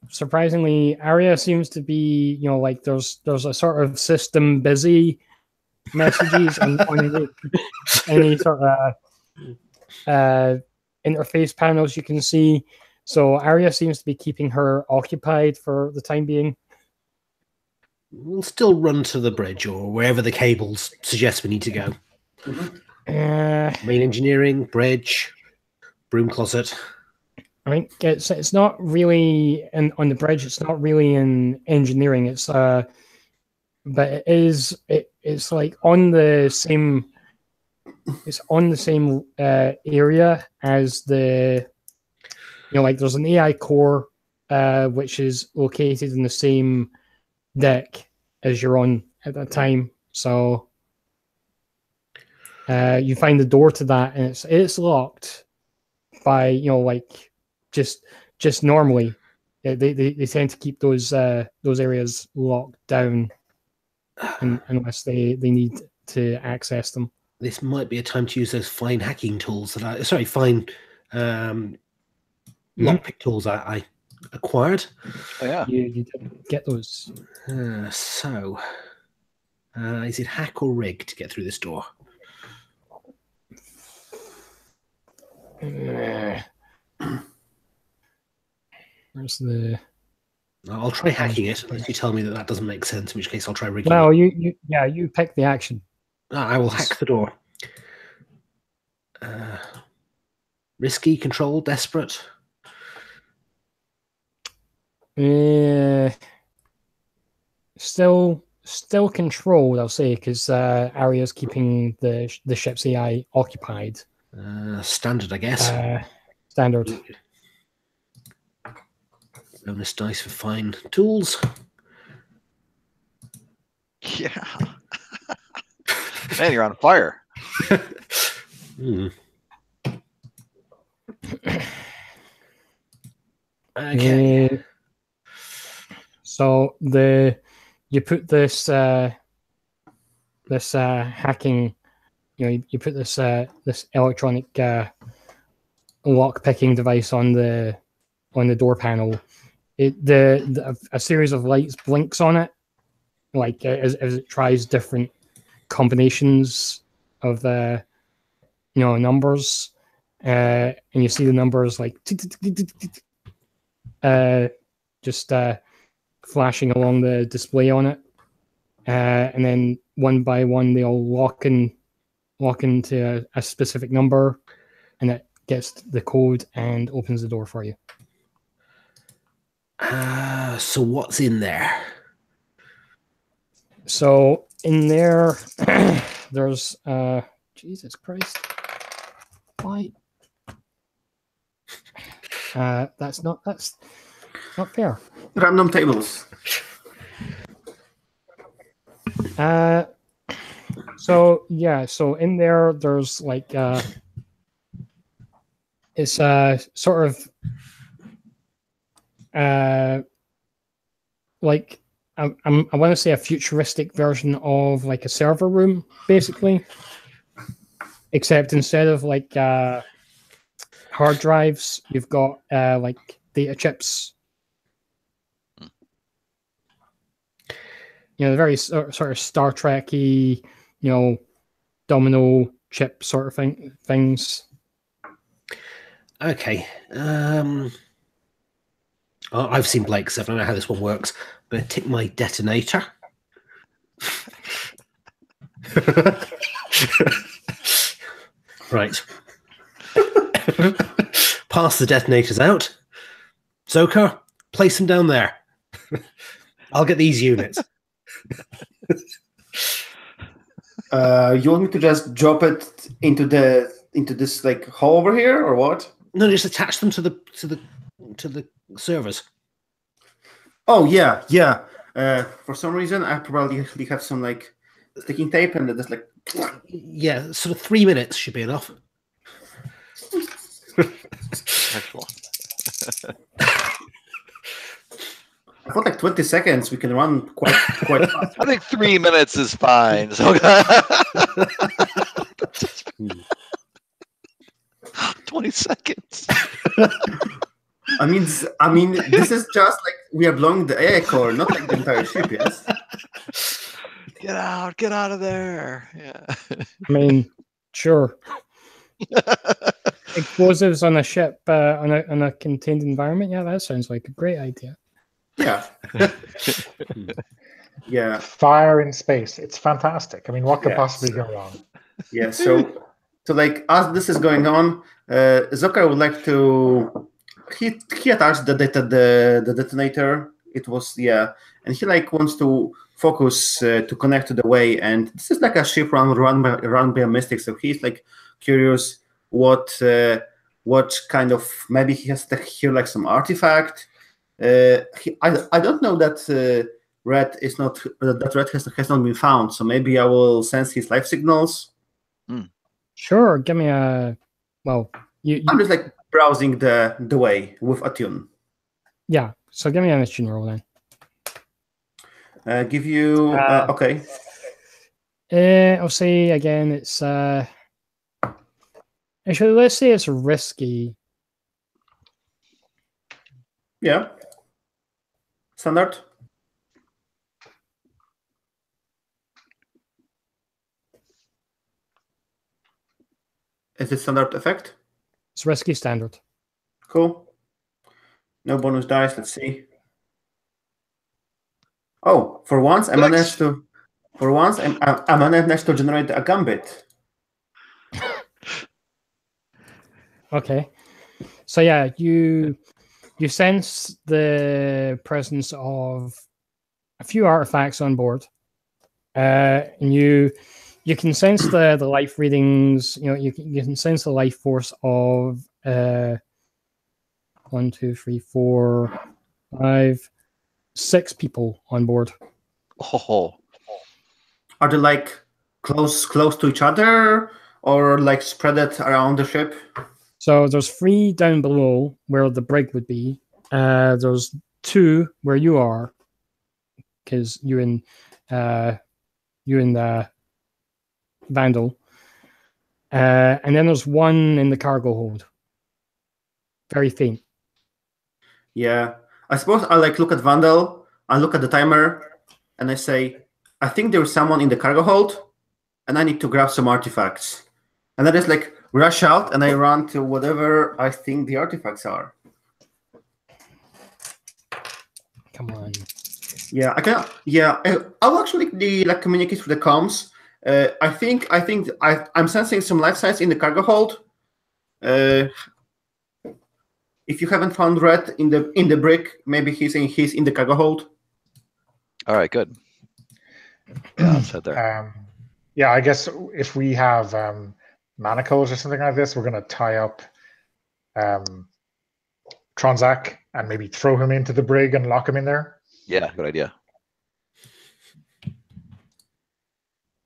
Surprisingly, Arya seems to be, like there's a sort of system busy messages on any sort of interface panels you can see. So Arya seems to be keeping her occupied for the time being. We'll still run to the bridge or wherever the cables suggest we need to go. Main engineering, bridge, broom closet. I mean, it's not really on the bridge. It's not really in engineering. It's but it is. It's like on the same. It's on the same area as the. Like there's an AI core, which is located in the same deck as you're on at that time. So you find the door to that, and it's locked by like just normally. They tend to keep those areas locked down unless they need to access them. This might be a time to use those fine hacking tools that fine lockpick tools I acquired. Oh yeah. You didn't get those. So, is it hack or rig to get through this door? Where's the? I'll try hacking it unless you tell me that doesn't make sense. In which case, I'll try rigging. Well, it. you pick the action. I will hack the door. Risky, control, desperate. Still controlled, I'll say, because Arya's keeping the ship's AI occupied. Standard, I guess. Standard. Bonus dice for fine tools. Yeah. Man, you're on fire. Okay. So you put this hacking, you put this electronic lock picking device on the door panel. A series of lights blinks on it, like as it tries different combinations of numbers, and you see the numbers like just flashing along the display on it, and then one by one they all lock into a specific number, and it gets the code and opens the door for you. So what's in there? So in there, there's Jesus Christ, why? That's not fair. Random tables. So in there's like it's sort of like I want to say a futuristic version of like a server room, basically, except instead of like hard drives, you've got like data chips. The very sort of Star Trek-y, domino chip sort of things. Okay. I've seen Blake, so I don't know how this one works. But tick my detonator. Right. Pass the detonators out. Zoka, place them down there. I'll get these units. You want me to just drop it into this like hole over here, or what? No, just attach them to the servers. Oh yeah. For some reason, I probably have some like sticking tape, and just like yeah, sort of 3 minutes should be enough. Excellent. I thought like 20 seconds we can run quite fast. I think 3 minutes is fine. So 20 seconds. I mean, this is just like we are blowing the AI core, not like the entire ship. Yes. Get out of there. Yeah. I mean, sure. Explosives on a ship, on a contained environment. Yeah, that sounds like a great idea. Yeah. Yeah. Fire in space. It's fantastic. I mean, what could possibly go wrong? Yeah. So like as this is going on, Zoka would like to. He attached the detonator. It was and he like wants to focus to connect to the way. And this is like a ship run by a mystic. So he's like curious what kind of, maybe he has to hear like some artifact. I don't know that red is not that red has not been found. So maybe I will sense his life signals. Sure, give me a I'm just like browsing the way with attune. Yeah, so give me an attune roll then. Give you okay. I'll say again it's actually let's say it's risky. Yeah. Standard. Is it standard effect? It's risky standard. Cool. No bonus dice. Let's see. Oh, for once I managed to. For once I managed to generate a gambit. Okay. So yeah, you sense the presence of a few artifacts on board, and you can sense the life readings. You can sense the life force of 1, 2, 3, 4, 5, 6 people on board. Oh, Are they like close to each other, or like spread it around the ship? So there's 3 down below where the brig would be. There's 2 where you are, because you and Vandal, and then there's 1 in the cargo hold. Very faint. Yeah, I suppose I like look at Vandal. I look at the timer, and I say, I think there's someone in the cargo hold, and I need to grab some artifacts. And I just like rush out, and I run to whatever I think the artifacts are. Come on. Yeah, I can. Yeah, I'll actually like communicate through the comms. I think I'm sensing some life signs in the cargo hold. If you haven't found Red in the brick, maybe he's in the cargo hold. all right, good. Yeah, let's head there. Yeah, I guess if we have manacles or something like this, we're going to tie up Transac and maybe throw him into the brig and lock him in there. Yeah, good idea.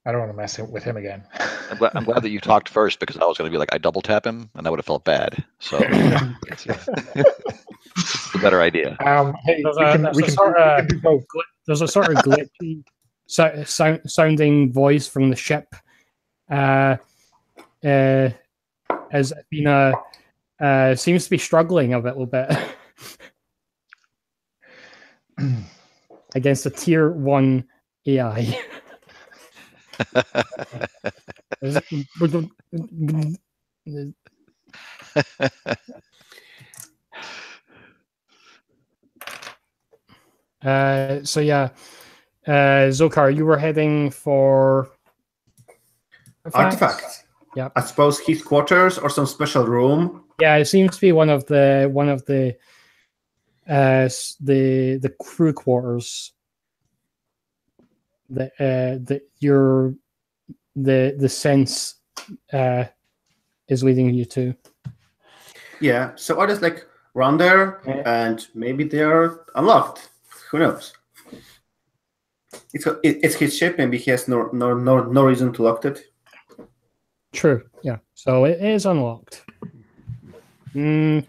I don't want to mess with him again. I'm glad that you talked first, because I was going to be like, I double tap him, and I would have felt bad. So it's a better idea. Hey, There's a sort of glitchy sounding voice from the ship, as Athena seems to be struggling a little bit against a tier 1 AI. So yeah, Zokar, you were heading for Artifacts. Yeah, I suppose his quarters or some special room. Yeah, it seems to be one of the crew quarters that the sense is leading you to. Yeah, so I just like run there, and maybe they are unlocked. Who knows? It's his ship. Maybe he has no reason to lock it. True. Yeah. So it is unlocked. Give me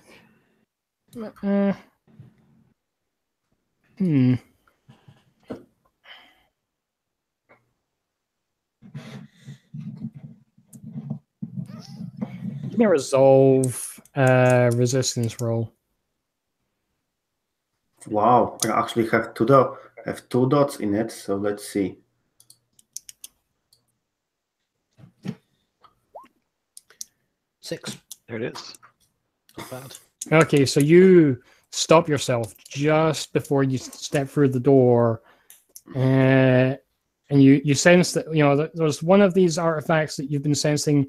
a resolve resistance roll. Wow, I actually have two dots in it. So let's see. Six. There it is. Not bad. Okay, so you stop yourself just before you step through the door, and you sense that there's one of these artifacts that you've been sensing.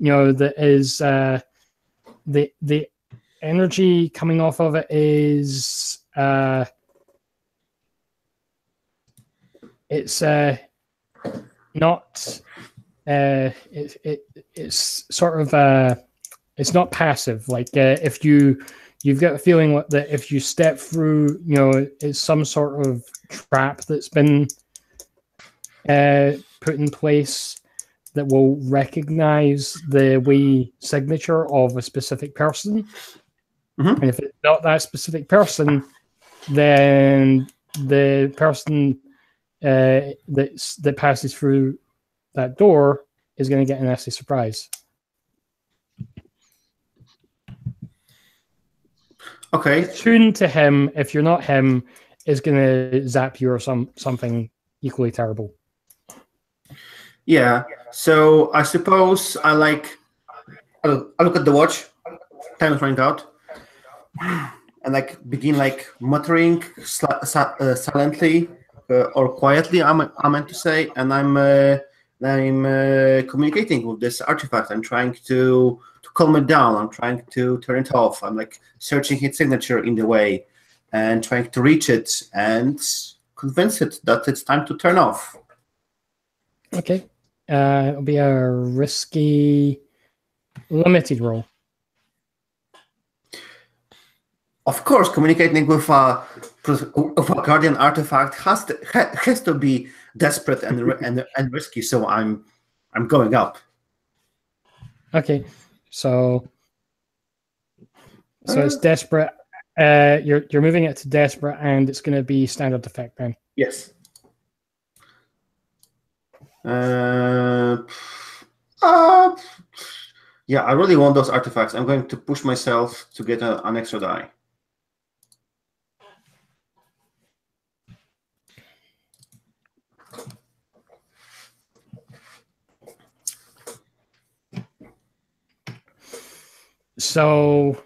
That is the energy coming off of it is it's not it's sort of it's not passive. Like if you've got a feeling that if you step through, it's some sort of trap that's been put in place that will recognize the way signature of a specific person. Mm-hmm. And if it's not that specific person, then the person that passes through that door is going to get a nasty surprise. Okay. Attuned to him, if you're not him, is going to zap you or something equally terrible. Yeah. So I suppose I look at the watch. Time is running out, and like begin like muttering silently or quietly. I meant to say, and I'm communicating with this artifact. I'm trying to calm it down. I'm trying to turn it off. I'm like searching its signature in the way and trying to reach it and convince it that it's time to turn off. Okay. It'll be a risky limited roll. Of course, communicating with a guardian artifact has to be desperate and risky. So I'm going up. Okay, so it's desperate. You're moving it to desperate, and it's going to be standard effect then. Yes. Yeah, I really want those artifacts. I'm going to push myself to get an extra die. So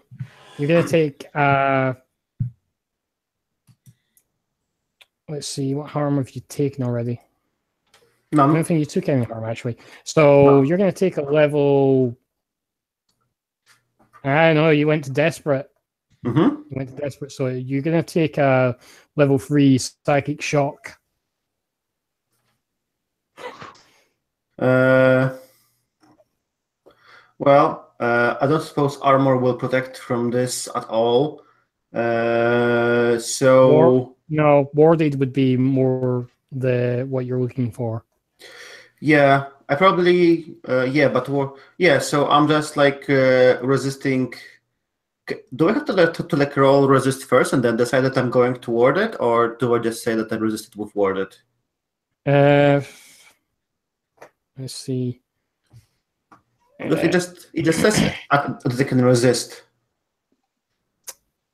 you're going to take, let's see, what harm have you taken already? None. I don't think you took any harm, actually. So you're going to take a level, I know, you went to desperate. Mm-hmm. You went to desperate, so you're going to take a level 3 psychic shock. Well, I don't suppose armor will protect from this at all. Warded would be more what you're looking for. Yeah, I probably so I'm just like resisting. Do I have to like roll resist first and then decide that I'm going toward it, or do I just say that I resisted with warded? Let's see. Because it just says that they can resist.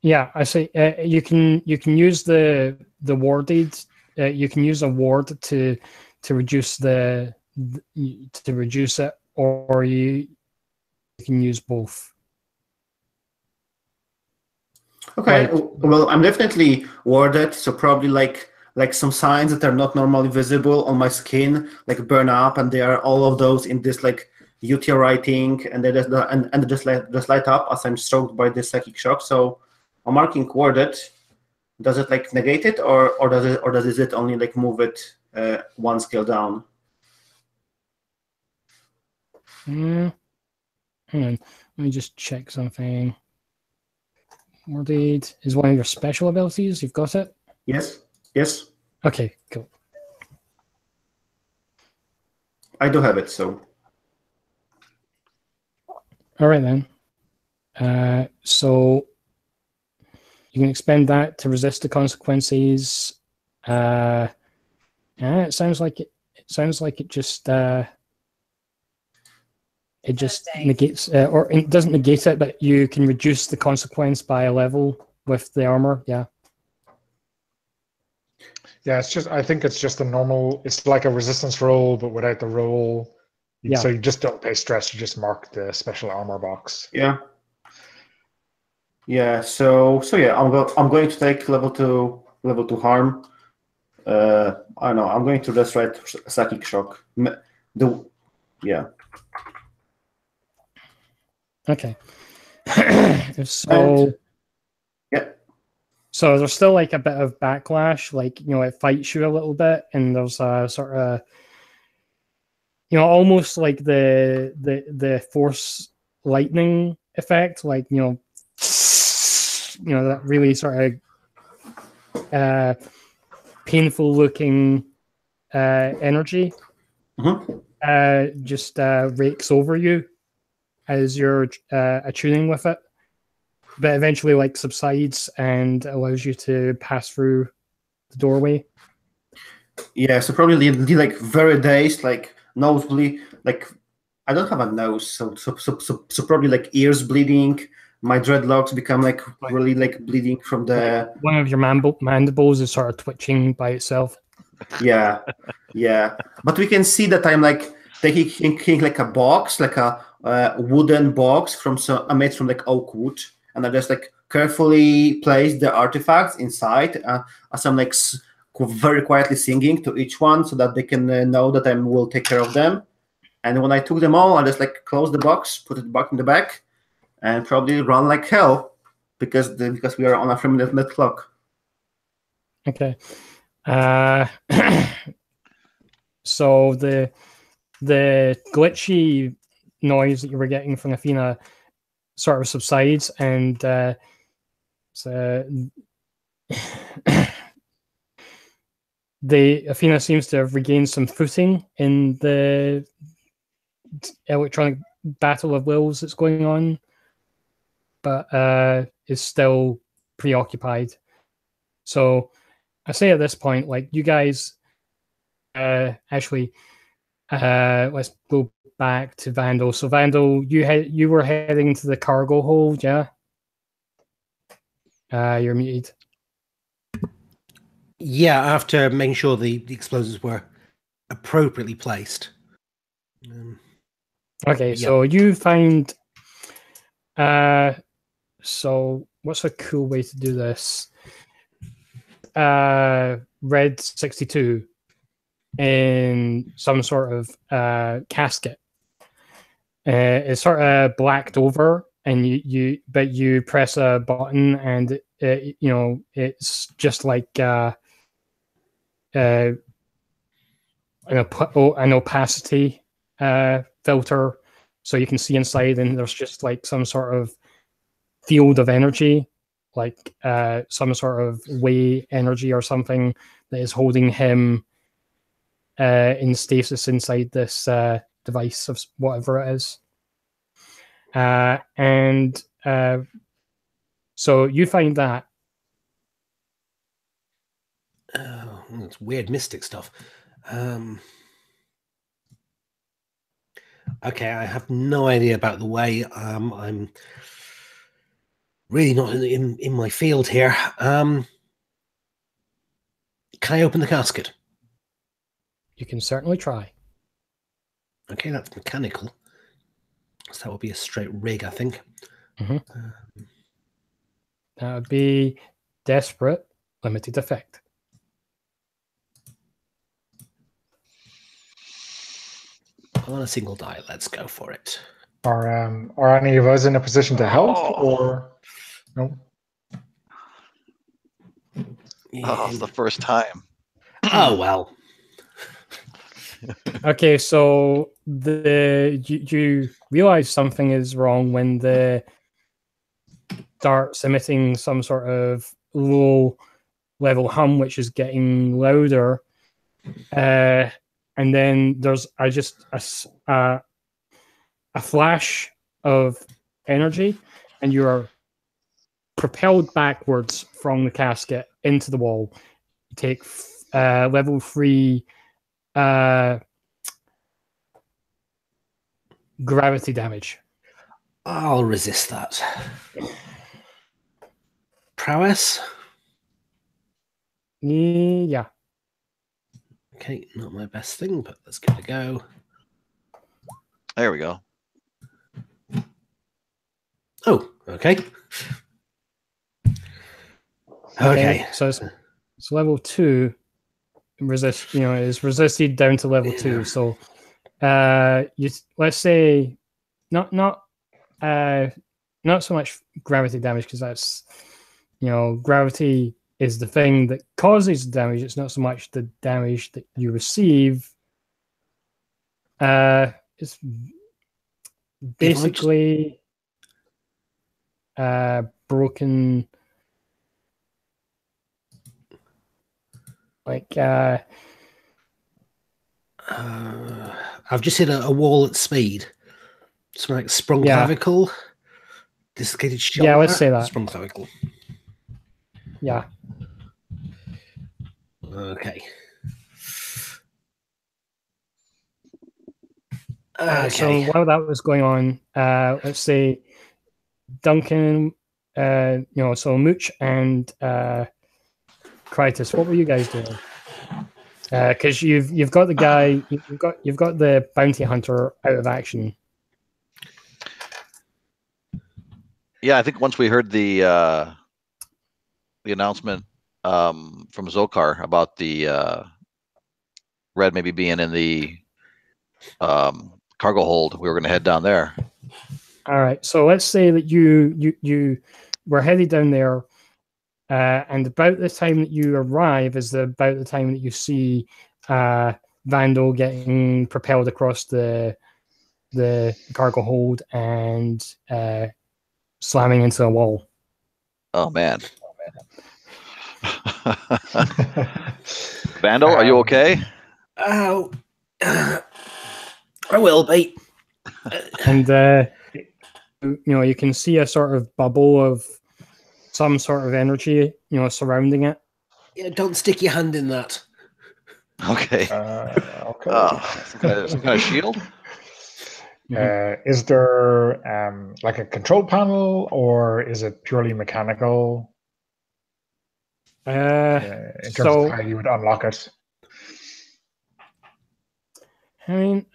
Yeah, I say you can use the warded. You can use a ward to reduce to reduce it, or you can use both. Okay, well, I'm definitely warded, so probably like some signs that are not normally visible on my skin, like burn up, and there are all of those in this like UT writing, and they just light up as I'm stroked by this psychic shock. So I'm marking warded. Does it like negate it, or does it only like move it one scale down? Hang on, let me just check something. Warded is one of your special abilities. You've got it? Yes. Okay, cool. I do have it, so. All right, then. So you can expend that to resist the consequences. It sounds like it just negates, or it doesn't negate it, but you can reduce the consequence by a level with the armor. Yeah. Yeah, I think it's just a normal, it's like a resistance roll, but without the roll. Yeah. So you just don't pay stress, you just mark the special armor box. Yeah. Yeah, so yeah, I'm going to take level 2 harm. I don't know, I'm going to just write psychic shock. Yeah. Okay. So So there's still like a bit of backlash, like, it fights you a little bit, and there's a sort of, almost like the force lightning effect, like, that really sort of painful looking energy just rakes over you as you're attuning with it. But eventually, like, subsides and allows you to pass through the doorway. Yeah, so probably the like very dazed, like nosebleed, like I don't have a nose, so probably like ears bleeding, my dreadlocks become like really like bleeding from the. One of your mandibles is sort of twitching by itself. Yeah, yeah. But we can see that I'm like taking like a box, like a wooden box made from like oak wood, and I just like carefully place the artifacts inside as I'm like very quietly singing to each one so that they can know that I will take care of them. And when I took them all, I just like close the box, put it back in the bag, and probably run like hell because we are on a 3-minute clock. Okay. So the glitchy noise that you were getting from Athena sort of subsides, and Athena seems to have regained some footing in the electronic battle of wills that's going on, but is still preoccupied. So I say at this point, like, you guys actually let's go back to Vandal. So Vandal, you were heading to the cargo hold, yeah? You're muted. Yeah, after making sure the explosives were appropriately placed. Okay, yeah. so you find so what's a cool way to do this? Red 62 in some sort of casket. It's sort of blacked over, and you press a button, and it's just like an opacity filter, so you can see inside, and there's just like some sort of field of energy, like some sort of way energy or something that is holding him in stasis inside this device of whatever it is. And so you find that. Oh, it's weird mystic stuff. Okay, I have no idea about the way. I'm really not in my field here. Can I open the casket? You can certainly try. Okay, that's mechanical. So that would be a straight rig, I think. Mm-hmm. That would be desperate, limited effect. On a single die, let's go for it. Are any of us in a position to help, or no? Oh, it's the first time. Oh well. Okay, so you realize something is wrong when the starts emitting some sort of low level hum, which is getting louder, and then there's a flash of energy, and you are propelled backwards from the casket into the wall. You take level 3 gravity damage. I'll resist that. Prowess? Yeah. Okay, not my best thing, but let's give it a go. There we go. Oh, okay. Okay. So it's level 2 is resisted down to level 2. So let's say not so much gravity damage, because that's gravity is the thing that causes damage. It's not so much the damage that you receive. It's basically broken, like I've just hit a wall at speed. Something like sprung clavicle, dislocated shoulder. Yeah, let's say that. Sprung clavicle. Yeah. Okay. So while that was going on, let's say Duncan, so Mooch and Krytus, what were you guys doing? Because you've got the guy, you've got the bounty hunter out of action. Yeah, I think once we heard the announcement from Zokar about the Red maybe being in the cargo hold, we were going to head down there. All right, so let's say that you were headed down there, and about the time that you arrive is about the time that you see Vandal getting propelled across the cargo hold and slamming into a wall. Oh man. Vandal, are you okay? Oh, I will be. And you can see a sort of bubble of some sort of energy, surrounding it. Yeah, don't stick your hand in that. Okay. Okay. Some kind of shield? Is there like a control panel, or is it purely mechanical? In terms of how you would unlock it. I mean,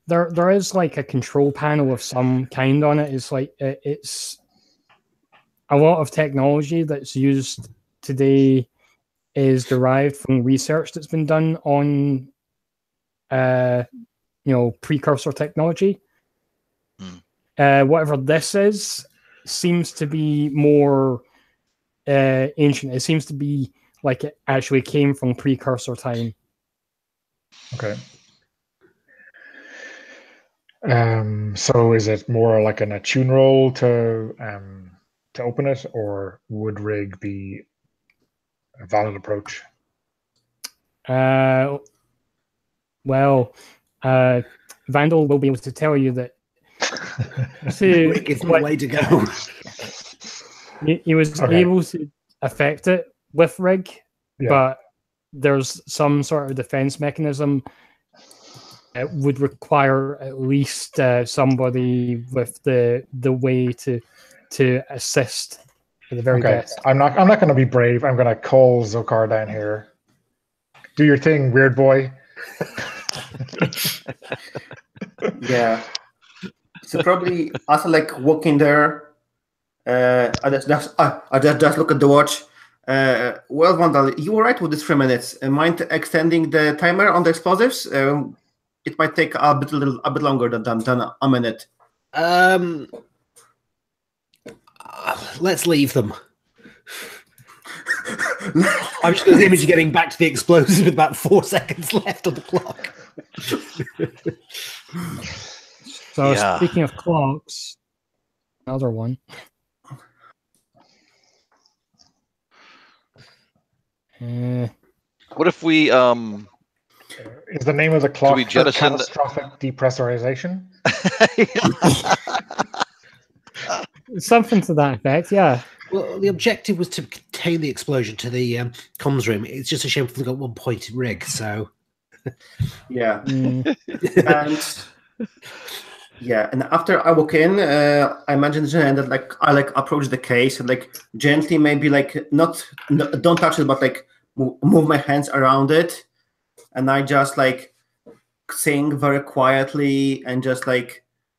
there is like a control panel of some kind on it. It's like it's a lot of technology that's used today is derived from research that's been done on precursor technology. Whatever this is seems to be more ancient. It seems to be like it actually came from precursor time. Okay. So is it more like an attune roll to open it, or would rig be a valid approach? Vandal will be able to tell you that Rig is the way to go. He was able to affect it with rig, but there's some sort of defense mechanism. It would require at least somebody with the way to assist at the very best. I'm not going to be brave. I'm going to call Zokar down here. Do your thing, weird boy. Yeah. So probably after like walking there, I just look at the watch. Well, Vandal, you were right with this 3 minutes. Mind extending the timer on the explosives? It might take a bit longer than a minute. Let's leave them. I'm just going to image you getting back to the explosives with about 4 seconds left on the clock. So speaking of clocks, another one. What if we is the name of the clock we jettison catastrophic depressurization? Something to that effect, yeah. Well, the objective was to contain the explosion to the comms room. It's just a shame we've got one point in rig, so... Yeah. And after I walk in, I imagine that I approach the case and gently, maybe not don't touch it, but move my hands around it, and I just sing very quietly and just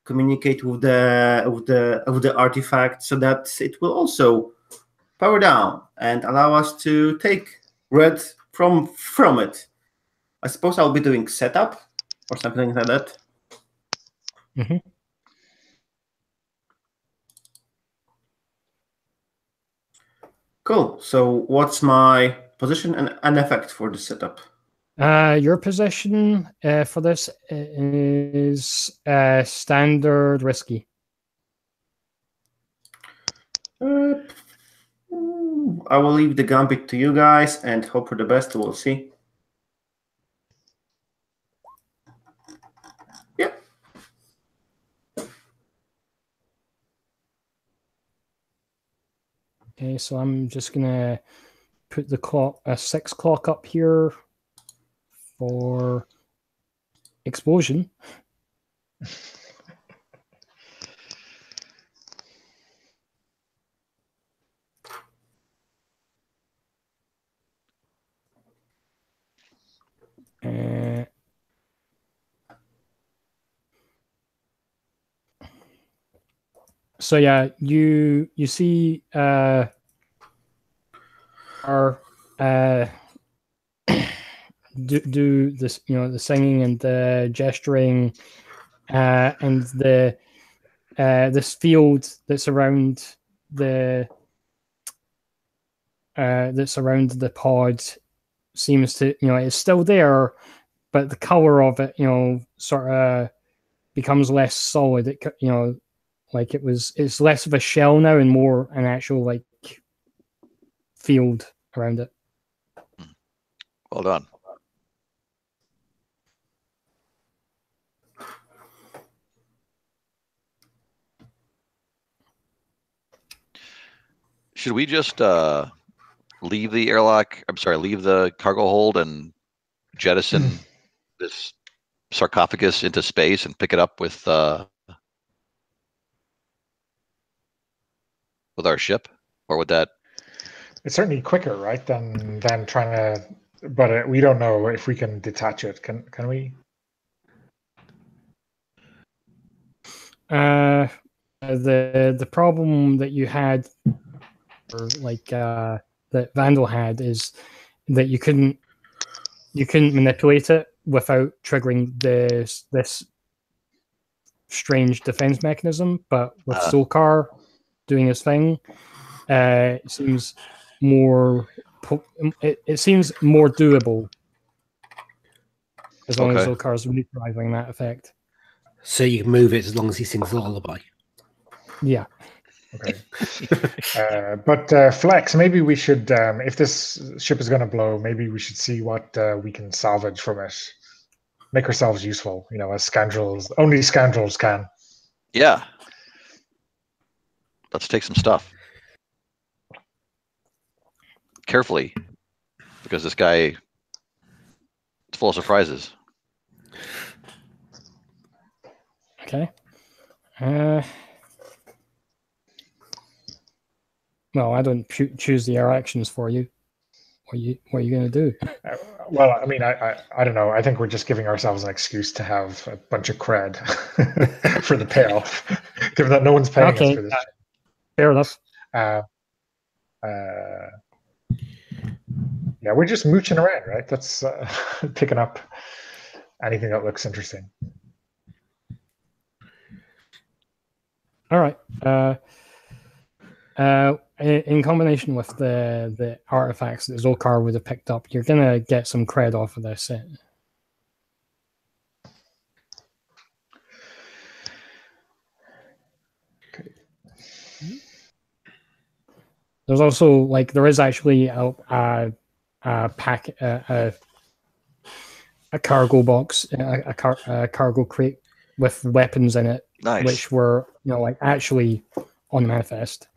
communicate with the artifact so that it will also power down and allow us to take red from it. I suppose I'll be doing setup or something like that. Mm-hmm. Cool. So what's my position and effect for the setup? Your position for this is standard risky. I will leave the gambit to you guys and hope for the best. We'll see. Yeah. Okay, so I'm just gonna put the clock, 6 o'clock up here for explosion. So yeah, you see our do this, the singing and the gesturing, and the this field that's around the pod seems to, it's still there, but the color of it, sort of becomes less solid. It, like it's less of a shell now and more an actual like field around it. Well done. Should we just leave the airlock? I'm sorry, leave the cargo hold and jettison this sarcophagus into space and pick it up with our ship, or would that? It's certainly quicker, right, than trying to. But we don't know if we can detach it. Can we? The problem that you had, or like that Vandal had, is that you couldn't manipulate it without triggering this strange defense mechanism. But with Zolkar doing his thing, it seems more doable as long as Zolkar's neutralizing that effect. So you can move it as long as he sings the lullaby. Yeah. Okay. But Flex, maybe we should, if this ship is going to blow, maybe we should see what we can salvage from it. Make ourselves useful, as scoundrels. Only scoundrels can. Yeah. Let's take some stuff. Carefully, because this guy is full of surprises. Okay. Well, I don't choose the air actions for you. What are you going to do? Well, I mean, I don't know. I think we're just giving ourselves an excuse to have a bunch of cred for the payoff, given that no one's paying us for this. Fair enough. Yeah, we're just mooching around, right? That's picking up anything that looks interesting. All right. In combination with the artifacts that Zolkar would have picked up, you're gonna get some cred off of this. Okay. There's also there is actually a cargo box, a cargo crate with weapons in it, Nice. which were actually on the manifest.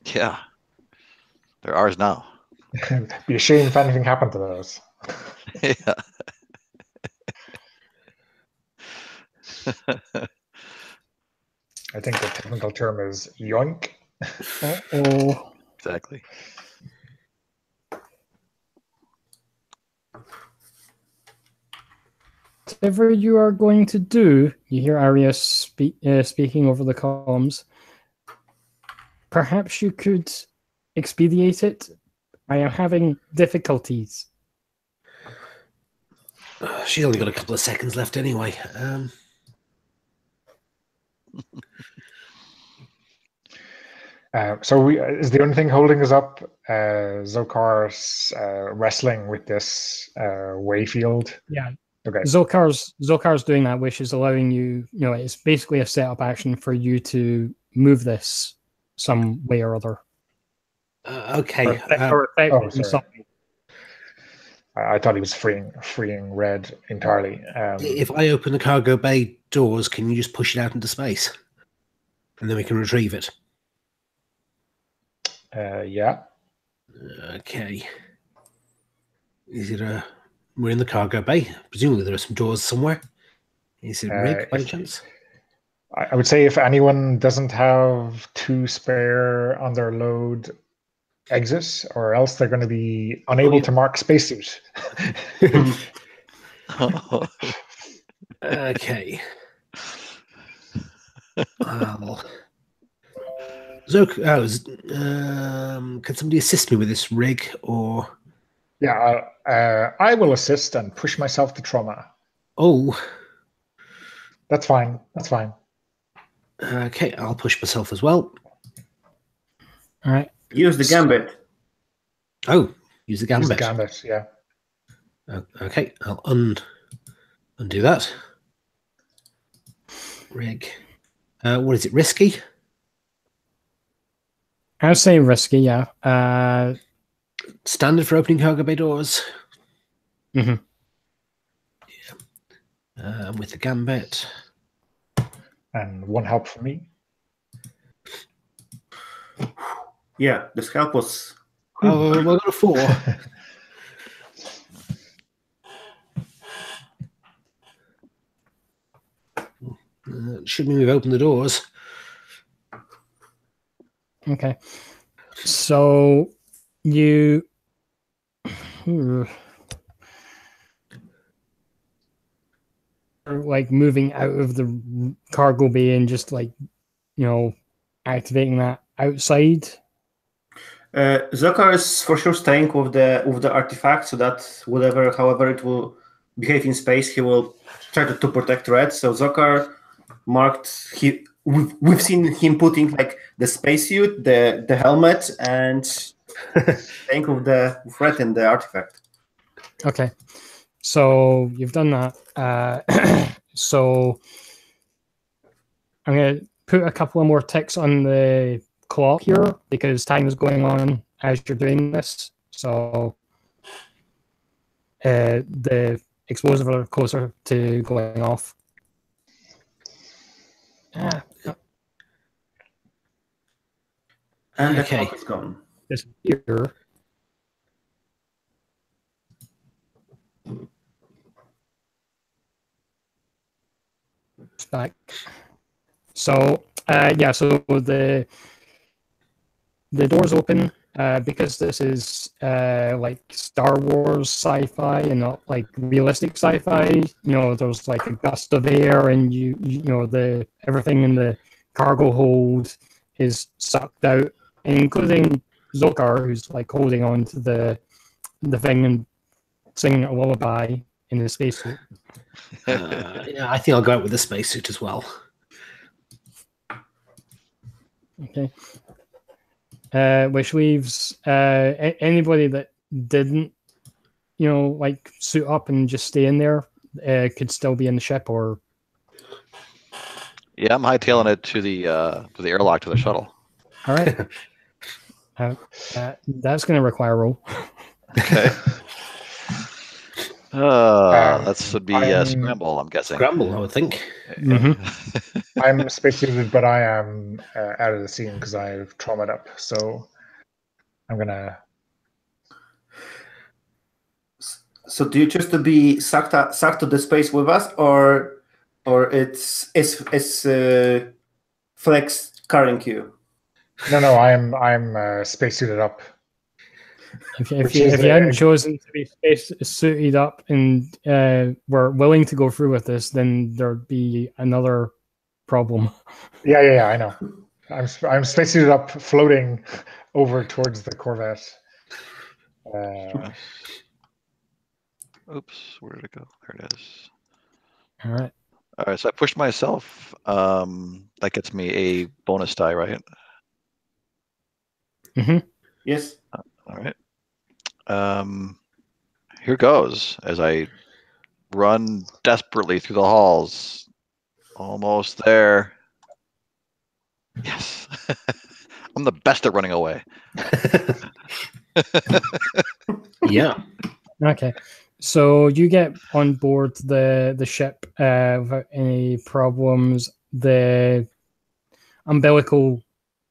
Yeah, they're ours now. Be a shame if anything happened to those. Yeah. I think the technical term is yoink. Uh-oh. Exactly. Whatever you are going to do, you hear Arya speaking over the comms. Perhaps you could expedite it. I am having difficulties. She's only got a couple of seconds left anyway. So is the only thing holding us up Zolkar's wrestling with this wayfield? Yeah. Okay. Zolkar's doing that, which is allowing you, it's basically a setup action for you to move this some way or other. Okay. Something. I thought he was freeing Red entirely. If I open the cargo bay doors, can you just push it out into space? And then we can retrieve it. Yeah. Okay. Is it we're in the cargo bay. Presumably there are some doors somewhere. Is it rigged by chance? I would say if anyone doesn't have 2 spare on their load exits, or else they're going to be unable to mark spacesuit. Okay. Well, Can somebody assist me with this rig or? Yeah, I will assist and push myself to trauma. Oh, that's fine. That's fine. Okay, I'll push myself as well. All right. Use the gambit. Oh, use the gambit. Use the gambit, yeah. Okay, I'll undo that. Rig. What is it? Risky? I'd say risky, yeah. Standard for opening cargo bay doors. Mm-hmm. Yeah. With the gambit. And one help for me. Yeah, this help was. Oh, well, I got a 4. Should mean we've opened the doors. Okay. So you like moving out of the cargo bay and just like, activating that outside. Zokar is for sure staying with the artifact, so that however it will behave in space, he will try to protect Red. So Zokar marked we've seen him putting like the spacesuit, the helmet, and staying with Red in the artifact. Okay. So you've done that. So I'm gonna put a couple of more ticks on the clock here because time is going on as you're doing this. So the explosives are closer to going off. And the Okay. clock is gone. This here. Back. So so the doors open because this is like Star Wars sci-fi and not like realistic sci-fi. There's like a gust of air and the everything in the cargo hold is sucked out, including Zokar, who's like holding on to the thing and singing a lullaby in his spacesuit. Yeah, I think I'll go out with the spacesuit as well. Okay. Which leaves anybody that didn't, like suit up and just stay in there could still be in the ship, or. Yeah, I'm hightailing it to the airlock to the shuttle. All right. That's going to require a roll. Okay. That would be scramble, I'm guessing. Scramble, I would think. Mm-hmm. I'm spacesuited, but I am out of the scene because I've traumatized up. So I'm gonna. So do you choose to be sucked to the space with us, or it's Flex carrying you? No, I'm spacesuited up. If you hadn't chosen to be space suited up and were willing to go through with this, then there'd be another problem. Yeah, I know. I'm spacesuited up, floating over towards the Corvette. Oops, where did it go? There it is. All right. So I pushed myself. That gets me a bonus die, right? Mm-hmm. Yes. All right. Here goes as I run desperately through the halls. Almost there. Yes. I'm the best at running away. Yeah. Okay. So you get on board the ship without any problems. The umbilical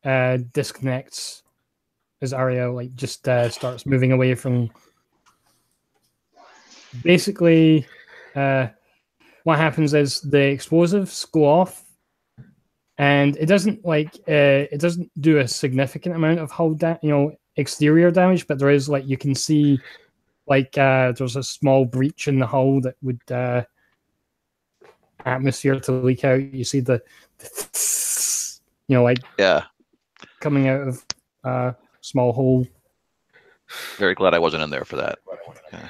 disconnects as Arya just starts moving away from. Basically, what happens is the explosives go off, and it doesn't do a significant amount of hull exterior damage, but there is you can see there's a small breach in the hull that would atmosphere to leak out. You see the yeah. coming out of a small hole. Very glad I wasn't in there for that. Yeah.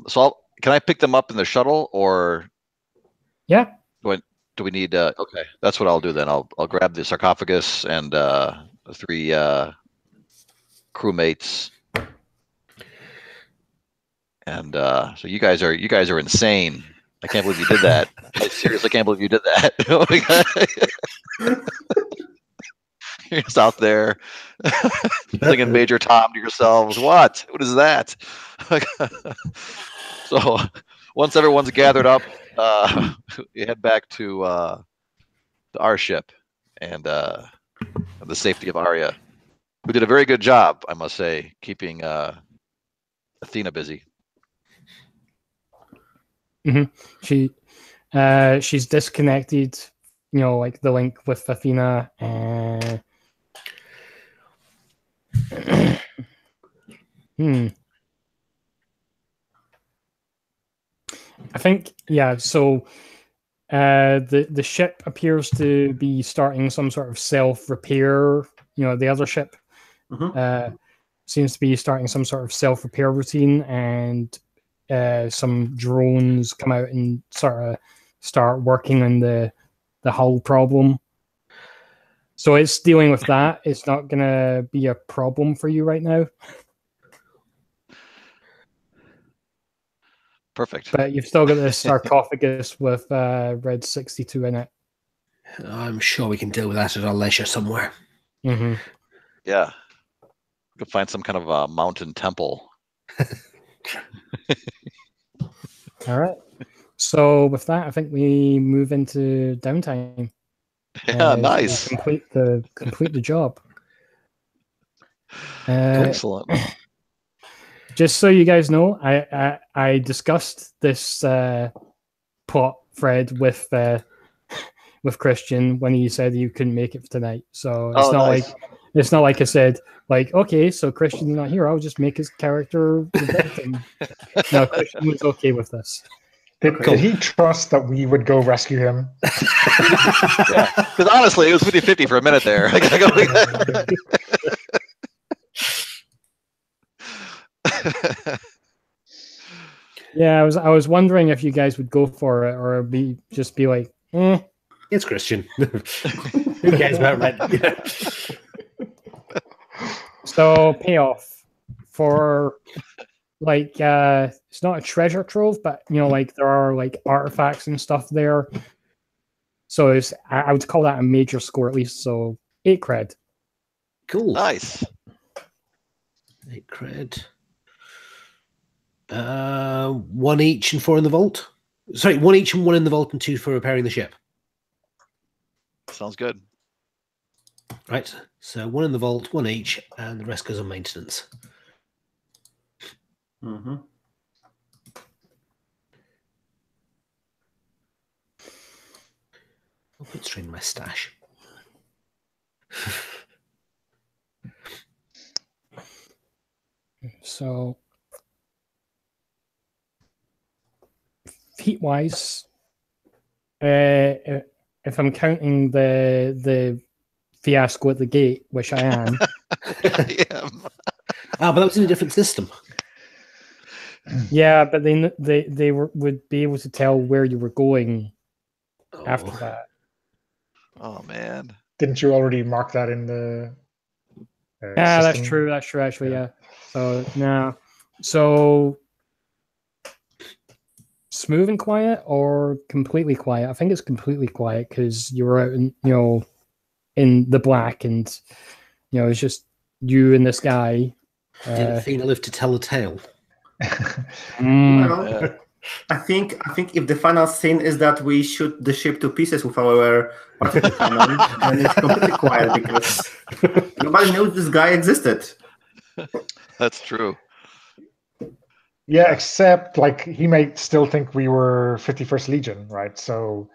So can I pick them up in the shuttle, or Yeah. do we need? Okay, that's what I'll do then. I'll grab the sarcophagus and the 3 crewmates. And so you guys are insane. I can't believe you did that. I seriously can't believe you did that. Oh my God. You're just out there singing Major Tom to yourselves. What is that? So once everyone's gathered up, we head back to our ship and the safety of Arya, who did a very good job, I must say, keeping Athena busy. Mm-hmm. She's disconnected, like the link with Athena. I think, so the ship appears to be starting some sort of self-repair. The other ship seems to be starting some sort of self-repair routine, and some drones come out and sort of start working on the hull problem. So it's dealing with that. It's not going to be a problem for you right now. Perfect. But you've still got this sarcophagus with Red 62 in it. I'm sure we can deal with that at our leisure somewhere. Mm-hmm. Yeah. We could find some kind of a mountain temple. All right. So with that, I think we move into downtime. Yeah, nice. So complete the job. Excellent. Just so you guys know, I discussed this plot thread with Christian when he said he couldn't make it for tonight. So it's not like I said, like, okay, so Christian's not here, I'll just make his character the victim. No, Christian was okay with this. Did he trust that we would go rescue him? Yeah, because honestly, it was 50-50 for a minute there. Yeah, I was wondering if you guys would go for it or just be like, It's Christian. Who cares about Red? So payoff for it's not a treasure trove, but like there are like artifacts and stuff there. So I would call that a major score at least. So 8 cred. Cool. Nice. 8 cred. 1 each and 4 in the vault. Sorry, 1 each and 1 in the vault and 2 for repairing the ship. Sounds good. Right. So 1 in the vault, 1 each, and the rest goes on maintenance. Mm-hmm. I'll put straight in my stash. So feat-wise, if I'm counting the fiasco at the gate, which I am. Yeah. But that was in a different system. Yeah, but they would be able to tell where you were going after that. Oh man! Didn't you already mark that in the? Yeah, system? that's true. That's true. Actually, yeah. So no, so smooth and quiet or completely quiet. I think it's completely quiet because you were out in the black, and it's just you and this guy. Did Athena live to tell a tale? Well, I think if the final scene is that we shoot the ship to pieces with our particle cannon, then it's completely quiet because nobody knows this guy existed. That's true. Yeah, except like he might still think we were 51st Legion, right? So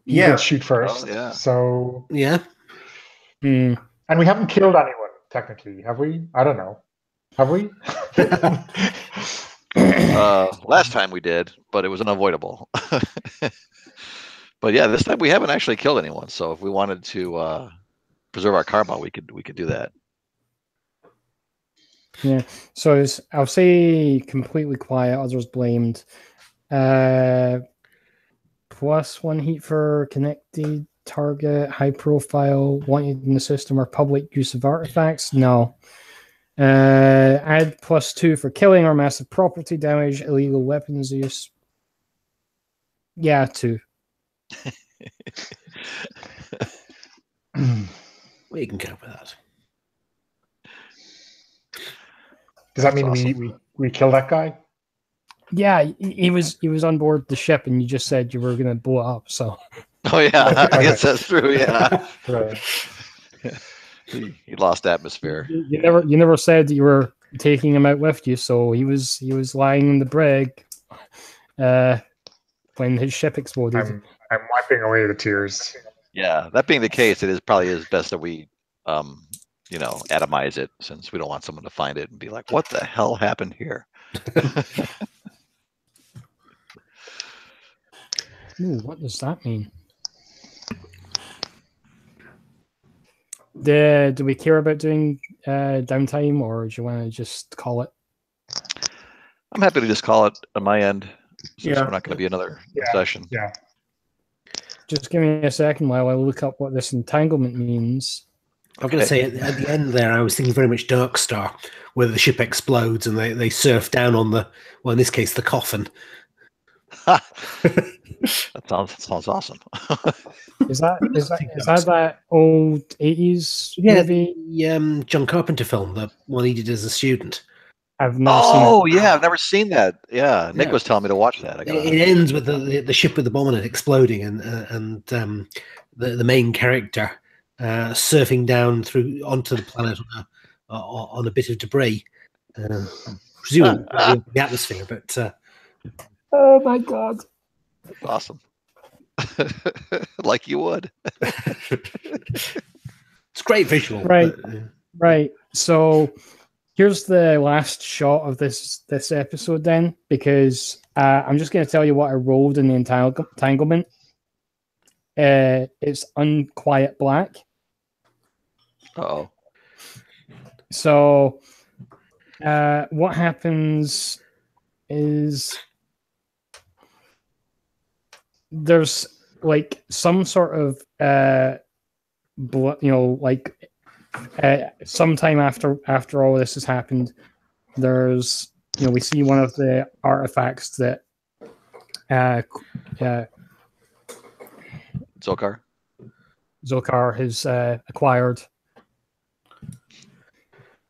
he did shoot first. Oh, yeah. So yeah. Mm. And we haven't killed anyone technically, have we? I don't know. Have we? Last time we did, but it was unavoidable. But yeah, this time we haven't actually killed anyone. So if we wanted to preserve our karma, we could do that. Yeah. So I'll say completely quiet. Others blamed. +1 heat for connected target, high profile, wanted in the system, or public use of artifacts. No. Add +2 for killing or massive property damage, illegal weapons use. Yeah, 2. We can cope with that. Does that mean awesome. we kill that guy? Yeah, he was on board the ship, and you just said you were going to blow it up. So. Oh yeah, Okay. I guess that's true. Yeah, Right. he lost atmosphere. You never said that you were taking him out with you, so he was lying in the brig when his ship exploded. I'm wiping away the tears. Yeah, that being the case, it probably is best that we, atomize it, since we don't want someone to find it and be like, "What the hell happened here?" Ooh, what does that mean? Do we care about doing downtime, or do you want to just call it? I'm happy to just call it on my end, since Yeah. we're not going to be another session. Yeah. Just give me a second while I look up what this entanglement means. I'm going to say at the end there, I was thinking very much Dark Star, where the ship explodes and they surf down on the, well, in this case, the coffin. That sounds awesome. Is that old 80s movie? The John Carpenter film, the one he did as a student. I've never seen it. Oh yeah, I've never seen that. Yeah, Nick was telling me to watch that. It ends with the ship with the bomb on it exploding and the main character surfing down onto the planet on a bit of debris, presumably the atmosphere. But oh my god, awesome! Like you would. It's great visual, right? But, Right. So here's the last shot of this episode then, because I'm just going to tell you what I rolled in the entanglement. It's unquiet black. Uh-oh. So what happens is there's like some sort of sometime after all this has happened, there's we see one of the artifacts that Zokar has acquired,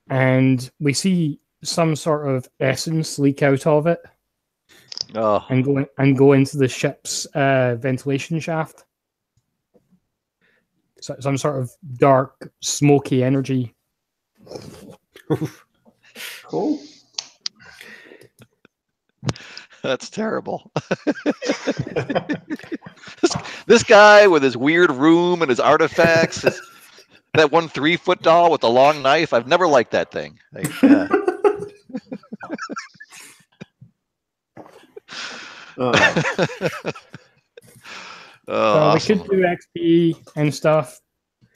and we see some sort of essence leak out of it and go into the ship's ventilation shaft. So some sort of dark, smoky energy. Cool. That's terrible. This guy with his weird room and his artifacts, that 1 3-foot doll with the long knife. I've never liked that thing. Yeah. Awesome. We could do XP and stuff,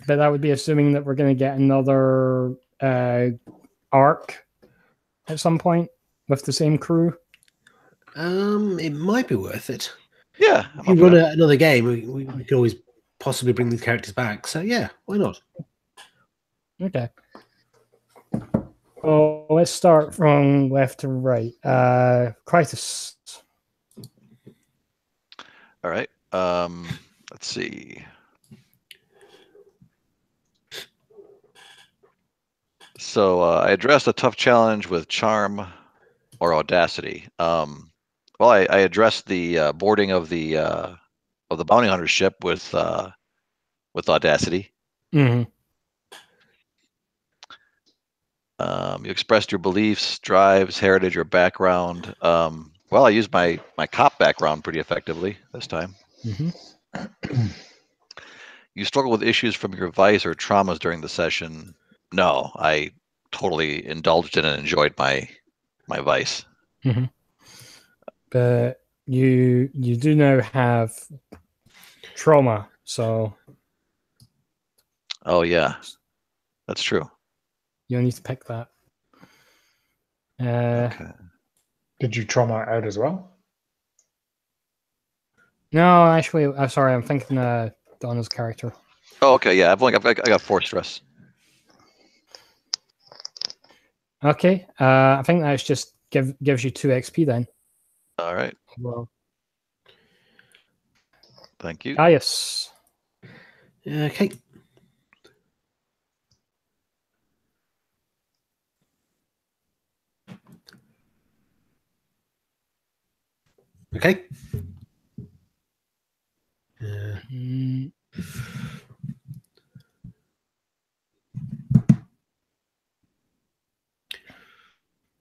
but that would be assuming that we're going to get another arc at some point with the same crew. It might be worth it. Yeah. If you run another game, we could always possibly bring these characters back. So yeah, why not? Okay. Oh, let's start from left to right. Crisis. All right. Let's see. So I addressed a tough challenge with charm or audacity. Well, I addressed the boarding of the bounty hunter ship with audacity. Mm-hmm. You expressed your beliefs, drives, heritage, or background. Well, I used my cop background pretty effectively this time. Mm-hmm. You struggle with issues from your vice or traumas during the session. No, I totally indulged in and enjoyed my vice. Mm-hmm. But you do now have trauma. So. Oh yeah, that's true. You need to pick that. Okay. Did you trauma out as well? No, actually, I'm sorry. I'm thinking Donna's character. Oh, okay. Yeah, I got 4 stress. Okay. I think that's just gives you 2 XP then. All right. Well, Thank you. Gaius. Okay. Okay.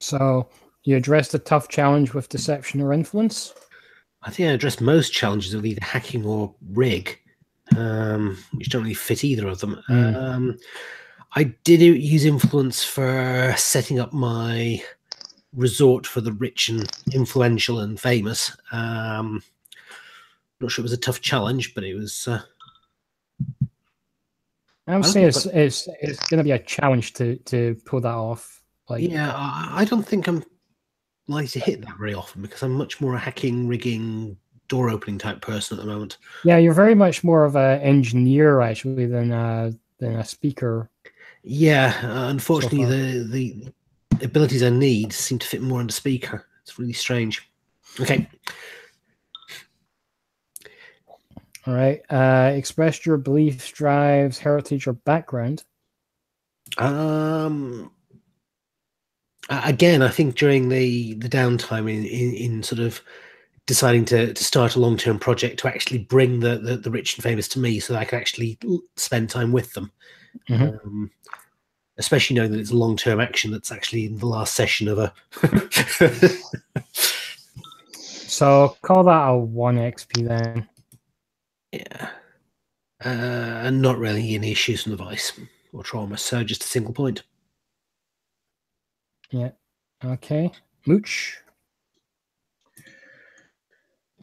So you addressed a tough challenge with deception or influence. I think I addressed most challenges with either hacking or rig, which don't really fit either of them. I did use influence for setting up my resort for the rich and influential and famous. Not sure it was a tough challenge, but it was. I would say it's going to be a challenge to pull that off. Like, yeah, I don't think I'm likely to hit that very often because I'm much more a hacking, rigging, door opening type person at the moment. Yeah, you're very much more of an engineer actually than a speaker. Yeah, unfortunately, the abilities I need seem to fit more under speaker. It's really strange. Okay. All right. Express your beliefs, drives, heritage, or background. Again, I think during the downtime in sort of deciding to start a long-term project to actually bring the rich and famous to me so that I can actually spend time with them. Mm-hmm. Especially knowing that it's a long-term action that's actually in the last session of a... So call that a 1 XP then. Yeah. And not really any issues from the vice or trauma, so just a single point. Yeah. Okay. Mooch.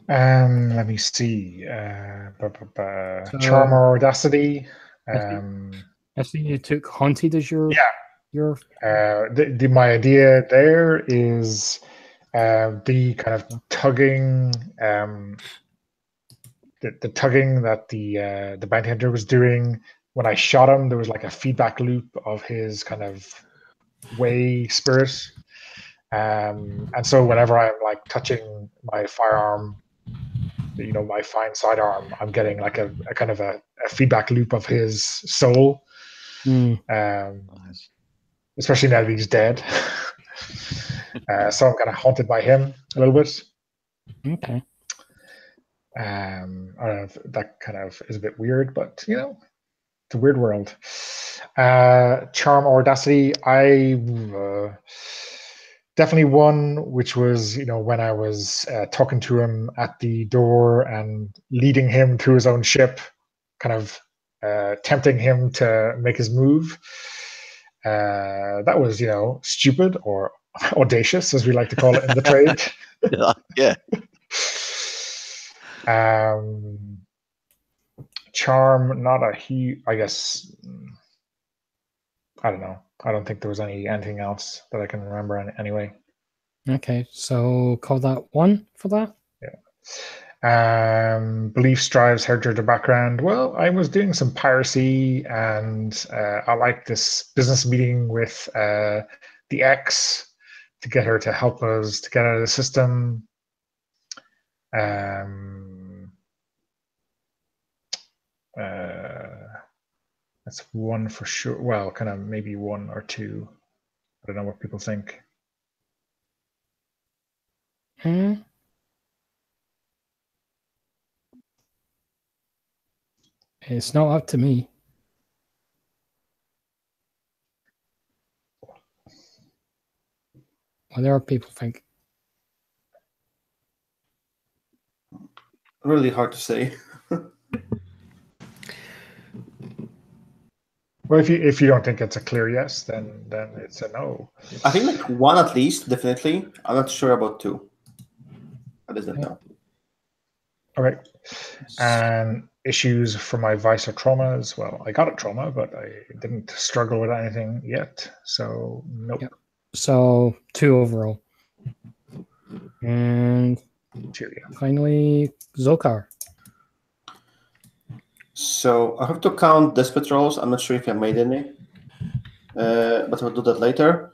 Let me see. Charm or Audacity. I see you took Haunted as your... Yeah. My idea there is the kind of tugging... the tugging that the bounty hunter was doing. When I shot him, there was like a feedback loop of his kind of way spirit. And so whenever I'm like touching my firearm, my fine sidearm, I'm getting like a kind of a feedback loop of his soul. Especially now that he's dead. So I'm kind of haunted by him a little bit. Okay. I don't know if that kind of is a bit weird, but it's a weird world. Charm or Audacity, I definitely one, which was when I was talking to him at the door and leading him to his own ship, kind of tempting him to make his move. That was stupid or audacious, as we like to call it in the trade. Yeah. Charm, not a huge, I guess. I don't know. I don't think there was anything else that I can remember anyway. Okay, so call that 1 for that. Yeah. Beliefs, drives, heritage, or background. Well, I was doing some piracy, and I like this business meeting with the ex to get her to help us to get out of the system. That's 1 for sure. Well, kind of maybe 1 or 2. I don't know what people think. It's not up to me. What do people think? Really hard to say. Well, if you don't think it's a clear yes, then it's a no. I think like 1 at least, definitely. I'm not sure about 2. What is that now? Okay. And issues for my vice or traumas. Well, I got a trauma, but I didn't struggle with anything yet. So nope. Yep. So 2 overall. And Cheerio. finally, Zokar. So I have to count desperate rolls. I'm not sure if I made any, but I'll do that later.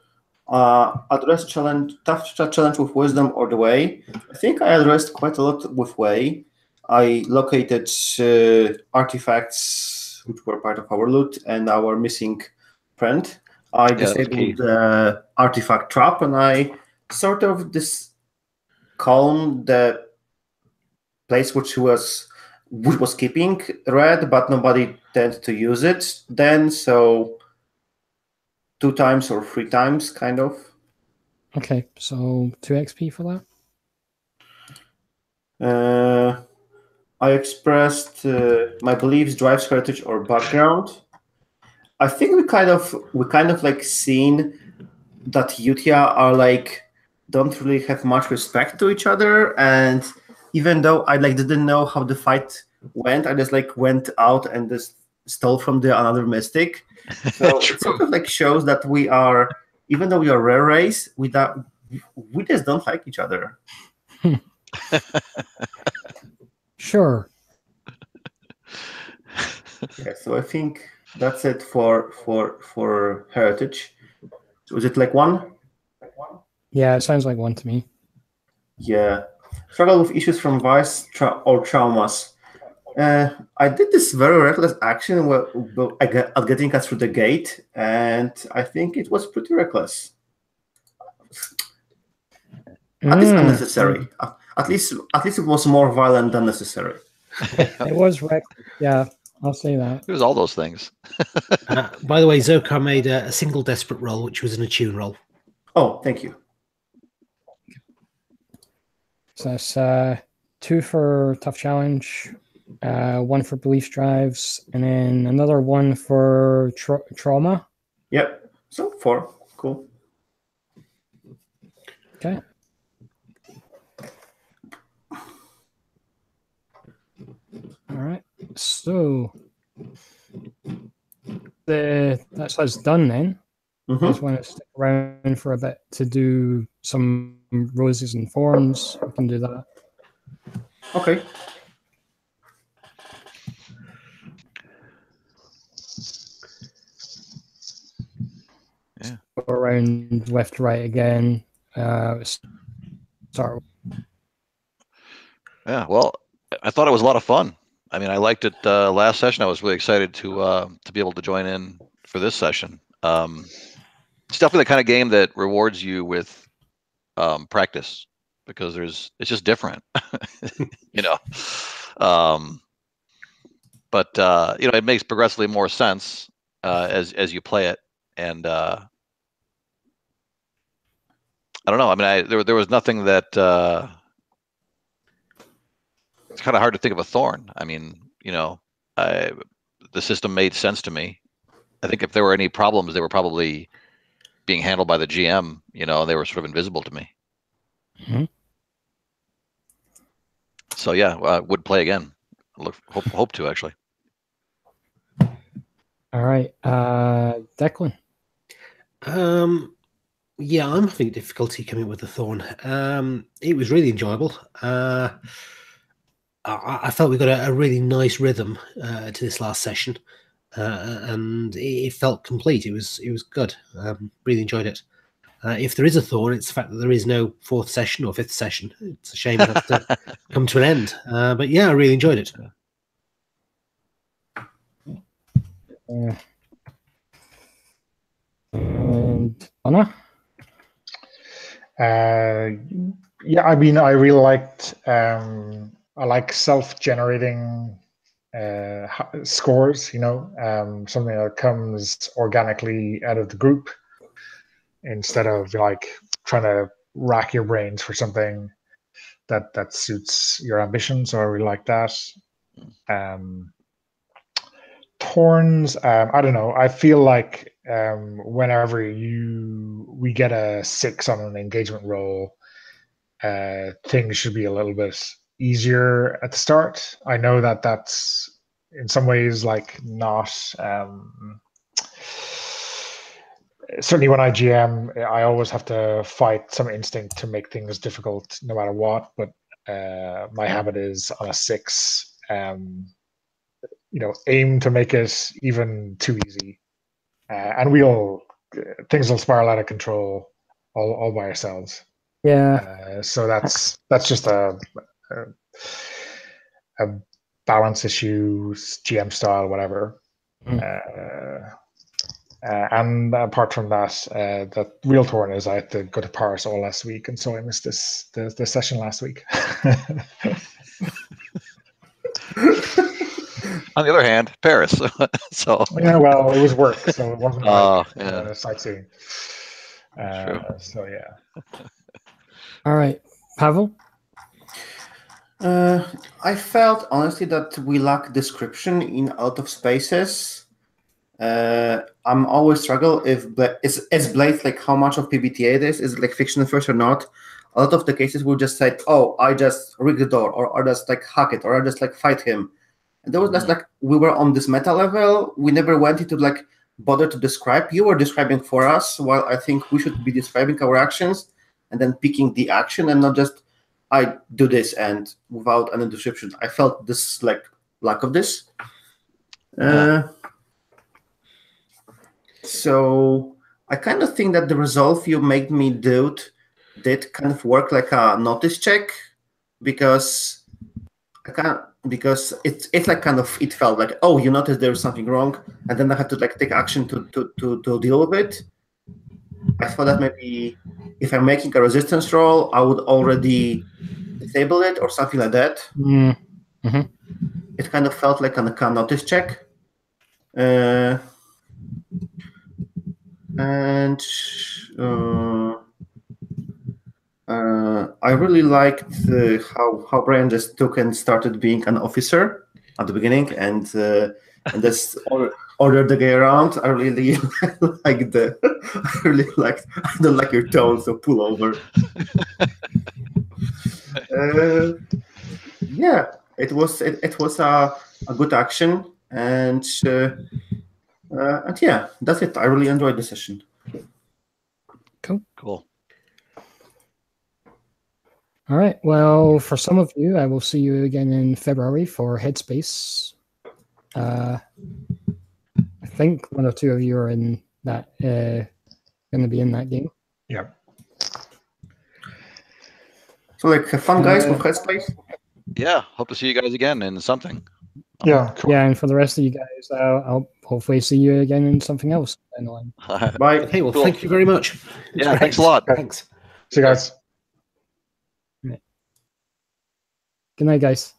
Address tough challenge with wisdom or the way. I think I addressed quite a lot with way. I located artifacts which were part of our loot and our missing friend. I disabled the artifact trap, and I sort of calmed the place which was keeping red, but nobody tended to use it then. So 2 times or 3 times, kind of. Okay, so 2 XP for that. I expressed my beliefs, drives, heritage, or background. I think we kind of like seen that Utia are like don't really have much respect to each other, and even though I like didn't know how the fight went, I just like went out and just stole from the another mystic. So it sort of like shows that we are, even though we are rare race, we just don't like each other. Sure. Yeah, so I think that's it for heritage. Was it like 1? Yeah, it sounds like 1 to me. Yeah. Struggle with issues from vice or traumas. I did this very reckless action at getting us through the gate, and I think it was pretty reckless. At least unnecessary. At least it was more violent than necessary. It was reckless. Yeah, I'll say that. It was all those things. By the way, Zokar made a single desperate roll, which was an attune roll. Oh, thank you. So that's 2 for tough challenge, 1 for belief drives, and then another 1 for trauma. Yep. So 4. Cool. Okay. All right. So that's us done then. I just want to stick around for a bit to do some roses and thorns. We can do that. Okay. Yeah. Go around left to right again. Start. Yeah. Well, I thought it was a lot of fun. I mean, I liked it last session. I was really excited to be able to join in for this session. It's definitely the kind of game that rewards you with practice, because it's just different, you know. But you know, it makes progressively more sense as you play it, and I don't know. I mean, there was nothing that it's kind of hard to think of a thorn. I mean, you know, the system made sense to me. I think if there were any problems, they were probably being handled by the GM. You know, they were sort of invisible to me. Mm-hmm. So yeah, would play again. Hope to actually. All right, Declan. Yeah, I'm having difficulty coming up with the thorn. It was really enjoyable. I felt we got a really nice rhythm to this last session, and it felt complete. It was good. Really enjoyed it. If there is a thorn, it's the fact that there is no 4th session or 5th session. It's a shame it has to come to an end. But yeah, I really enjoyed it. And Anna? Yeah, I mean, I really liked. I like self-generating scores. You know, something that comes organically out of the group, instead of like trying to rack your brains for something that suits your ambition. So I really like that. Thorns, I don't know. I feel like whenever we get a 6 on an engagement roll, things should be a little bit easier at the start. I know that that's in some ways like not. Certainly, when I GM, I always have to fight some instinct to make things difficult, no matter what. But my habit is on a 6. Aim to make it even too easy, and things will spiral out of control all by ourselves. Yeah. So that's just a balance issue, GM style, whatever. And apart from that, the real torn is I had to go to Paris all last week, and so I missed the session last week. On the other hand, Paris. So yeah, well, it was work, so it wasn't sightseeing. True. So yeah. All right, Pavel. I felt honestly that we lack description in out of spaces. I'm always struggle if is Blade like how much of PBTA it is it like fictional first or not. A lot of the cases will just say, oh, I just rig the door, or I just like hack it, or I just like fight him. And there was just like we were on this meta level. We never went into like bother to describe. You were describing for us, while I think we should be describing our actions and then picking the action and not just I do this and without any description. I felt this like lack of this. So I kind of think that the resolve you made me do did kind of work like a notice check because it's like kind of it felt like, oh, you noticed there's something wrong, and then I had to like take action to deal with it. I thought that maybe if I'm making a resistance roll, I would already disable it or something like that. Mm-hmm. It kind of felt like a notice check. And I really liked how Brian just took and started being an officer at the beginning and just ordered the guy around. I really liked I don't like your tone, so pull over. Yeah, it was a good action, and yeah, that's it. I really enjoyed the session. Cool. All right. Well, for some of you, I will see you again in February for Headspace. I think one or two of you are in that. Going to be in that game. Yeah. So, like, have fun, guys, with Headspace. Yeah. Hope to see you guys again in something. Yeah. Cool. Yeah, and for the rest of you guys, I'll hopefully see you again in something else. Bye. Okay. Well, thank you very much. Yeah. Thanks a lot. Thanks. See you guys. Good night, guys.